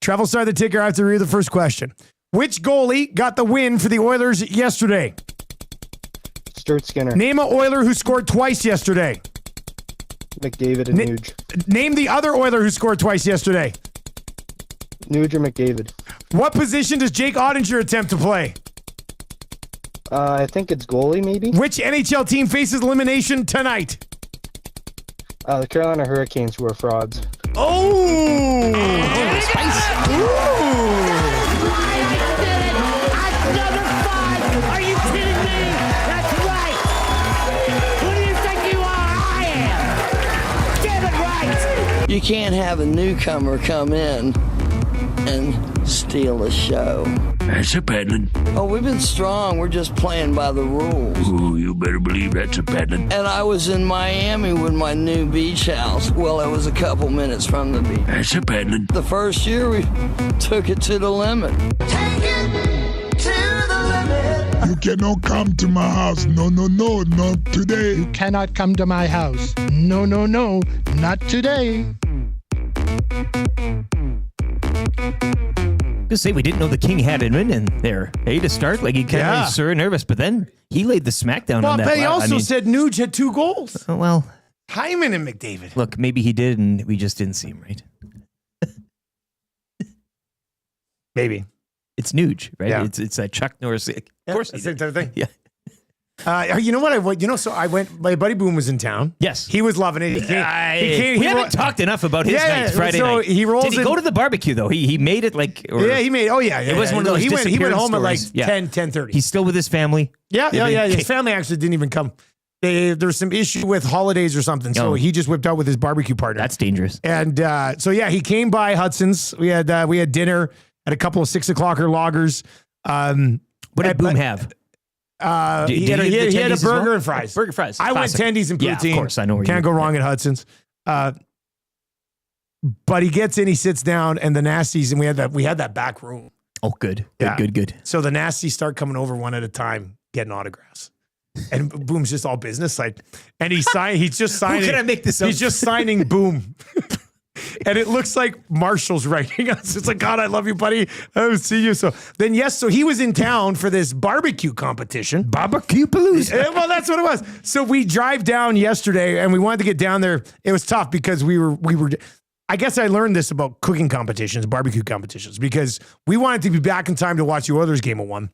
S14: Travel start the ticker. I have to read the first question. Which goalie got the win for the Oilers yesterday?
S21: Stuart Skinner.
S14: Name an Oiler who scored twice yesterday.
S21: McDavid and Nuge.
S14: Name the other Oiler who scored twice yesterday.
S21: Nuge or McDavid.
S14: What position does Jake Ottinger attempt to play?
S21: I think it's goalie, maybe.
S14: Which NHL team faces elimination tonight?
S21: The Carolina Hurricanes, who are frauds.
S14: Oh!
S2: Are you kidding me? That's right. Who do you think you are? I am. Get it right.
S22: You can't have a newcomer come in and steal the show.
S23: That's a peddling.
S22: Oh, we've been strong. We're just playing by the rules.
S23: Ooh, you better believe that's a peddling.
S22: And I was in Miami with my new beach house. Well, it was a couple minutes from the beach.
S23: That's a peddling.
S22: The first year we took it to the limit.
S24: You cannot come to my house. No, not today.
S25: You cannot come to my house. No, not today.
S15: Just say we didn't know the King had it in there. Hey, to start, like he kind of sort of nervous, but then he laid the smackdown on that.
S14: But he also said Nuge had 2 goals.
S15: Oh, well,
S14: Hyman and McDavid.
S15: Look, maybe he did, and we just didn't see him right.
S14: Maybe
S15: it's Nuge, right?
S14: Yeah.
S15: It's that Chuck Norris. Of course,
S14: that's the type of thing.
S15: Yeah.
S14: You know what? So I went. My buddy Boom was in town.
S15: Yes,
S14: he was loving it.
S15: We haven't talked enough about his night, Friday night.
S14: He rolls.
S15: Did he go to the barbecue though? He made it like.
S14: He made. Oh yeah,
S15: it was one of those.
S14: He went home at like
S15: stories.
S14: 10:30.
S15: He's still with his family.
S14: Yeah. His family actually didn't even come. There's some issue with holidays or something, so he just whipped out with his barbecue partner.
S15: That's dangerous.
S14: And he came by Hudson's. We had dinner at a couple of 6 o'clocker loggers.
S15: What did Boom have?
S14: He had a burger and fries.
S15: Burger fries.
S14: I went tendies and poutine.
S15: Yeah, of course, I know where
S14: Can't go wrong at Hudson's. But he gets in, he sits down, and the nasties, and we had that back room.
S15: Oh, good.
S14: So the nasties start coming over one at a time, getting autographs. And Boom's just all business, and he's just signing.
S15: Who can I make this up?
S14: He's just signing Boom. And it looks like Marshall's writing us. It's like, God, I love you, buddy. I will see you. So he was in town for this barbecue competition.
S8: Barbecue Palooza.
S14: Well, that's what it was. So we drive down yesterday and we wanted to get down there. It was tough because we were, I guess I learned this about cooking competitions, barbecue competitions, because we wanted to be back in time to watch the Oilers game at 1.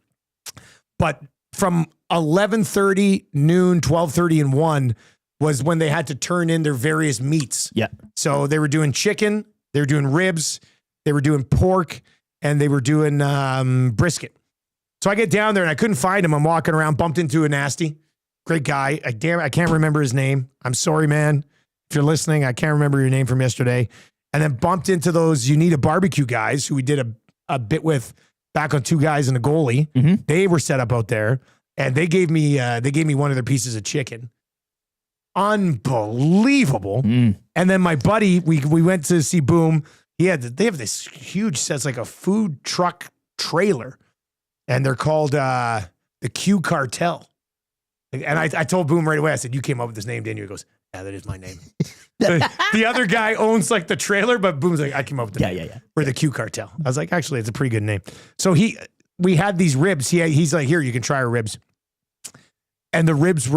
S14: But from 11:30, noon, 12:30, and 1 was when they had to turn in their various meats.
S15: Yeah.
S14: So they were doing chicken, they were doing ribs, they were doing pork, and they were doing brisket. So I get down there and I couldn't find him. I'm walking around, bumped into a nasty, great guy. I can't remember his name. I'm sorry, man. If you're listening, I can't remember your name from yesterday. And then bumped into those You Need a Barbecue guys who we did a bit with back on 2 guys and a goalie.
S15: Mm-hmm.
S14: They were set up out there, and they gave me one of their pieces of chicken. Unbelievable. And then my buddy, we went to see Boom. They have this huge, it's like a food truck trailer, and they're called the Q Cartel. And I told Boom right away, I said, you came up with this name, didn't you? He goes, yeah, that is my name. The other guy owns like the trailer, but Boom's like, I came up with the name. Yeah. We're the Q Cartel. I was like, actually, it's a pretty good name. So we had these ribs. He's like, here, you can try our ribs. And the ribs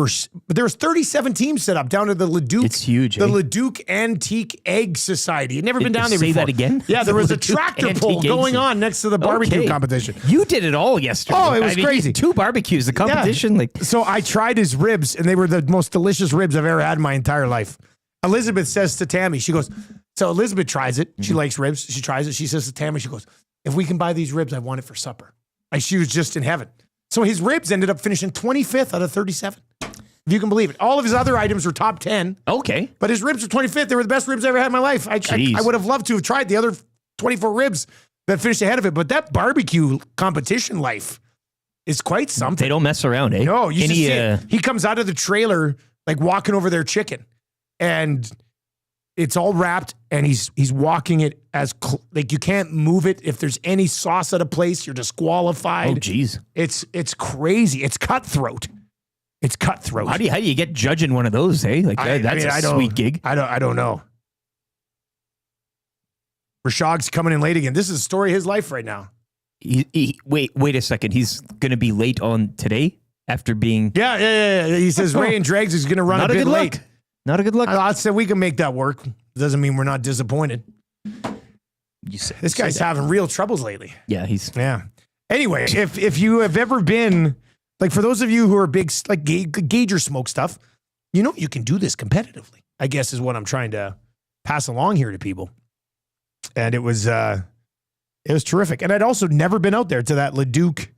S14: there was 37 teams set up down to the Leduc.
S15: It's huge.
S14: The Leduc Antique Egg Society. You'd never been down there before.
S15: Say that again?
S14: Yeah, there was a tractor pull going on next to the barbecue competition.
S15: You did it all yesterday.
S14: Oh, it was crazy.
S15: 2 barbecues, the competition.
S14: Yeah. So I tried his ribs, and they were the most delicious ribs I've ever had in my entire life. Elizabeth says to Tammy, she goes, so Elizabeth tries it. She likes ribs. She tries it. She says to Tammy, she goes, if we can buy these ribs, I want it for supper. Like she was just in heaven. So his ribs ended up finishing 25th out of 37. If you can believe it. All of his other items were top 10.
S15: Okay.
S14: But his ribs were 25th. They were the best ribs I ever had in my life. I would have loved to have tried the other 24 ribs that finished ahead of it. But that barbecue competition life is quite something.
S15: They don't mess around, eh?
S14: No, you see it. He comes out of the trailer like walking over their chicken. And it's all wrapped, and he's walking it as like you can't move it. If there's any sauce out of place, you're disqualified.
S15: Oh, geez.
S14: It's crazy. It's cutthroat. It's cutthroat.
S15: How do you get judging one of those, eh? Like that's a sweet gig.
S14: I don't know. Rishaug's coming in late again. This is the story of his life right now.
S15: Wait a second. He's going to be late on today after being.
S14: Yeah. He says Ryan Dreger is going to run a bit late.
S15: Not a good look.
S14: I said we can make that work. Doesn't mean we're not disappointed. This guy's having real troubles lately.
S15: Yeah,
S14: Yeah. Anyway, if you have ever been, like for those of you who are big, like gauge or smoke stuff, you know you can do this competitively, I guess is what I'm trying to pass along here to people. And it was terrific. And I'd also never been out there to that Leduc.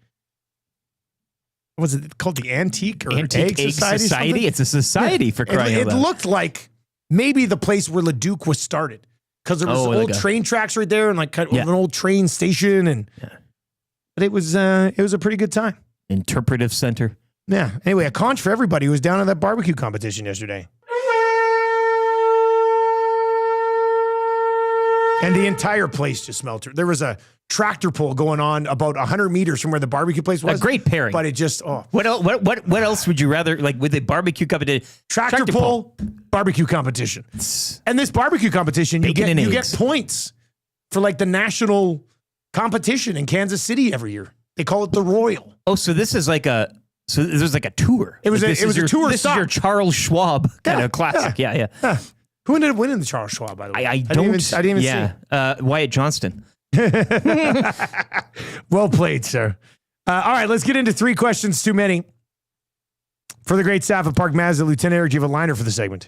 S14: Was it called the Antique Egg Society?
S15: It's a society for crying out loud.
S14: It looked like maybe the place where Leduc was started because there was old train tracks right there and like an old train station but it was a pretty good time.
S15: Interpretive center.
S14: Yeah. Anyway, a conch for everybody who was down at that barbecue competition yesterday. And the entire place just smelled. There was a tractor pull going on about 100 meters from where the barbecue place was.
S15: A great pairing.
S14: But it just,
S15: What else would you rather, like with a barbecue competition?
S14: Tractor pull, barbecue competition. And this barbecue competition, you get points for like the national competition in Kansas City every year. They call it the Royal.
S15: Oh, so this is like a tour.
S14: It was a tour
S15: This is your Charles Schwab kind of classic. Yeah.
S14: Who ended up winning the Charles Schwab, by the way?
S15: I didn't even
S14: see.
S15: Wyatt Johnston.
S14: Well played, sir. All right, let's get into 3 questions too many. For the great staff at Park Mazda, Lieutenant Eric, do you have a liner for the segment?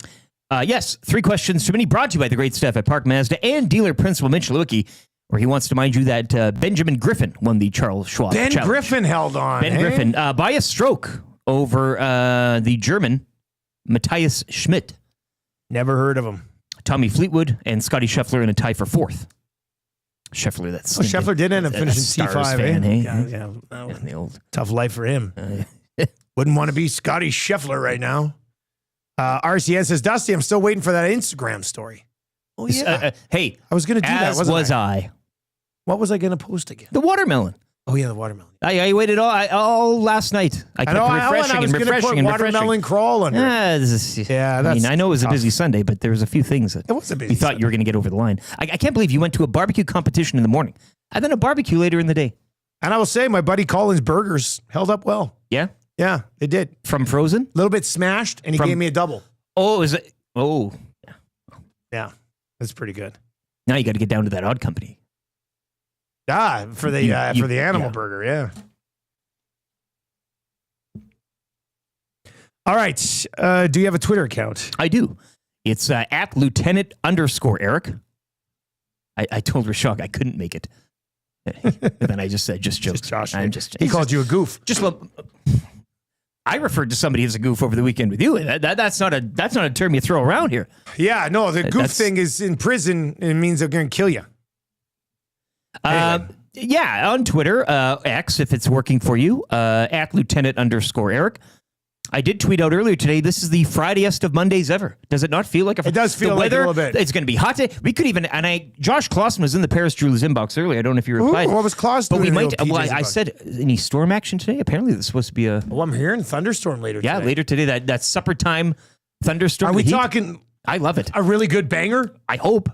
S15: Yes, 3 questions too many, brought to you by the great staff at Park Mazda and dealer principal Mitch Lewicki, where he wants to mind you that Benjamin Griffin won the Charles Schwab Challenge.
S14: Griffin held on.
S15: Griffin, by a stroke over the German Matthias Schmidt.
S14: Never heard of him.
S15: Tommy Fleetwood and Scotty Scheffler in a tie for 4th. Scheffler,
S14: Scheffler did end up finishing T5.
S15: Fan, eh?
S14: Yeah. The old tough life for him. Wouldn't want to be Scotty Scheffler right now. RCN says, Dusty, I'm still waiting for that Instagram story. Oh, yeah.
S15: Hey,
S14: I was going to do that, wasn't I?
S15: I.
S14: What was I going to post again?
S15: The watermelon.
S14: Oh yeah, the watermelon.
S15: I waited all last night. I kept refreshing and refreshing and
S14: watermelon crawl under.
S15: I know it was a busy Sunday, but there was a few things that
S14: it was a busy
S15: you thought you were going to get over the line. I can't believe you went to a barbecue competition in the morning and then a barbecue later in the day.
S14: And I will say, my buddy Colin's burgers held up well.
S15: Yeah?
S14: Yeah, it did.
S15: From Frozen?
S14: A little bit smashed, and he gave me a double.
S15: Oh, is it? Oh.
S14: Yeah, that's pretty good.
S15: Now you got to get down to that Odd Company.
S14: For the animal burger, yeah. All right. Do you have a Twitter account?
S15: I do. It's at Lieutenant_Eric. I told Rishaug I couldn't make it. But then I just said, just jokes.
S14: Josh.
S15: He
S14: called you a goof.
S15: I referred to somebody as a goof over the weekend with you. That's not a term you throw around here.
S14: Yeah, no, the goof thing is in prison. It means they're going to kill you. Anyway.
S15: Yeah, on Twitter, X, if it's working for you, at Lieutenant_Eric. I did tweet out earlier today, this is the Fridayest of Mondays ever. Does it not feel like
S14: it does feel like a little bit.
S15: It's going to be hot today. We could even, Josh Clausen was in the Paris Drew's inbox earlier. I don't know if you replied.
S14: What was Clausen doing?
S15: But we might, I said, any storm action today? Apparently there's supposed to be a...
S14: Oh, I'm hearing thunderstorm later today.
S15: Yeah, later today, that supper time thunderstorm.
S14: Are we talking...
S15: I love it.
S14: A really good banger?
S15: I hope.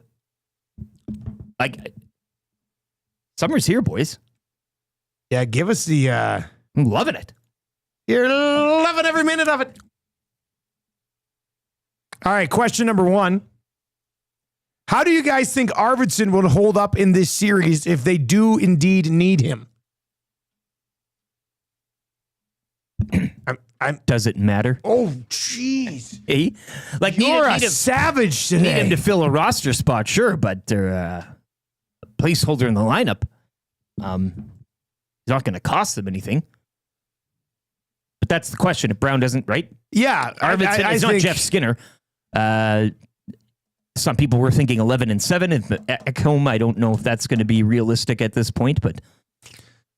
S15: Summer's here, boys.
S14: Yeah, give us the...
S15: I'm loving it.
S14: You're loving every minute of it. All right, question number 1. How do you guys think Arvidsson will hold up in this series if they do indeed need him?
S15: Does it matter?
S14: Oh, jeez.
S15: You're
S14: a savage today.
S15: Need him to fill a roster spot, sure, but they're a placeholder in the lineup. He's not going to cost them anything. But that's the question. If Brown doesn't, right?
S14: Yeah.
S15: Arvidsson is not Jeff Skinner. Some people were thinking 11-7 at home. I don't know if that's going to be realistic at this point, but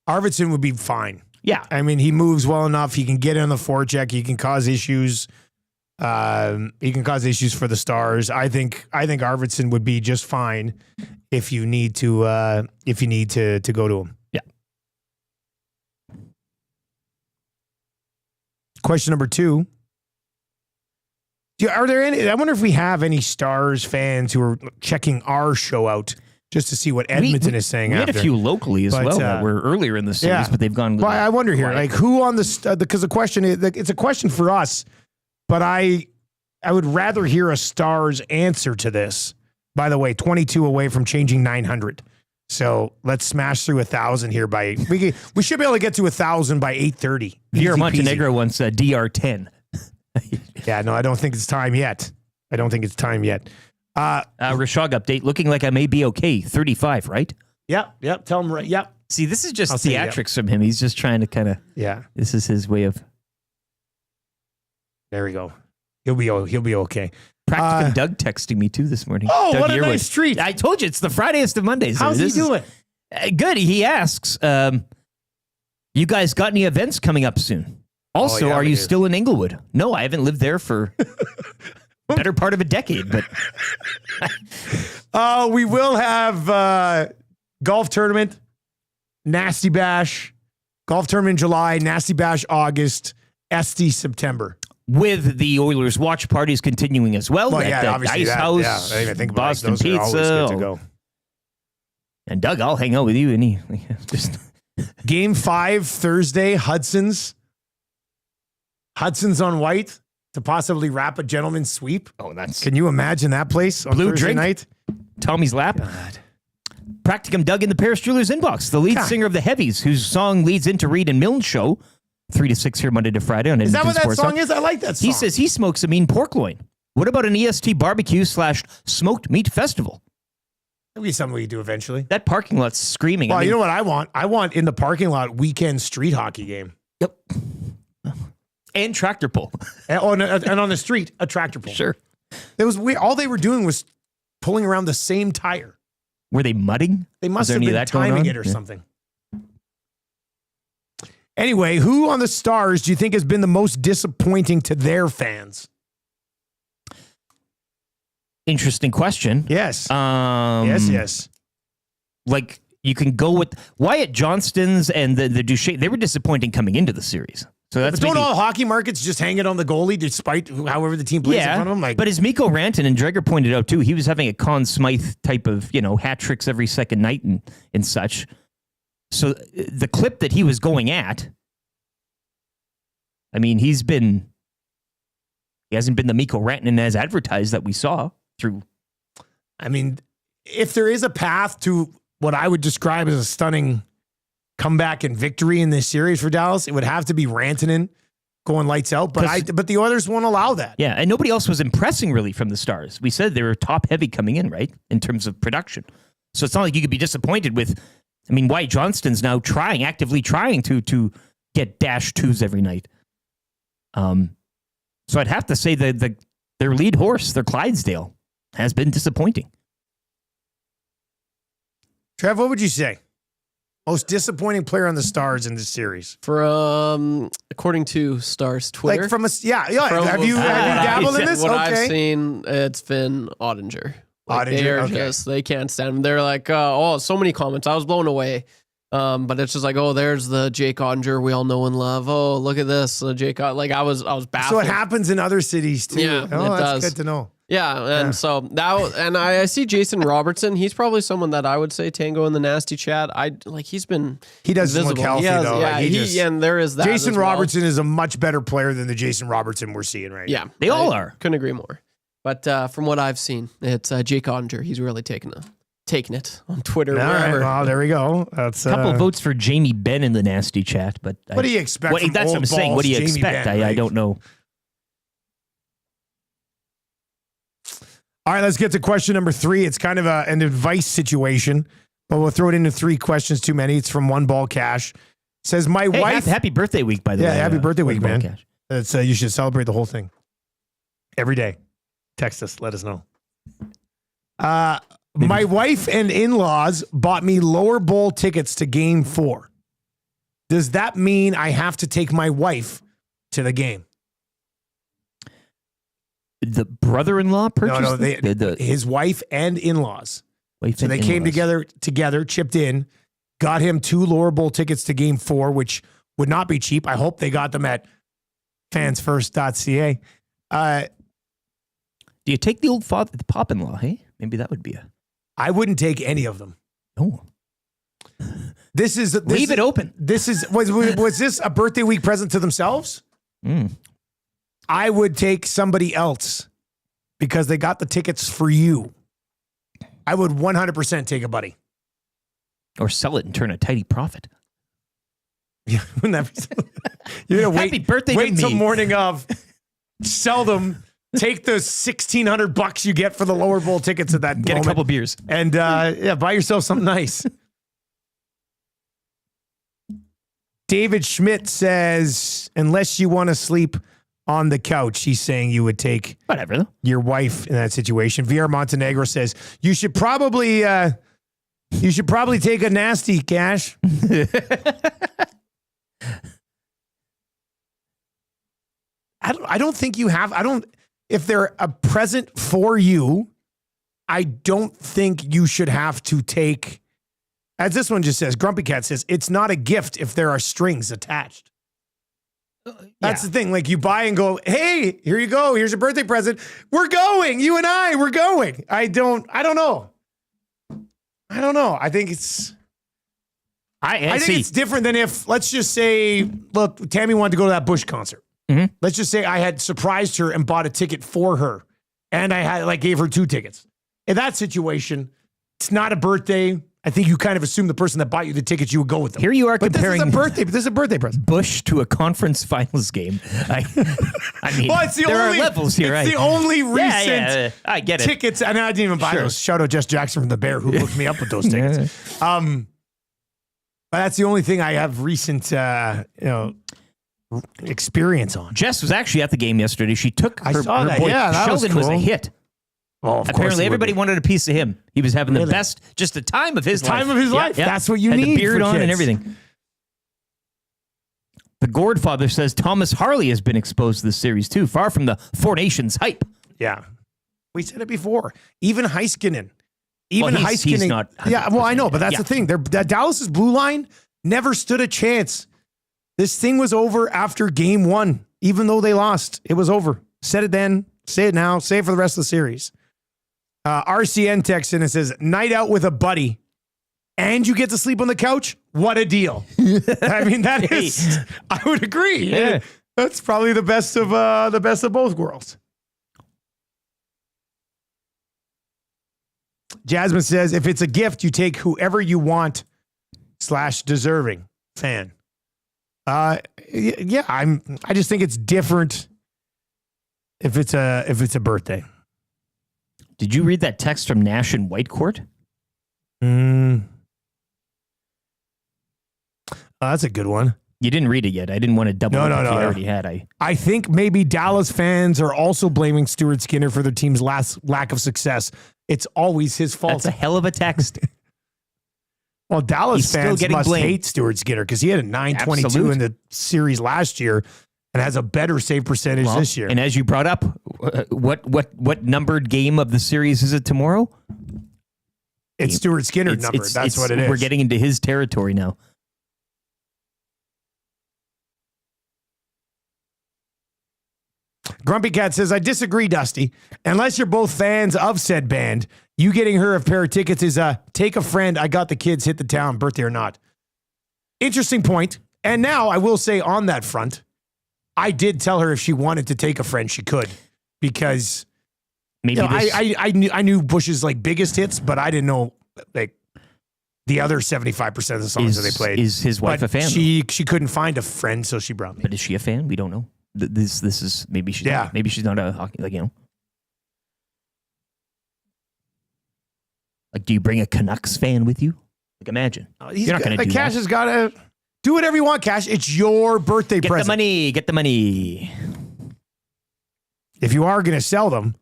S14: Arvidsson would be fine.
S15: Yeah.
S14: I mean, he moves well enough. He can get in the forecheck. He can cause issues. He can cause issues for the Stars. I think Arvidsson would be just fine if you need to go to him.
S15: Yeah.
S14: Question number 2. Are there any? I wonder if we have any Stars fans who are checking our show out just to see what Edmonton is saying.
S15: We had
S14: after.
S15: a few locally as well that were earlier in the series, but they've gone.
S14: Well, I wonder here, who on the because the question is, it's a question for us, but I would rather hear a Stars answer to this. By the way, 22 away from changing 900. So let's smash through 1,000 here we should be able to get to 1,000 by 8:30.
S15: Pierre Montenegro once said DR10.
S14: Yeah, no, I don't think it's time yet. Rishaug
S15: update, looking like I may be okay. 35, right?
S14: Yep. Tell him right. Yep.
S15: See, this is just theatrics from him. He's just trying to kind of.
S14: Yeah.
S15: This is his way of.
S14: There we go. He'll be okay.
S15: Practicum Doug texting me too this morning.
S14: Oh,
S15: Doug
S14: what a nice treat!
S15: I told you it's the Fridayest of Mondays.
S14: How's he doing?
S15: Good. He asks, "You guys got any events coming up soon? Also, are you still in Inglewood?" No, I haven't lived there for better part of a decade. But
S14: we will have golf tournament, Nasty Bash, golf tournament in July, Nasty Bash August, SD September.
S15: With the Oilers watch parties continuing as well.
S14: Obviously
S15: Ice House,
S14: I didn't even think about
S15: Boston
S14: those
S15: Pizza.
S14: are always good to go.
S15: And Doug, I'll hang out with you.
S14: Game 5 Thursday, Hudson's on white to possibly wrap a gentleman's sweep.
S15: Oh,
S14: Can you imagine that place on
S15: Blue
S14: Thursday
S15: drink
S14: night?
S15: Tommy's lap. God. Practicum Doug in the Paris Jewelers inbox, the lead singer of the Heavies, whose song leads into Reed and Milne's show. 3 to 6 here Monday to Friday on
S14: Is that
S15: Edmonton
S14: what that song is? I like that song.
S15: He says he smokes a mean pork loin. What about an EST barbecue / smoked meat festival?
S14: That'll be something we do eventually.
S15: That parking lot's screaming.
S14: Well, you know what I want? I want in the parking lot weekend street hockey game.
S15: Yep. And tractor pull.
S14: And on the street, a tractor pull.
S15: Sure.
S14: It was weird. All they were doing was pulling around the same tire.
S15: Were they mudding?
S14: They must have been timing it or something. Anyway, who on the Stars do you think has been the most disappointing to their fans?
S15: Interesting question.
S14: Yes.
S15: Yes.
S14: Like
S15: you can go with Wyatt Johnston's and the Duchesne. They were disappointing coming into the series. So that's
S14: but don't all hockey markets just hang it on the goalie despite however the team plays in front of them?
S15: But as Mikko Rantanen and Dreger pointed out too, he was having a Conn Smythe type of, hat tricks every second night and such. So the clip that he was going at, I mean, he hasn't been the Mikko Rantanen as advertised that we saw through.
S14: I mean, if there is a path to what I would describe as a stunning comeback and victory in this series for Dallas, it would have to be Rantanen going lights out. But the Oilers won't allow that.
S15: Yeah, and nobody else was impressing really from the Stars. We said they were top heavy coming in, right, in terms of production. So it's not like you could be disappointed with. I mean, Wyatt Johnston's now actively trying to get -2s every night. So I'd have to say that their lead horse, their Clydesdale, has been disappointing.
S14: Trev, what would you say? Most disappointing player on the Stars in this series?
S16: According to Stars Twitter.
S14: Like have you dabbled in this?
S16: What I've seen, it's been Ottinger. They can't stand him. They're like, so many comments. I was blown away. But it's just like, there's the Jake Ottinger we all know and love. Oh, look at this, Jake. Like I was baffled.
S14: So it happens in other cities too.
S16: Yeah,
S14: that's good to know.
S16: Yeah, and so I see Jason Robertson. He's probably someone that I would say Tango in the nasty chat. He
S14: doesn't look healthy though.
S16: Yeah, and there is that.
S14: Jason Robertson is a much better player than the Jason Robertson we're seeing right now.
S16: Yeah,
S15: they all are.
S16: Couldn't agree more. But from what I've seen, it's Jake Ottinger. He's really taking it on Twitter.
S14: Right, well, there we go. That's
S15: a couple votes for Jamie Benn in the nasty chat. But
S14: what do you expect?
S15: That's what I'm saying. What do you expect? I don't know.
S14: All right, let's get to question number 3. It's kind of an advice situation, but we'll throw it into 3 questions too many. It's from One Ball Cash. It says, my wife...
S15: Happy birthday week, by the way.
S14: Yeah, happy birthday week, man.
S15: Cash.
S14: It's, you should celebrate the whole thing. Every day. Text us. Let us know. My wife and in-laws bought me lower bowl tickets to Game 4. Does that mean I have to take my wife to the game?
S15: The brother-in-law purchased?
S14: No, his wife and in-laws. So they came together, chipped in, got him 2 lower bowl tickets to Game 4, which would not be cheap. I hope they got them at fansfirst.ca.
S15: Do you take the old pop-in-law, hey? Maybe that would be
S14: I wouldn't take any of them.
S15: No.
S14: Leave
S15: it open.
S14: Was this a birthday week present to themselves? I would take somebody else because they got the tickets for you. I would 100% take a buddy.
S15: Or sell it and turn a tidy profit.
S14: Yeah, wouldn't that be you're gonna
S15: Happy birthday
S14: wait
S15: to
S14: till
S15: me.
S14: morning of, sell them, take the $1,600 you get for the lower bowl tickets at that
S15: Get
S14: moment,
S15: a couple beers.
S14: and buy yourself something nice. David Schmidt says, unless you want to sleep on the couch, he's saying you would take
S15: whatever
S14: your wife in that situation. VR Montenegro says you should probably take a nasty, Cash. I don't think you have. If they're a present for you, I don't think you should have to take. As this one just says, Grumpy Cat says, it's not a gift if there are strings attached. That's the thing. Like you buy and go, hey, here you go. Here's a birthday present. We're going. You and we're going. I don't know. I think it's. I think it's different than if, let's just say, look, Tammy wanted to go to that Bush concert.
S15: Mm-hmm.
S14: Let's just say I had surprised her and bought a ticket for her, and I gave her 2 tickets. In that situation, it's not a birthday. I think you kind of assume the person that bought you the tickets, you would go with them.
S15: Here you are comparing
S14: this is a birthday present.
S15: Bush to a conference finals game. I mean,
S14: well, there
S15: are levels here.
S14: It's the only recent
S15: I get it.
S14: tickets, and I didn't even buy those. Shout out Jess Jackson from the Bear who hooked me up with those tickets. But that's the only thing I have recent, experience on.
S15: Jess was actually at the game yesterday. She took her,
S14: I saw
S15: her
S14: that.
S15: boy
S14: Yeah, that
S15: Sheldon
S14: was
S15: was
S14: cool.
S15: a hit.
S14: Well,
S15: apparently everybody wanted a piece of him. He was having the
S14: Really?
S15: best, just the time of his life.
S14: Time of his life.
S15: Yeah.
S14: That's what you
S15: Had
S14: need
S15: the beard
S14: for
S15: on and
S14: kids.
S15: everything. The Gourdfather says Thomas Harley has been exposed to this series too, far from the Four Nations hype.
S14: Yeah. We said it before. Even Heiskanen Even
S15: Well, he's
S14: Heiskanen,
S15: not.
S14: yeah, well, I know, but that's
S15: Yeah.
S14: the thing. Dallas's blue line never stood a chance. This thing was over after game 1. Even though they lost, it was over. Said it then, say it now, say it for the rest of the series. RCN texts in and says, night out with a buddy, and you get to sleep on the couch? What a deal. I mean, that is, I would agree.
S15: Yeah.
S14: That's probably the best of both worlds. Jasmine says, if it's a gift, you take whoever you want / deserving fan. Yeah, I just think it's different if it's a birthday.
S15: Did you read that text from Nash and Whitecourt?
S14: That's a good one.
S15: You didn't read it yet. I didn't want to double
S14: No,
S15: up
S14: no,
S15: if
S14: no,
S15: you
S14: no.
S15: already had.
S14: I think maybe Dallas fans are also blaming Stuart Skinner for their team's lack of success. It's always his fault.
S15: That's a hell of a text.
S14: Well, Dallas
S15: He's still
S14: fans
S15: getting
S14: must
S15: blamed.
S14: hate Stuart Skinner because he had a 922
S15: Absolute.
S14: in the series last year and has a better save percentage
S15: Well,
S14: this year.
S15: And as you brought up, what numbered game of the series is it tomorrow?
S14: It's Stuart Skinner number. That's what it is.
S15: We're getting into his territory now.
S14: Grumpy Cat says, I disagree, Dusty. Unless you're both fans of said band, you getting her a pair of tickets is take a friend, I got the kids, hit the town, birthday or not. Interesting point. And now I will say on that front, I did tell her if she wanted to take a friend, she could. Because
S15: Maybe
S14: you know,
S15: this-
S14: I knew Bush's like biggest hits, but I didn't know like the other 75% of the songs that they played.
S15: Is his wife
S14: But
S15: a fan?
S14: She couldn't find a friend, so she brought me.
S15: But is she a fan? We don't know. This is maybe she's
S14: Yeah.
S15: not, maybe she's not a hockey, like, you know. Like, do you bring a Canucks fan with you? Like, imagine. You're not going to do
S14: Cash
S15: that.
S14: has got to do whatever you want, Cash. It's your birthday
S15: Get
S14: present.
S15: the money. Get the money.
S14: If you are going to sell them,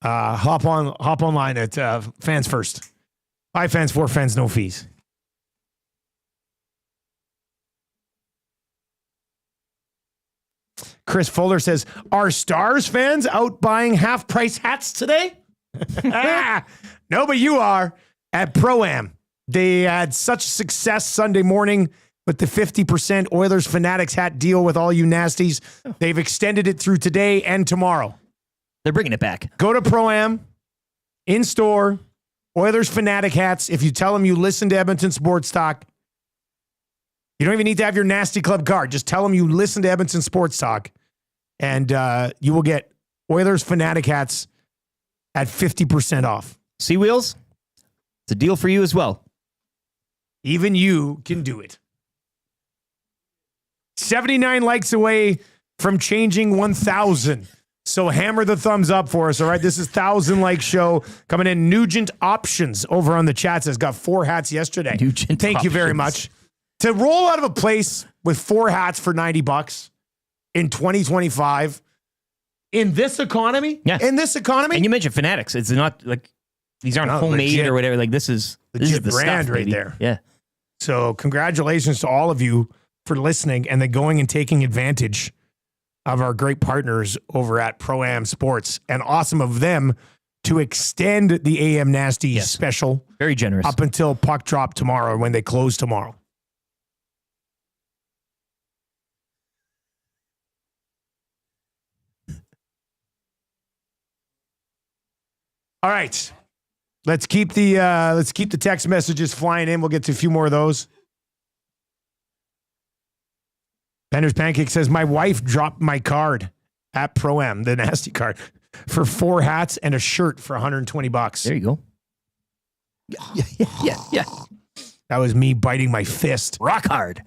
S14: hop online at Fans First. 5 fans, 4 fans, no fees. Chris Fuller says, are Stars fans out buying half-price hats today? No, but you are at Pro-Am. They had such success Sunday morning with the 50% Oilers Fanatics hat deal with all you nasties. They've extended it through today and tomorrow.
S15: They're bringing it back.
S14: Go to Pro-Am, in-store, Oilers Fanatic hats. If you tell them you listen to Edmonton Sports Talk, you don't even need to have your Nasty Club card. Just tell them you listen to Edmonton Sports Talk, and you will get Oilers Fanatic hats at 50% off.
S15: Sea Wheels, it's a deal for you as well.
S14: Even you can do it. 79 likes away from changing 1,000. So hammer the thumbs up for us, all right? This is 1,000 like show coming in. Nugent Options over on the chat says got 4 hats yesterday.
S15: Nugent
S14: Thank you very
S15: Options.
S14: much. To roll out of a place with 4 hats for $90 in 2025 in this economy?
S15: Yeah.
S14: In this economy?
S15: And you mentioned Fanatics. It's not like these aren't
S14: No,
S15: homemade
S14: legit-
S15: or whatever. Like, this is
S14: legit
S15: the
S14: brand
S15: stuff,
S14: right
S15: baby.
S14: there.
S15: Yeah.
S14: So congratulations to all of you for listening and then going and taking advantage of our great partners over at Pro-Am Sports. And awesome of them to extend the AM Nasty special.
S15: Very generous.
S14: Up until puck drop tomorrow when they close tomorrow. All right. Let's keep the text messages flying in. We'll get to a few more of those. Bender's Pancake says, my wife dropped my card at Pro-Am, the Nasty card, for 4 hats and a shirt for $120.
S15: There you go. Yeah.
S14: That was me biting my fist.
S15: Rock hard.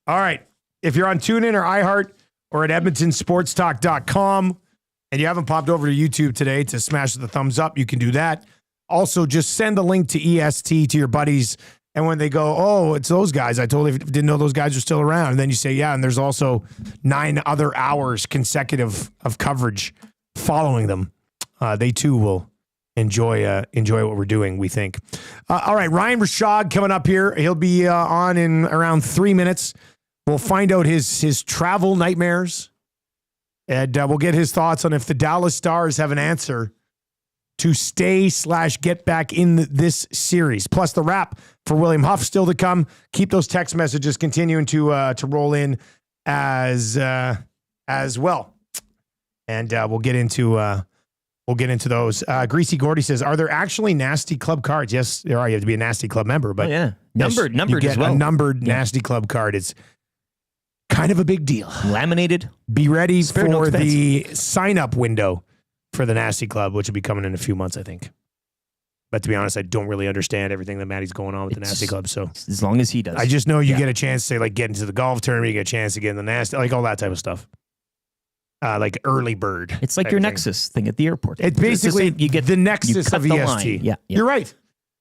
S14: All right. If you're on TuneIn or iHeart or at edmontonsportstalk.com and you haven't popped over to YouTube today to smash the thumbs up, you can do that. Also, just send the link to EST to your buddies. And when they go, oh, it's those guys, I totally didn't know those guys are still around. And then you say, yeah, and there's also 9 other hours consecutive of coverage following them. They too will enjoy what we're doing, we think. All right, Ryan Rishaug coming up here. He'll be on in around 3 minutes. We'll find out his travel nightmares. And we'll get his thoughts on if the Dallas Stars have an answer to stay/get back in this series. Plus the wrap for William Huff still to come. Keep those text messages continuing to roll in as well. And we'll get into those. Greasy Gordy says, "Are there actually nasty club cards?" Yes, there are. You have to be a nasty club member, but
S15: numbered
S14: you get
S15: as well.
S14: A numbered nasty club card. It's kind of a big deal.
S15: Laminated.
S14: Be ready for the sign-up window for the nasty club, which will be coming in a few months, I think. But to be honest, I don't really understand everything that Maddie's going on with the nasty club. So
S15: as long as he does,
S14: I just know you get a chance to like get into the golf tournament, you get a chance to get in the nasty, like all that type of stuff. Like early bird.
S15: It's like your Nexus thing at the airport.
S14: It's basically
S15: you get
S14: the Nexus of EST.
S15: line. Yeah,
S14: You're right.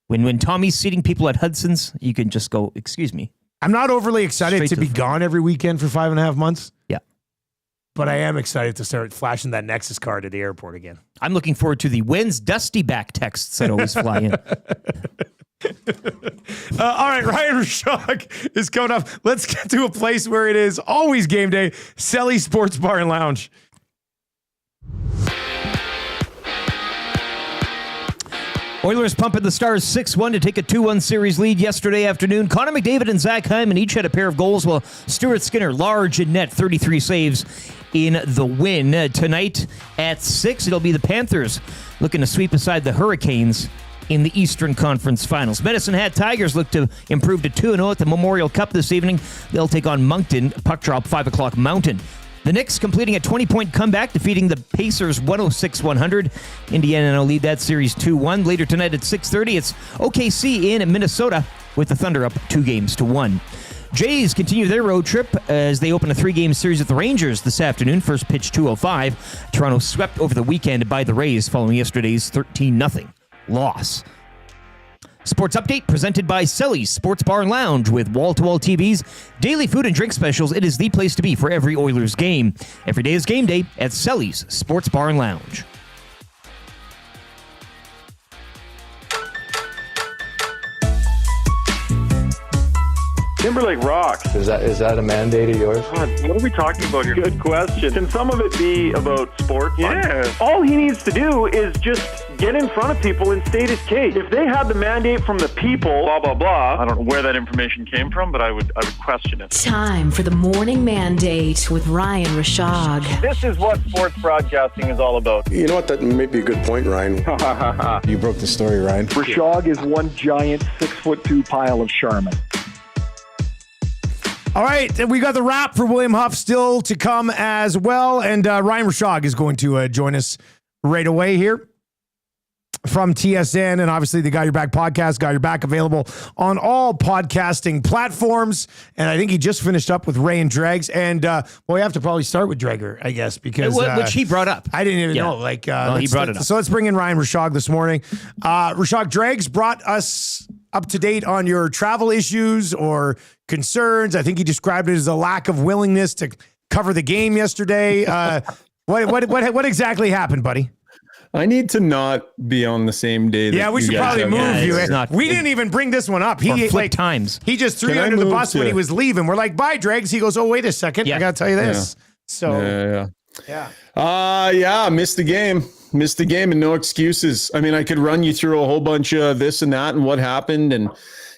S15: When Tommy's seating people at Hudson's, you can just go, "Excuse me."
S14: I'm not overly excited
S15: Straight
S14: to
S15: to
S14: be
S15: the
S14: gone every weekend for 5.5 months.
S15: Yeah.
S14: But I am excited to start flashing that Nexus card at the airport again.
S15: I'm looking forward to the when's Dusty back texts that always fly in.
S14: All right, Ryan Rishaug is coming up. Let's get to a place where it is always game day, Selly Sports Bar and Lounge.
S15: Oilers pumping the Stars 6-1 to take a 2-1 series lead yesterday afternoon. Connor McDavid and Zach Hyman each had a pair of goals, while Stuart Skinner, large in net, 33 saves in the win. Tonight at 6, it'll be the Panthers looking to sweep aside the Hurricanes in the Eastern Conference Finals. Medicine Hat Tigers look to improve to 2-0 at the Memorial Cup this evening. They'll take on Moncton, puck drop 5 o'clock Mountain. The Knicks completing a 20-point comeback, defeating the Pacers 106-100. Indiana now lead that series 2-1. Later tonight at 6:30, it's OKC in Minnesota with the Thunder up 2-1. Jays continue their road trip as they open a 3-game series at the Rangers this afternoon. First pitch 2:05. Toronto swept over the weekend by the Rays following yesterday's 13-0 loss. Sports Update presented by Selly's Sports Bar and Lounge with wall-to-wall TVs, daily food and drink specials. It is the place to be for every Oilers game. Every day is game day at Selly's Sports Bar and Lounge.
S4: Timberlake rocks.
S6: Is that a mandate of yours?
S4: God, what are we talking about here? Good question. Can some of it be about sport? Yeah. All he needs to do is just get in front of people and state his case. If they had the mandate from the people, blah, blah, blah, I don't know where that information came from, but I would question it.
S7: Time for the morning mandate with Ryan Rishaug.
S4: This is what sports broadcasting is all about.
S6: You know what? That may be a good point, Ryan. You broke the story, Ryan.
S4: Rishaug is one giant 6'2" pile of Charmin.
S14: All right, we got the wrap for William Huff still to come as well, and Ryan Rishaug is going to join us right away here from TSN, and obviously the Got Your Back podcast, Got Your Back, available on all podcasting platforms, and I think he just finished up with Ray and Dregs, and we have to probably start with Dreger, I guess, because...
S15: which he brought up.
S14: I didn't even know.
S15: He brought it up.
S14: So let's bring in Ryan Rishaug this morning. Rishaug, Dregs brought us up to date on your travel issues or concerns. I think he described it as a lack of willingness to cover the game yesterday. What exactly happened, buddy?
S9: I need to not be on the same day.
S14: Yeah, we should probably move you. We didn't even bring this one up. He
S15: times.
S14: He just threw you under the bus when he was leaving. We're like, bye, Dregs. He goes, oh, wait a second. I got to tell you this.
S9: Missed the game. Missed the game and no excuses. I mean, I could run you through a whole bunch of this and that and what happened and,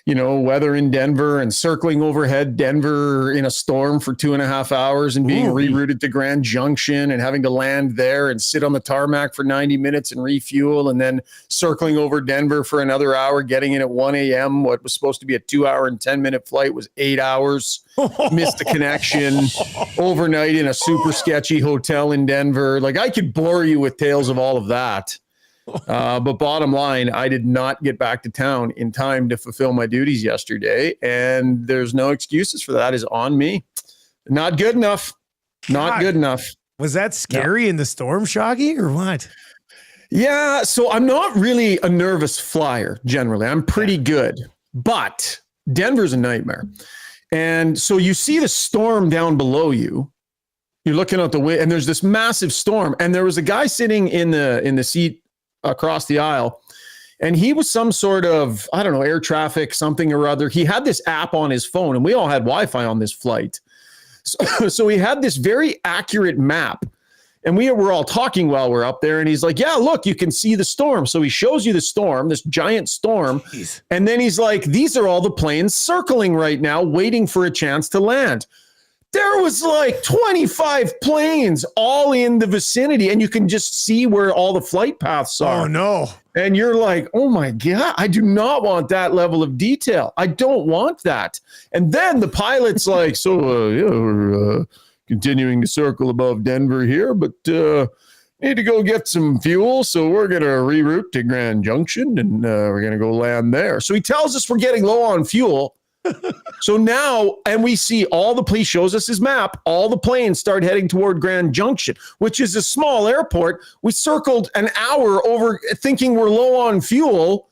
S9: you know, weather in Denver and circling overhead Denver in a storm for 2.5 hours and being rerouted to Grand Junction and having to land there and sit on the tarmac for 90 minutes and refuel and then circling over Denver for another hour, getting in at 1 a.m. What was supposed to be a 2-hour and 10-minute flight was 8 hours. Missed the connection overnight in a super sketchy hotel in Denver. Like, I could bore you with tales of all of that. But bottom line, I did not get back to town in time to fulfill my duties yesterday. And there's no excuses for that. Is on me. Not good enough. Not good enough.
S14: Was that scary in the storm, Shoggy, or what?
S9: Yeah. So I'm not really a nervous flyer generally. I'm pretty good. But Denver's a nightmare. And so you see the storm down below you. You're looking out the way, and there's this massive storm. And there was a guy sitting in the seat across the aisle, and he was some sort of, I don't know, air traffic, something or other. He had this app on his phone, and we all had Wi-Fi on this flight. So he had this very accurate map. And we were all talking while we're up there, and he's like, yeah, look, you can see the storm. So he shows you the storm, this giant storm. Jeez. And then he's like, these are all the planes circling right now, waiting for a chance to land. There was like 25 planes all in the vicinity, and you can just see where all the flight paths are.
S14: Oh, no.
S9: And you're like, oh, my God, I do not want that level of detail. I don't want that. And then the pilot's like, so, we're continuing to circle above Denver here, but need to go get some fuel. So we're going to reroute to Grand Junction, and we're going to go land there. So he tells us we're getting low on fuel. So now, and we see all the police, shows us his map, all the planes start heading toward Grand Junction, which is a small airport. We circled an hour over thinking we're low on fuel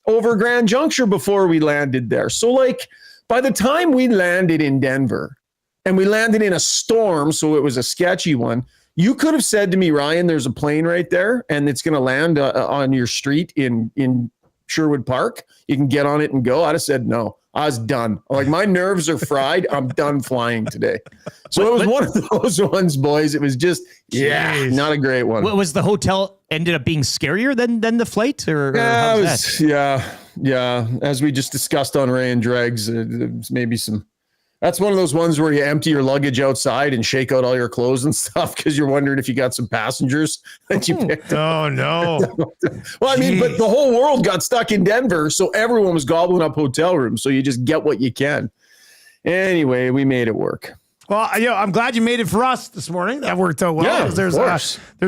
S9: over Grand Junction before we landed there. So like by the time we landed in Denver, and we landed in a storm, so it was a sketchy one, you could have said to me, Ryan, there's a plane right there, and it's going to land on your street in Sherwood Park. You can get on it and go. I'd have said no. I was done. Like, my nerves are fried. I'm done flying today. So it was one of those ones, boys. It was just, not a great one.
S15: Was the hotel ended up being scarier than the flight? Or how was that? Yeah. As we just discussed on Ray and Dregs, maybe some. That's one of those ones where you empty your luggage outside and shake out all your clothes and stuff because you're wondering if you got some passengers that you picked up.
S14: Oh, no.
S9: Well, I mean, but the whole world got stuck in Denver, so everyone was gobbling up hotel rooms, so you just get what you can. Anyway, we made it work.
S14: Well, I'm glad you made it for us this morning. That worked out well.
S9: Yeah,
S14: there's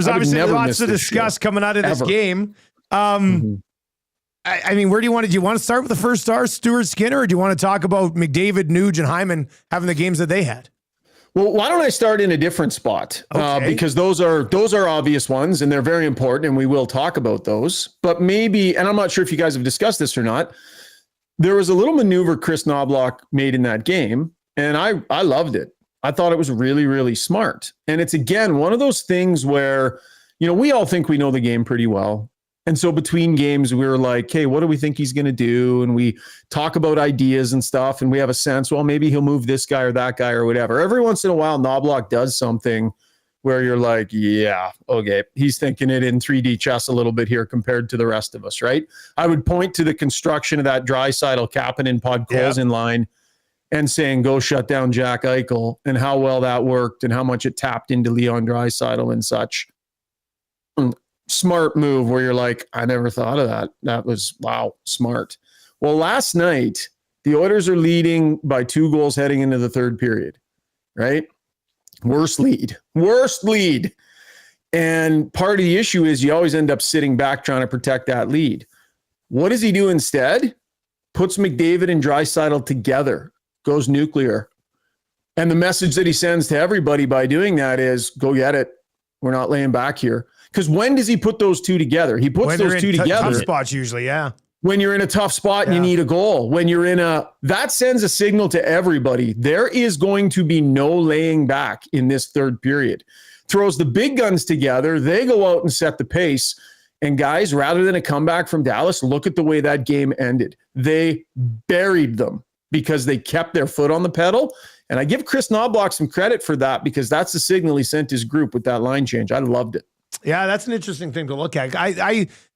S14: obviously lots to discuss coming out of this game. I mean, where do you want to start with the first star, Stuart Skinner, or do you want to talk about McDavid, Nuge, and Hyman having the games that they had?
S9: Well, why don't I start in a different spot? Because those are obvious ones, and they're very important, and we will talk about those. But maybe, and I'm not sure if you guys have discussed this or not, there was a little maneuver Chris Knobloch made in that game, and I loved it. I thought it was really, really smart. And it's, again, one of those things where, we all think we know the game pretty well. And so between games, we were like, hey, what do we think he's going to do? And we talk about ideas and stuff, and we have a sense, well, maybe he'll move this guy or that guy or whatever. Every once in a while, Knobloch does something where you're like, yeah, okay, he's thinking it in 3D chess a little bit here compared to the rest of us, right? I would point to the construction of that Draisaitl, Kapanen, Podkolzin line and saying, go shut down Jack Eichel, and how well that worked and how much it tapped into Leon Draisaitl and such. Smart move where you're like, I never thought of that. That was, wow, smart. Well, last night, the Oilers are leading by 2 goals heading into the third period, right? Worst lead. And part of the issue is you always end up sitting back trying to protect that lead. What does he do instead? Puts McDavid and Draisaitl together, goes nuclear. And the message that he sends to everybody by doing that is, go get it. We're not laying back here. Because when does he put those two together? He puts those two together.
S14: Tough spots usually, yeah.
S9: When you're in a tough spot and you need a goal. When you're that sends a signal to everybody. There is going to be no laying back in this third period. Throws the big guns together. They go out and set the pace. And guys, rather than a comeback from Dallas, look at the way that game ended. They buried them because they kept their foot on the pedal. And I give Chris Knobloch some credit for that because that's the signal he sent his group with that line change. I loved it.
S14: Yeah, that's an interesting thing to look at.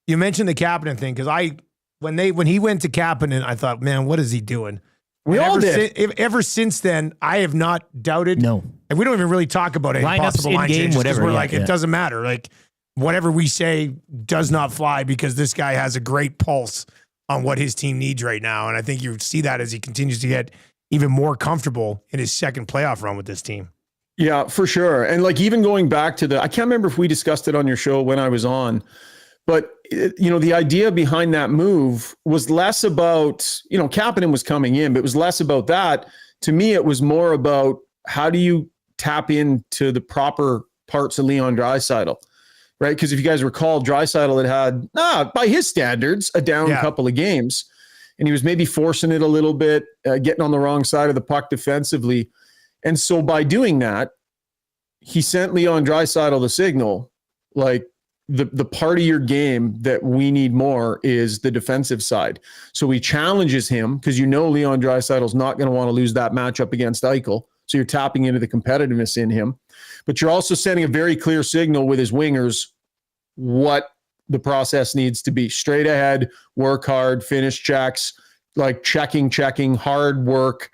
S14: You mentioned the Kapanen thing because when he went to Kapanen, I thought, man, what is he doing?
S9: We all did.
S14: Ever since then, I have not doubted.
S15: No,
S14: and we don't even really talk about any possible line changes because we're it doesn't matter. Like whatever we say does not fly because this guy has a great pulse on what his team needs right now, and I think you see that as he continues to get even more comfortable in his second playoff run with this team.
S9: Yeah, for sure. And like even going back to I can't remember if we discussed it on your show when I was on, but the idea behind that move was less about, Kapanen was coming in, but it was less about that. To me, it was more about how do you tap into the proper parts of Leon Draisaitl, right? Because if you guys recall, Draisaitl had, by his standards, a down couple of games, and he was maybe forcing it a little bit, getting on the wrong side of the puck defensively. And so by doing that, he sent Leon Draisaitl the signal, like the part of your game that we need more is the defensive side. So he challenges him because Leon Draisaitl's not going to want to lose that matchup against Eichel. So you're tapping into the competitiveness in him, but you're also sending a very clear signal with his wingers what the process needs to be. Straight ahead, work hard, finish checks, like checking, hard work.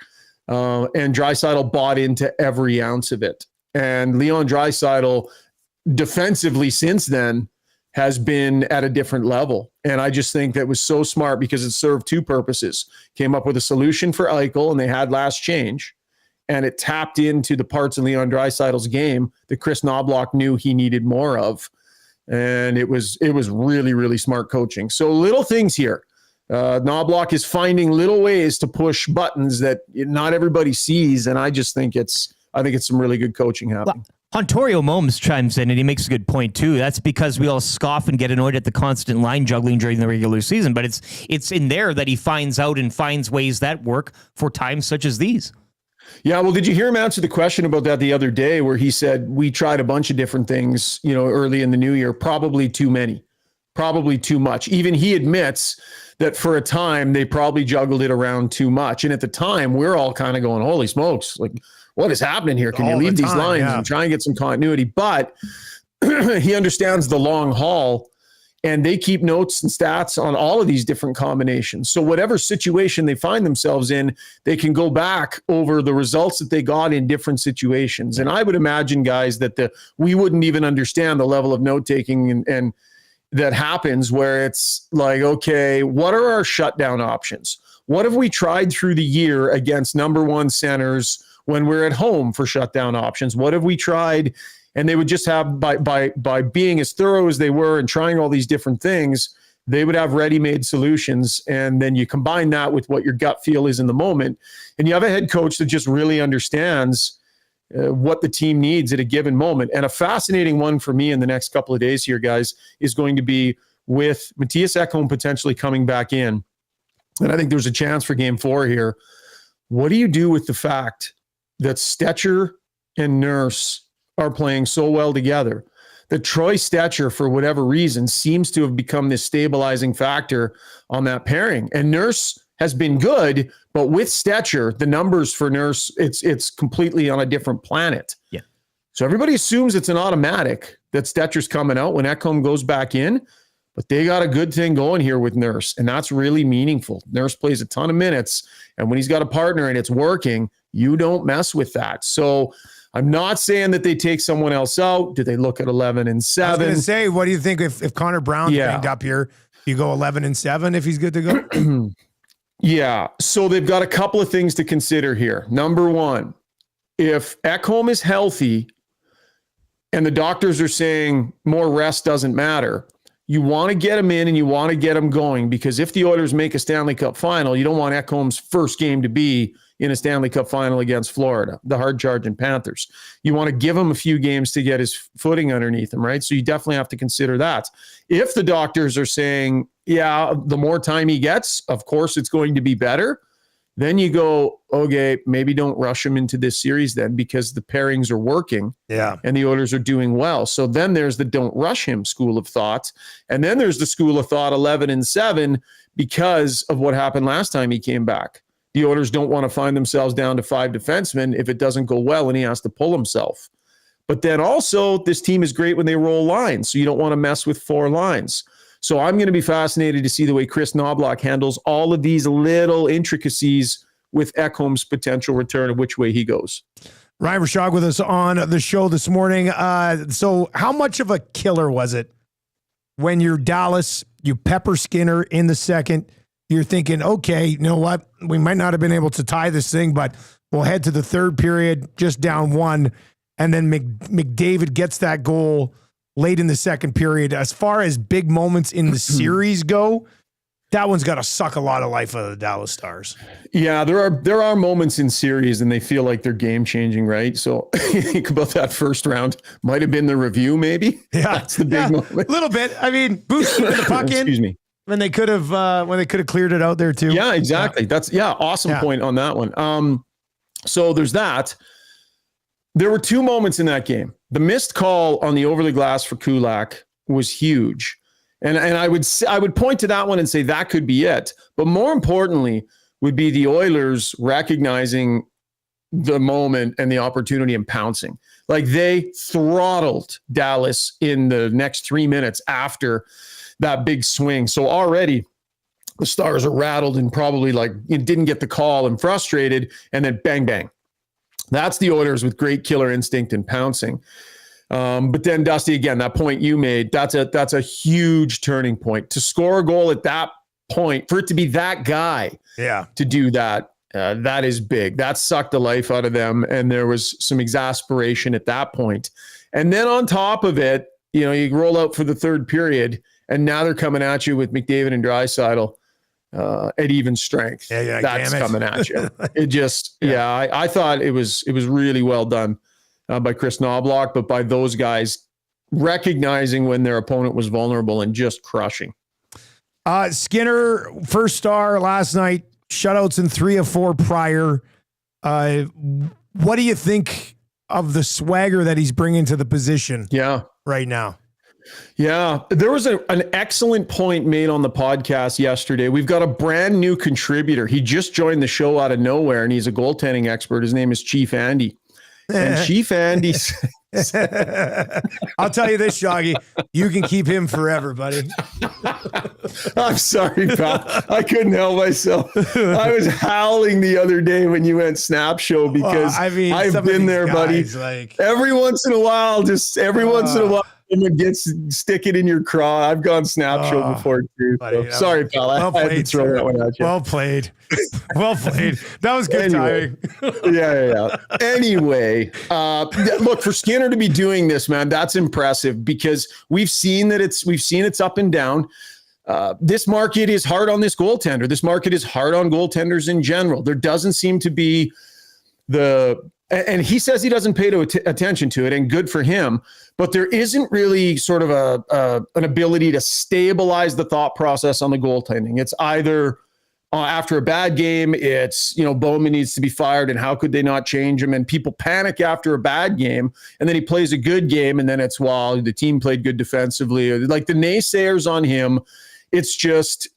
S9: And Draisaitl bought into every ounce of it. And Leon Draisaitl defensively since then has been at a different level. And I just think that was so smart because it served two purposes. Came up with a solution for Eichel, and they had last change. And it tapped into the parts of Leon Draisaitl's game that Chris Knoblauch knew he needed more of. And it was really, really smart coaching. So little things here. Knoblauch is finding little ways to push buttons that not everybody sees. And I just think it's some really good coaching happening.
S15: Well, Ontario Momes chimes in, and he makes a good point too. That's because we all scoff and get annoyed at the constant line juggling during the regular season, but it's in there that he finds out and finds ways that work for times such as these.
S9: Yeah, well, did you hear him answer the question about that the other day where he said, we tried a bunch of different things, early in the new year, probably too many, probably too much. Even he admits that for a time they probably juggled it around too much. And at the time, we're all kind of going, holy smokes, like, what is happening here? Can you leave these lines and try and get some continuity? But he understands the long haul, and they keep notes and stats on all of these different combinations. So whatever situation they find themselves in, they can go back over the results that they got in different situations. And I would imagine, guys, that we wouldn't even understand the level of note-taking and that happens where it's like, okay, what are our shutdown options? What have we tried through the year against number one centers when we're at home for shutdown options? What have we tried? And they would just have, by being as thorough as they were and trying all these different things, they would have ready-made solutions. And then you combine that with what your gut feel is in the moment. And you have a head coach that just really understands what the team needs at a given moment. And a fascinating one for me in the next couple of days here, guys, is going to be with Matthias Ekholm potentially coming back in. And I think there's a chance for game 4 here. What do you do with the fact that Stetcher and Nurse are playing so well together, that Troy Stetcher, for whatever reason, seems to have become this stabilizing factor on that pairing? And Nurse has been good, but with Stetcher, the numbers for Nurse, it's completely on a different planet.
S15: Yeah.
S9: So everybody assumes it's an automatic that Stetcher's coming out when Ekholm goes back in, but they got a good thing going here with Nurse, and that's really meaningful. Nurse plays a ton of minutes, and when he's got a partner and it's working, you don't mess with that. So I'm not saying that they take someone else out. Do they look at 11-7?
S14: I was going to say, what do you think if Connor Brown's banged up here? You go 11-7 if he's good to go?
S9: Yeah. So they've got a couple of things to consider here. Number one, if Ekholm is healthy and the doctors are saying more rest doesn't matter, you want to get him in and you want to get him going, because if the Oilers make a Stanley Cup final, you don't want Ekholm's first game to be in a Stanley Cup final against Florida, the hard-charging Panthers. You want to give him a few games to get his footing underneath him, right? So you definitely have to consider that. If the doctors are saying, yeah, the more time he gets, of course it's going to be better, then you go, okay, maybe don't rush him into this series then, because the pairings are working and the Oilers are doing well. So then there's the don't rush him school of thought. And then there's the school of thought 11-7 because of what happened last time he came back. The Oilers don't want to find themselves down to 5 defensemen if it doesn't go well and he has to pull himself. But then also, this team is great when they roll lines, so you don't want to mess with 4 lines. So I'm going to be fascinated to see the way Chris Knoblauch handles all of these little intricacies with Ekholm's potential return and which way he goes.
S14: Ryan Rishaug with us on the show this morning. So how much of a killer was it when you're Dallas, you pepper Skinner in the second, you're thinking, okay, you know what? We might not have been able to tie this thing, but we'll head to the third period, just down 1. And then McDavid gets that goal late in the second period. As far as big moments in the series go, that one's got to suck a lot of life out of the Dallas Stars.
S9: Yeah, there are moments in series and they feel like they're game-changing, right? So think about that first round. Might have been the review, maybe.
S14: Yeah.
S9: That's the big moment.
S14: A little bit. I mean, Boost keeping the puck in.
S9: Excuse me.
S14: When they could have cleared it out there too.
S9: Yeah, exactly. That's awesome point on that one. So there's that. There were 2 moments in that game. The missed call on the over the glass for Kulak was huge. And I would point to that one and say that could be it. But more importantly would be the Oilers recognizing the moment and the opportunity and pouncing. Like they throttled Dallas in the next 3 minutes after that big swing. So already the Stars are rattled and probably like it didn't get the call and frustrated, and then bang, bang. That's the Oilers with great killer instinct and pouncing. But then Dusty, again, that point you made, that's a huge turning point. To score a goal at that point, for it to be that guy to do that, that is big. That sucked the life out of them, and there was some exasperation at that point. And then on top of it, you roll out for the third period, and now they're coming at you with McDavid and Draisaitl at even strength. That's coming at you. It just, I thought it was really well done by Chris Knobloch, but by those guys recognizing when their opponent was vulnerable and just crushing.
S14: Skinner, first star last night, shutouts in 3 of 4 prior. What do you think of the swagger that he's bringing to the position right now?
S9: Yeah, there was an excellent point made on the podcast yesterday. We've got a brand new contributor. He just joined the show out of nowhere, and he's a goaltending expert. His name is Chief Andy. And Chief Andy
S14: I'll tell you this, Shoggy, you can keep him forever, buddy.
S9: I'm sorry, pal. I couldn't help myself. I was howling the other day when you went Snap Show because I've been there, buddy. Every once in a while, someone gets stick it in your craw. I've gone Snap Show before too. So. Sorry, pal. I had to throw that one at you.
S14: Well played. Well played. That was good timing.
S9: Yeah. Anyway, look, for Skinner to be doing this, man, that's impressive because we've seen it's up and down. This market is hard on this goaltender. This market is hard on goaltenders in general. There doesn't seem to be and he says he doesn't pay attention to it, and good for him. But there isn't really sort of an ability to stabilize the thought process on the goaltending. It's either after a bad game, it's, Bowman needs to be fired, and how could they not change him? And people panic after a bad game, and then he plays a good game, and then it's, the team played good defensively. Like the naysayers on him, it's just,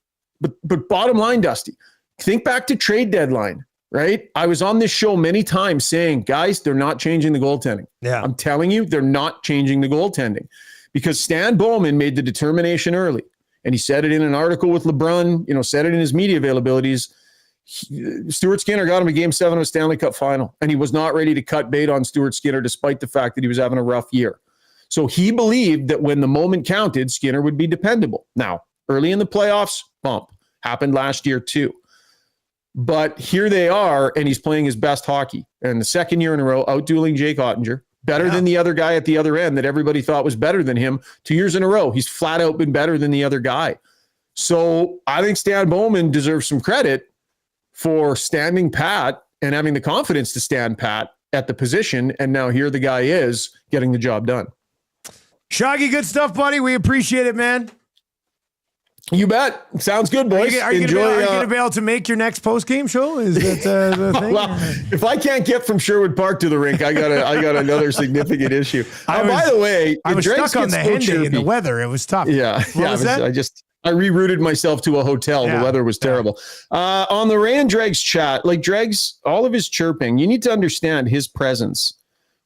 S9: but bottom line, Dusty, think back to trade deadline. Right? I was on this show many times saying, guys, they're not changing the goaltending.
S14: Yeah.
S9: I'm telling you, they're not changing the goaltending because Stan Bowman made the determination early. And he said it in an article with LeBrun, said it in his media availabilities. Stuart Skinner got him a Game 7 of a Stanley Cup final, and he was not ready to cut bait on Stuart Skinner despite the fact that he was having a rough year. So he believed that when the moment counted, Skinner would be dependable. Now, early in the playoffs, bump. Happened last year too. But here they are, and he's playing his best hockey. And the second year in a row, out-dueling Jake Ottinger, better than the other guy at the other end that everybody thought was better than him 2 years in a row. He's flat out been better than the other guy. So I think Stan Bowman deserves some credit for standing pat and having the confidence to stand pat at the position. And now here the guy is getting the job done.
S14: Shoggy, good stuff, buddy. We appreciate it, man.
S9: You bet. Sounds good, boys.
S14: Are you going to be able to make your next post-game show? Is that the thing?
S9: Well, if I can't get from Sherwood Park to the rink, I got another significant issue. By the way,
S14: I was stuck on the Henday in the weather. It was tough.
S9: Yeah.
S14: What was that?
S9: I rerouted myself to a hotel. The weather was terrible. On the Ryan Dregs chat, like Dregs, all of his chirping, you need to understand his presence,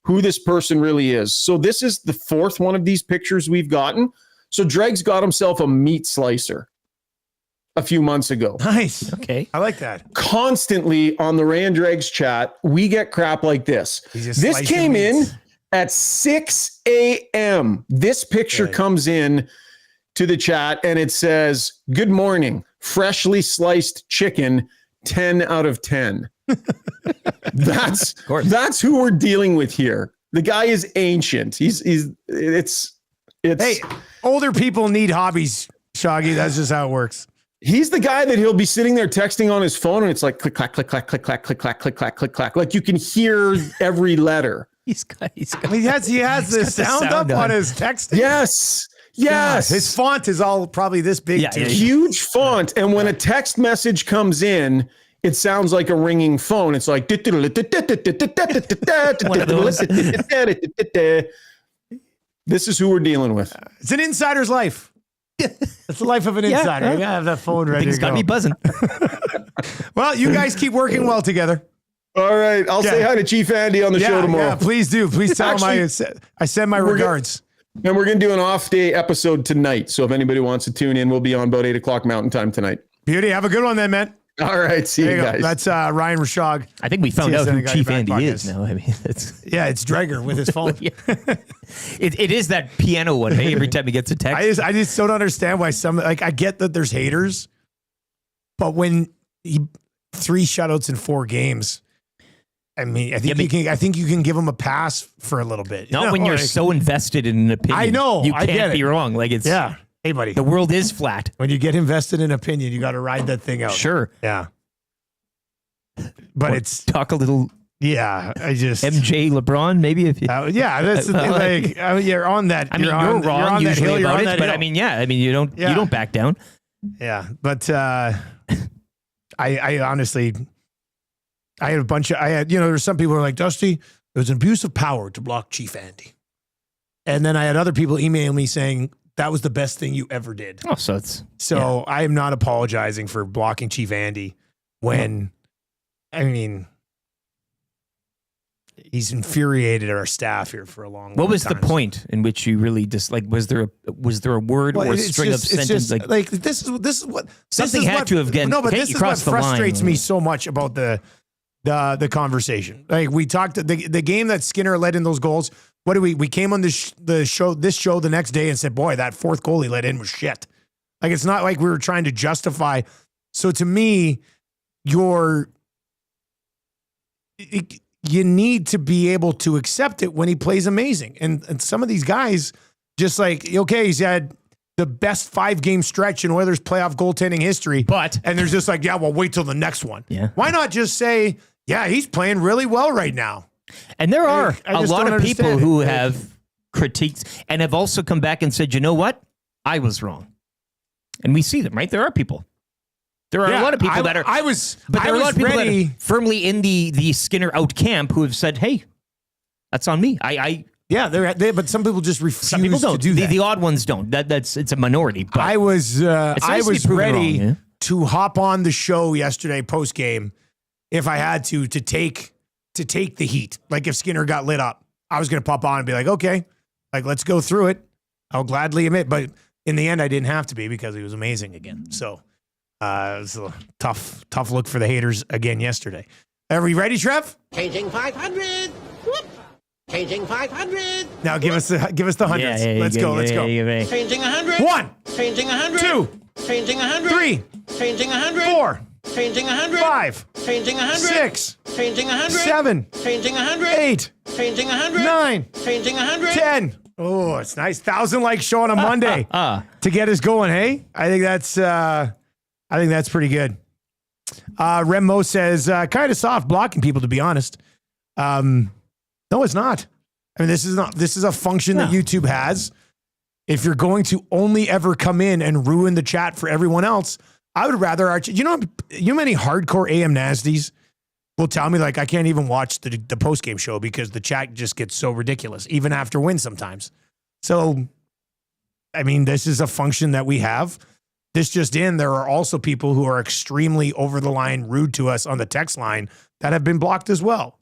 S9: who this person really is. So this is the fourth one of these pictures we've gotten. So Dregs got himself a meat slicer a few months ago.
S14: Nice.
S15: Okay.
S14: I like that.
S9: Constantly on the Ryan Dregs chat, we get crap like this. This came in at 6 a.m. This picture comes in to the chat and it says, "Good morning, freshly sliced chicken, 10 out of 10. That's who we're dealing with here. The guy is ancient. It's
S14: hey, older people need hobbies, Shoggy. That's just how it works.
S9: He's the guy that he'll be sitting there texting on his phone and it's like click, clack, click, clack, click, clack, click, clack, click, clack, click, clack. Like you can hear every letter.
S14: He has the sound up on his texting.
S9: Yes.
S14: His font is all probably this big. Too.
S9: Huge font. And when a text message comes in, it sounds like a ringing phone. It's like this is who we're dealing with.
S14: It's an insider's life. It's the life of an insider. You gotta have that phone ready.
S15: Things
S14: to go.
S15: Gotta be buzzing.
S14: Well, you guys keep working well together.
S9: All right. I'll say hi to Chief Andy on the show tomorrow.
S14: Yeah, please do. Please tell him I send my regards.
S9: And we're going to do an off day episode tonight. So if anybody wants to tune in, we'll be on about 8 o'clock Mountain Time tonight.
S14: Beauty. Have a good one then, man.
S9: All right. See you guys.
S14: That's Ryan Rishaug.
S15: I think we found out who Chief Andy is now. I mean, it's
S14: Dreger with his phone.
S15: It is that piano one. Hey, every time he gets a text.
S14: I just don't understand why I get that there's haters, but when 3 shutouts in 4 games, I mean, I think you can give him a pass for a little bit.
S15: Not when you're so invested in an opinion.
S14: I know.
S15: You
S14: I
S15: can't
S14: get
S15: be wrong. Like it's
S14: Hey, buddy.
S15: The world is flat.
S14: When you get invested in opinion, you got to ride that thing out.
S15: Sure.
S14: Yeah. But
S15: it's talk a little.
S14: Yeah, I just
S15: MJ LeBron maybe if you.
S14: That's the thing. You're on that.
S15: I mean, you're wrong usually about it, but I mean, you don't back down.
S14: Yeah, but I honestly, I had there's some people who are like, Dusty, it was an abuse of power to block Chief Andy, and then I had other people email me saying that was the best thing you ever did.
S15: Oh, so
S14: I am not apologizing for blocking Chief Andy when, I mean, he's infuriated our staff here for a long time.
S15: What was the point in which you really was there a word or a string of sentences
S14: like this is what
S15: something had to have gotten
S14: this is what frustrates me so much about the conversation. Like we talked the game that Skinner led in those goals. What do we came on this show the next day and said, boy, that 4th goal he let in was shit. Like it's not like we were trying to justify. So to me, you need to be able to accept it when he plays amazing. And some of these guys, just like, okay, he's had the best 5-game stretch in Oilers playoff goaltending history. And there's just like, yeah, well, wait till the next one.
S15: Yeah.
S14: Why not just say, yeah, he's playing really well right now?
S15: And there are a lot of people who have critiqued and have also come back and said, you know what? I was wrong. And we see them, right? There are people. There are a lot of people that are. There are a lot of people that are firmly in the Skinner out camp who have said, "Hey, that's on me."
S14: But some people just refuse to do that.
S15: The odd ones don't. It's a minority. But
S14: I was ready
S15: wrong,
S14: to hop on the show yesterday post game if I had to take the heat. Like if Skinner got lit up, I was going to pop on and be like, okay, like let's go through it. I'll gladly admit, but in the end, I didn't have to be because he was amazing again. So. It was a tough look for the haters again yesterday. Are we ready, Trev?
S17: Changing 500. Whoop. Changing 500.
S14: Now give us the hundreds. Let's go.
S17: Changing 100.
S14: 1.
S17: Changing 100.
S14: 2.
S17: Changing 100.
S14: 3.
S17: Changing 100.
S14: 4.
S17: Changing 100.
S14: 5.
S17: Changing 100.
S14: 6.
S17: Changing 100.
S14: 7.
S17: Changing 100.
S14: 8.
S17: Changing 100.
S14: 9.
S17: Changing 100.
S14: 10. Oh, it's nice. 1,000 likes show on a Monday to get us going. Hey, I think that's pretty good. Remo says, kind of soft blocking people, to be honest. No, it's not. I mean, this is a function that YouTube has. If you're going to only ever come in and ruin the chat for everyone else, I would rather you know many hardcore AM nasties will tell me like I can't even watch the post-game show because the chat just gets so ridiculous, even after wins sometimes. So, I mean, this is a function that we have. This just in, there are also people who are extremely over the line rude to us on the text line that have been blocked as well.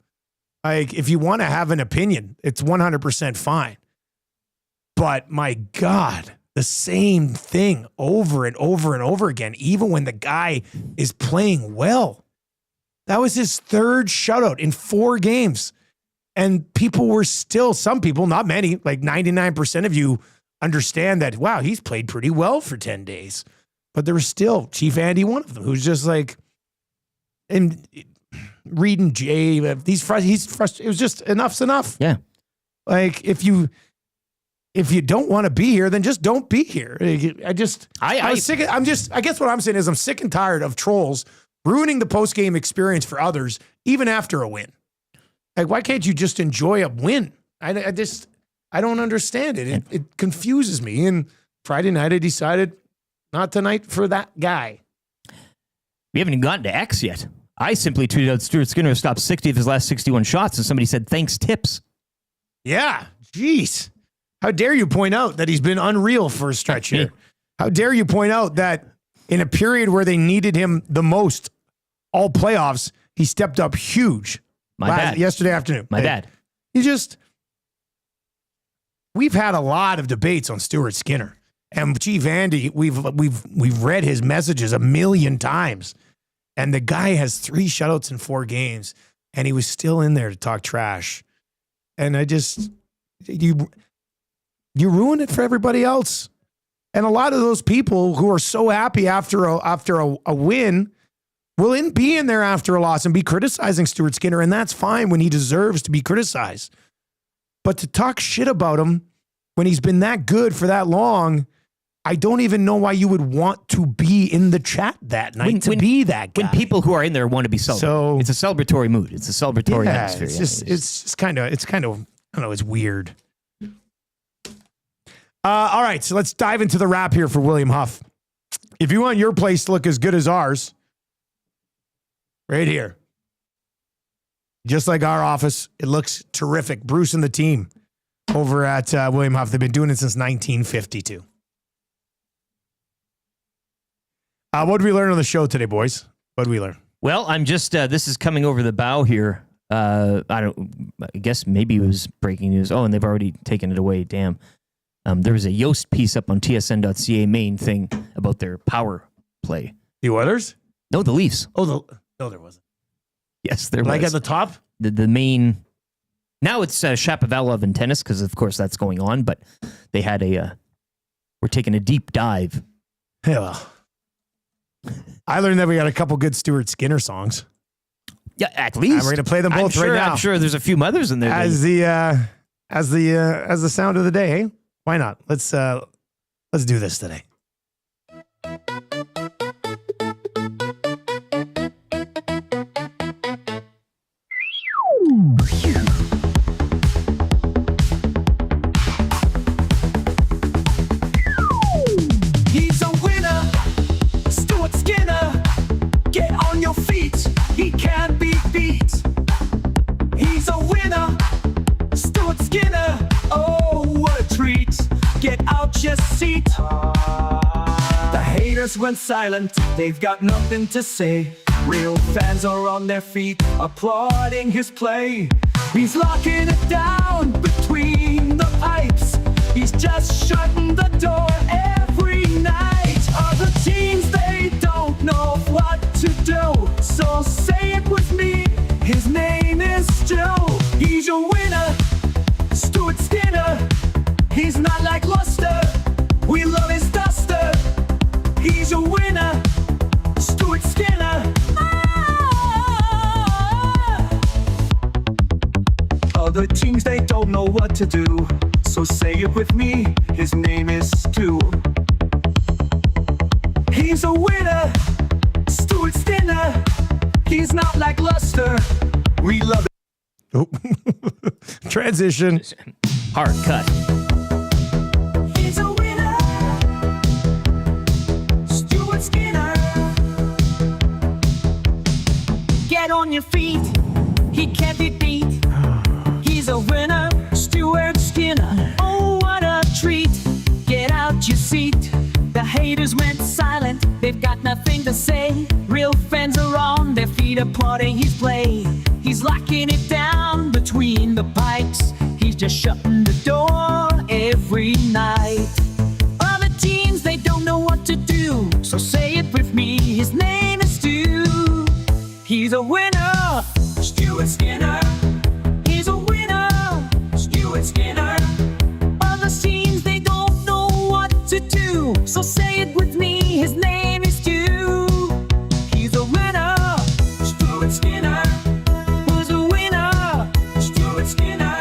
S14: Like, if you want to have an opinion, it's 100% fine. But my God, the same thing over and over and over again, even when the guy is playing well. That was his 3rd shutout in 4 games. And people were still, some people, not many, like 99% of you understand that, wow, he's played pretty well for 10 days. But there was still Chief Andy, one of them, who's just like, and reading Jay, he's frustrated. It was just enough's enough.
S15: Yeah.
S14: Like if you don't want to be here, then just don't be here. I guess what I'm saying is I'm sick and tired of trolls ruining the post-game experience for others, even after a win. Like, why can't you just enjoy a win? I don't understand it. It confuses me. And Friday night, I decided not tonight for that guy.
S15: We haven't even gotten to X yet. I simply tweeted out Stuart Skinner stopped 60 of his last 61 shots, and somebody said, thanks, tips.
S14: Yeah, jeez. How dare you point out that he's been unreal for a stretch here? How dare you point out that in a period where they needed him the most, all playoffs, he stepped up huge. Yesterday afternoon.
S15: My bad.
S14: We've had a lot of debates on Stuart Skinner. And Chief Andy, we've read his messages a million times. And the guy has 3 shutouts in 4 games. And he was still in there to talk trash. And you ruin it for everybody else. And a lot of those people who are so happy after a win will be in there after a loss and be criticizing Stuart Skinner. And that's fine when he deserves to be criticized. But to talk shit about him when he's been that good for that long, I don't even know why you would want to be in the chat that night be that guy.
S15: When people who are in there want to be celebrating. It's a celebratory mood. It's a celebratory atmosphere.
S14: It's kind of, I don't know, it's weird. All right, so let's dive into the wrap here for William Huff. If you want your place to look as good as ours, right here. Just like our office, it looks terrific. Bruce and the team over at William Huff, they've been doing it since 1952. What did we learn on the show today, boys? What did we learn?
S15: Well, I'm just, this is coming over the bow here. I guess maybe it was breaking news. Oh, and they've already taken it away. Damn. There was a Yoast piece up on tsn.ca main thing about their power play.
S14: The Oilers?
S15: No, the Leafs.
S14: No, there wasn't.
S15: Yes, there was.
S14: Like at the top?
S15: The main, now it's Shapovalov and tennis, because of course that's going on, but they had we're taking a deep dive.
S14: Yeah, well. I learned that we got a couple good Stuart Skinner songs.
S15: Yeah, at least.
S14: We're going to play them both right now.
S15: I'm sure there's a few others in there.
S14: As the sound of the day, hey? Why not? Let's do this today.
S2: He's a winner, Stuart Skinner. Get on your feet, he can't be beat. He's a winner, Stuart Skinner. Oh, what a treat. Get out your seat. The haters went silent, they've got nothing to say. Real fans are on their feet, applauding his play. He's locking it down between the pipes. He's just shutting the door every night. Other teams, they don't know what to do. So say it with me, his name is Stu. He's your winner, Stuart Skinner. He's not like Luster, we love his duster. He's your winner, Stuart Skinner. Other teams, they don't know what to do. So say it with me, his name is Stu. He's a winner, Stuart Skinner. He's not like Luster, we love it.
S14: Oh. Transition.
S15: Hard cut.
S2: He's a winner, Stuart Skinner. Get on your feet, he can't be beat. He's a winner, Stuart Skinner. Oh, what a treat. Get out your seat. The haters went silent, they've got nothing to say. Real fans are on their feet applauding his play. He's locking it down between the pipes. He's just shutting the door every night. Other teams, they don't know what to do. So say it with me, his name is Stu. He's a winner, Stuart Skinner. He's a winner, Stuart Skinner. Other teams, they don't know what to do. So say it with me, his name is Stu. He's a winner, Stuart Skinner. Who's a winner, Stuart Skinner.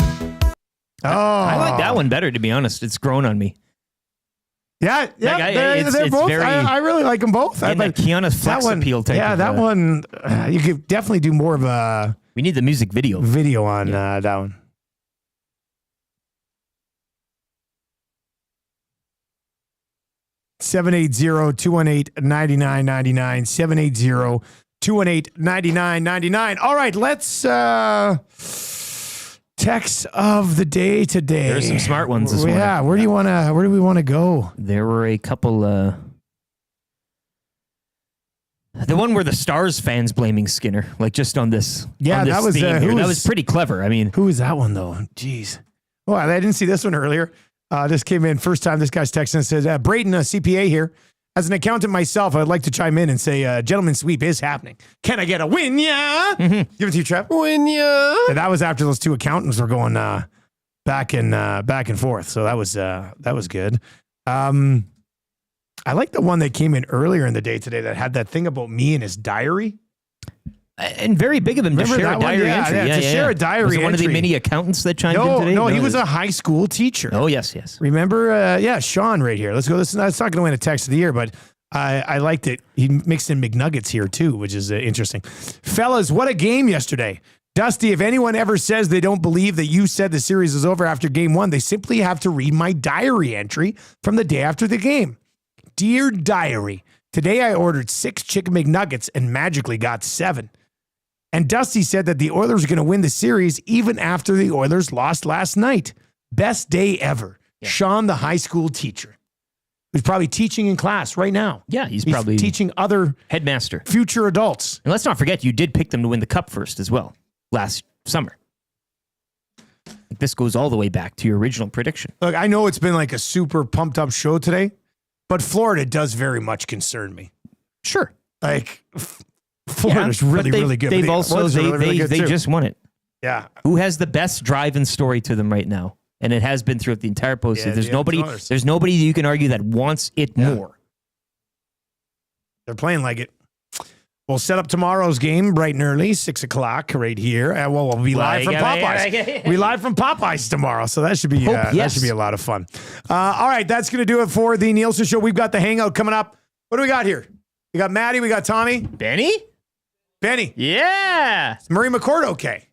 S14: Oh,
S15: I like that one better, to be honest. It's grown on me.
S14: Yeah,
S15: Like,
S14: they're both.
S15: very
S14: I really like them both.
S15: in that Keanu Flex appeal type.
S14: Yeah,
S15: of,
S14: that one. You could definitely do more of a.
S15: We need the music video.
S14: Video on that one. $780-218-9999. 780-218-9999. All right, let's text of the day today.
S15: There's some smart ones this morning.
S14: Yeah, where do we want to go?
S15: There were a couple The one where the Stars fans blaming Skinner, like just on this.
S14: Yeah,
S15: on this
S14: that was
S15: theme here.
S14: that
S15: was pretty clever. I mean,
S14: who was that one though? Jeez. Oh, I didn't see this one earlier. This came in first time. This guy's texting and says, Braden, CPA here. As an accountant myself, I'd like to chime in and say, gentleman's sweep is happening. Can I get a win, yeah? Give it to you, Trev.
S16: Win, yeah.
S14: And that was after those two accountants were going back and forth. So that was good. I like the one that came in earlier in the day today that had that thing about me and his diary.
S15: And very big of him to share a diary entry.
S14: Yeah, to share a diary
S15: was it
S14: entry.
S15: one of the many accountants that chimed in today?
S14: No, he was a high school teacher.
S15: Oh, yes.
S14: Remember? Sean right here. Let's go. It's not going to win a text of the year, but I liked it. He mixed in McNuggets here too, which is interesting. Fellas, what a game yesterday. Dusty, if anyone ever says they don't believe that you said the series is over after game one, they simply have to read my diary entry from the day after the game. Dear diary, today I ordered 6 chicken McNuggets and magically got 7. And Dusty said that the Oilers are going to win the series even after the Oilers lost last night. Best day ever. Yeah. Sean, the high school teacher, who's probably teaching in class right now.
S15: Yeah, he's probably
S14: teaching other
S15: headmaster,
S14: future adults.
S15: And let's not forget, you did pick them to win the Cup first as well last summer. This goes all the way back to your original prediction.
S14: Look, I know it's been like a super pumped up show today, but Florida does very much concern me.
S15: Sure.
S14: Like, Florida's really good.
S15: They've also, they just won it.
S14: Yeah.
S15: Who has the best drive and story to them right now? And it has been throughout the entire postseason.
S14: Yeah,
S15: there's nobody you can argue that wants it more.
S14: They're playing like it. We'll set up tomorrow's game bright and early, 6 o'clock right here. We'll be live from Popeyes. We live from Popeyes tomorrow, so that should be that should be a lot of fun. All right, that's going to do it for the Nielsen Show. We've got the Hangout coming up. What do we got here? We got Maddie. We got Tommy.
S15: Benny.
S14: Yeah. Is Murray McCord okay?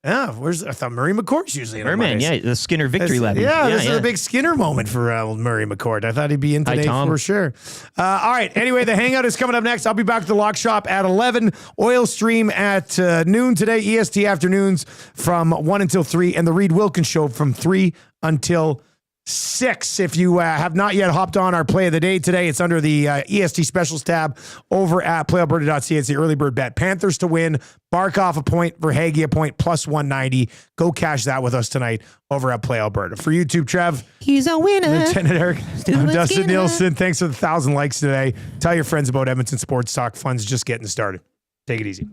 S14: Yeah, I thought Murray McCord's usually in
S15: Merman, the Skinner victory lap.
S14: This is a big Skinner moment for Murray McCord. I thought he'd be in today for sure. All right, anyway, the Hangout is coming up next. I'll be back to the Lock Shop at 11. Oil Stream at noon today. EST afternoons from 1 until 3. And the Reed Wilkins Show from 3 until 6. If you have not yet hopped on our play of the day today, it's under the EST specials tab over at playalberta.ca. It's the early bird bet. Panthers to win, Barkov a point, Verhaeghe a point, plus 190. Go cash that with us tonight over at Play Alberta. For YouTube, Trev.
S15: He's a winner.
S14: Lieutenant Eric. I'm Dustin Nielsen. Thanks for the 1,000 likes today. Tell your friends about Edmonton Sports Talk. Fun's just getting started. Take it easy.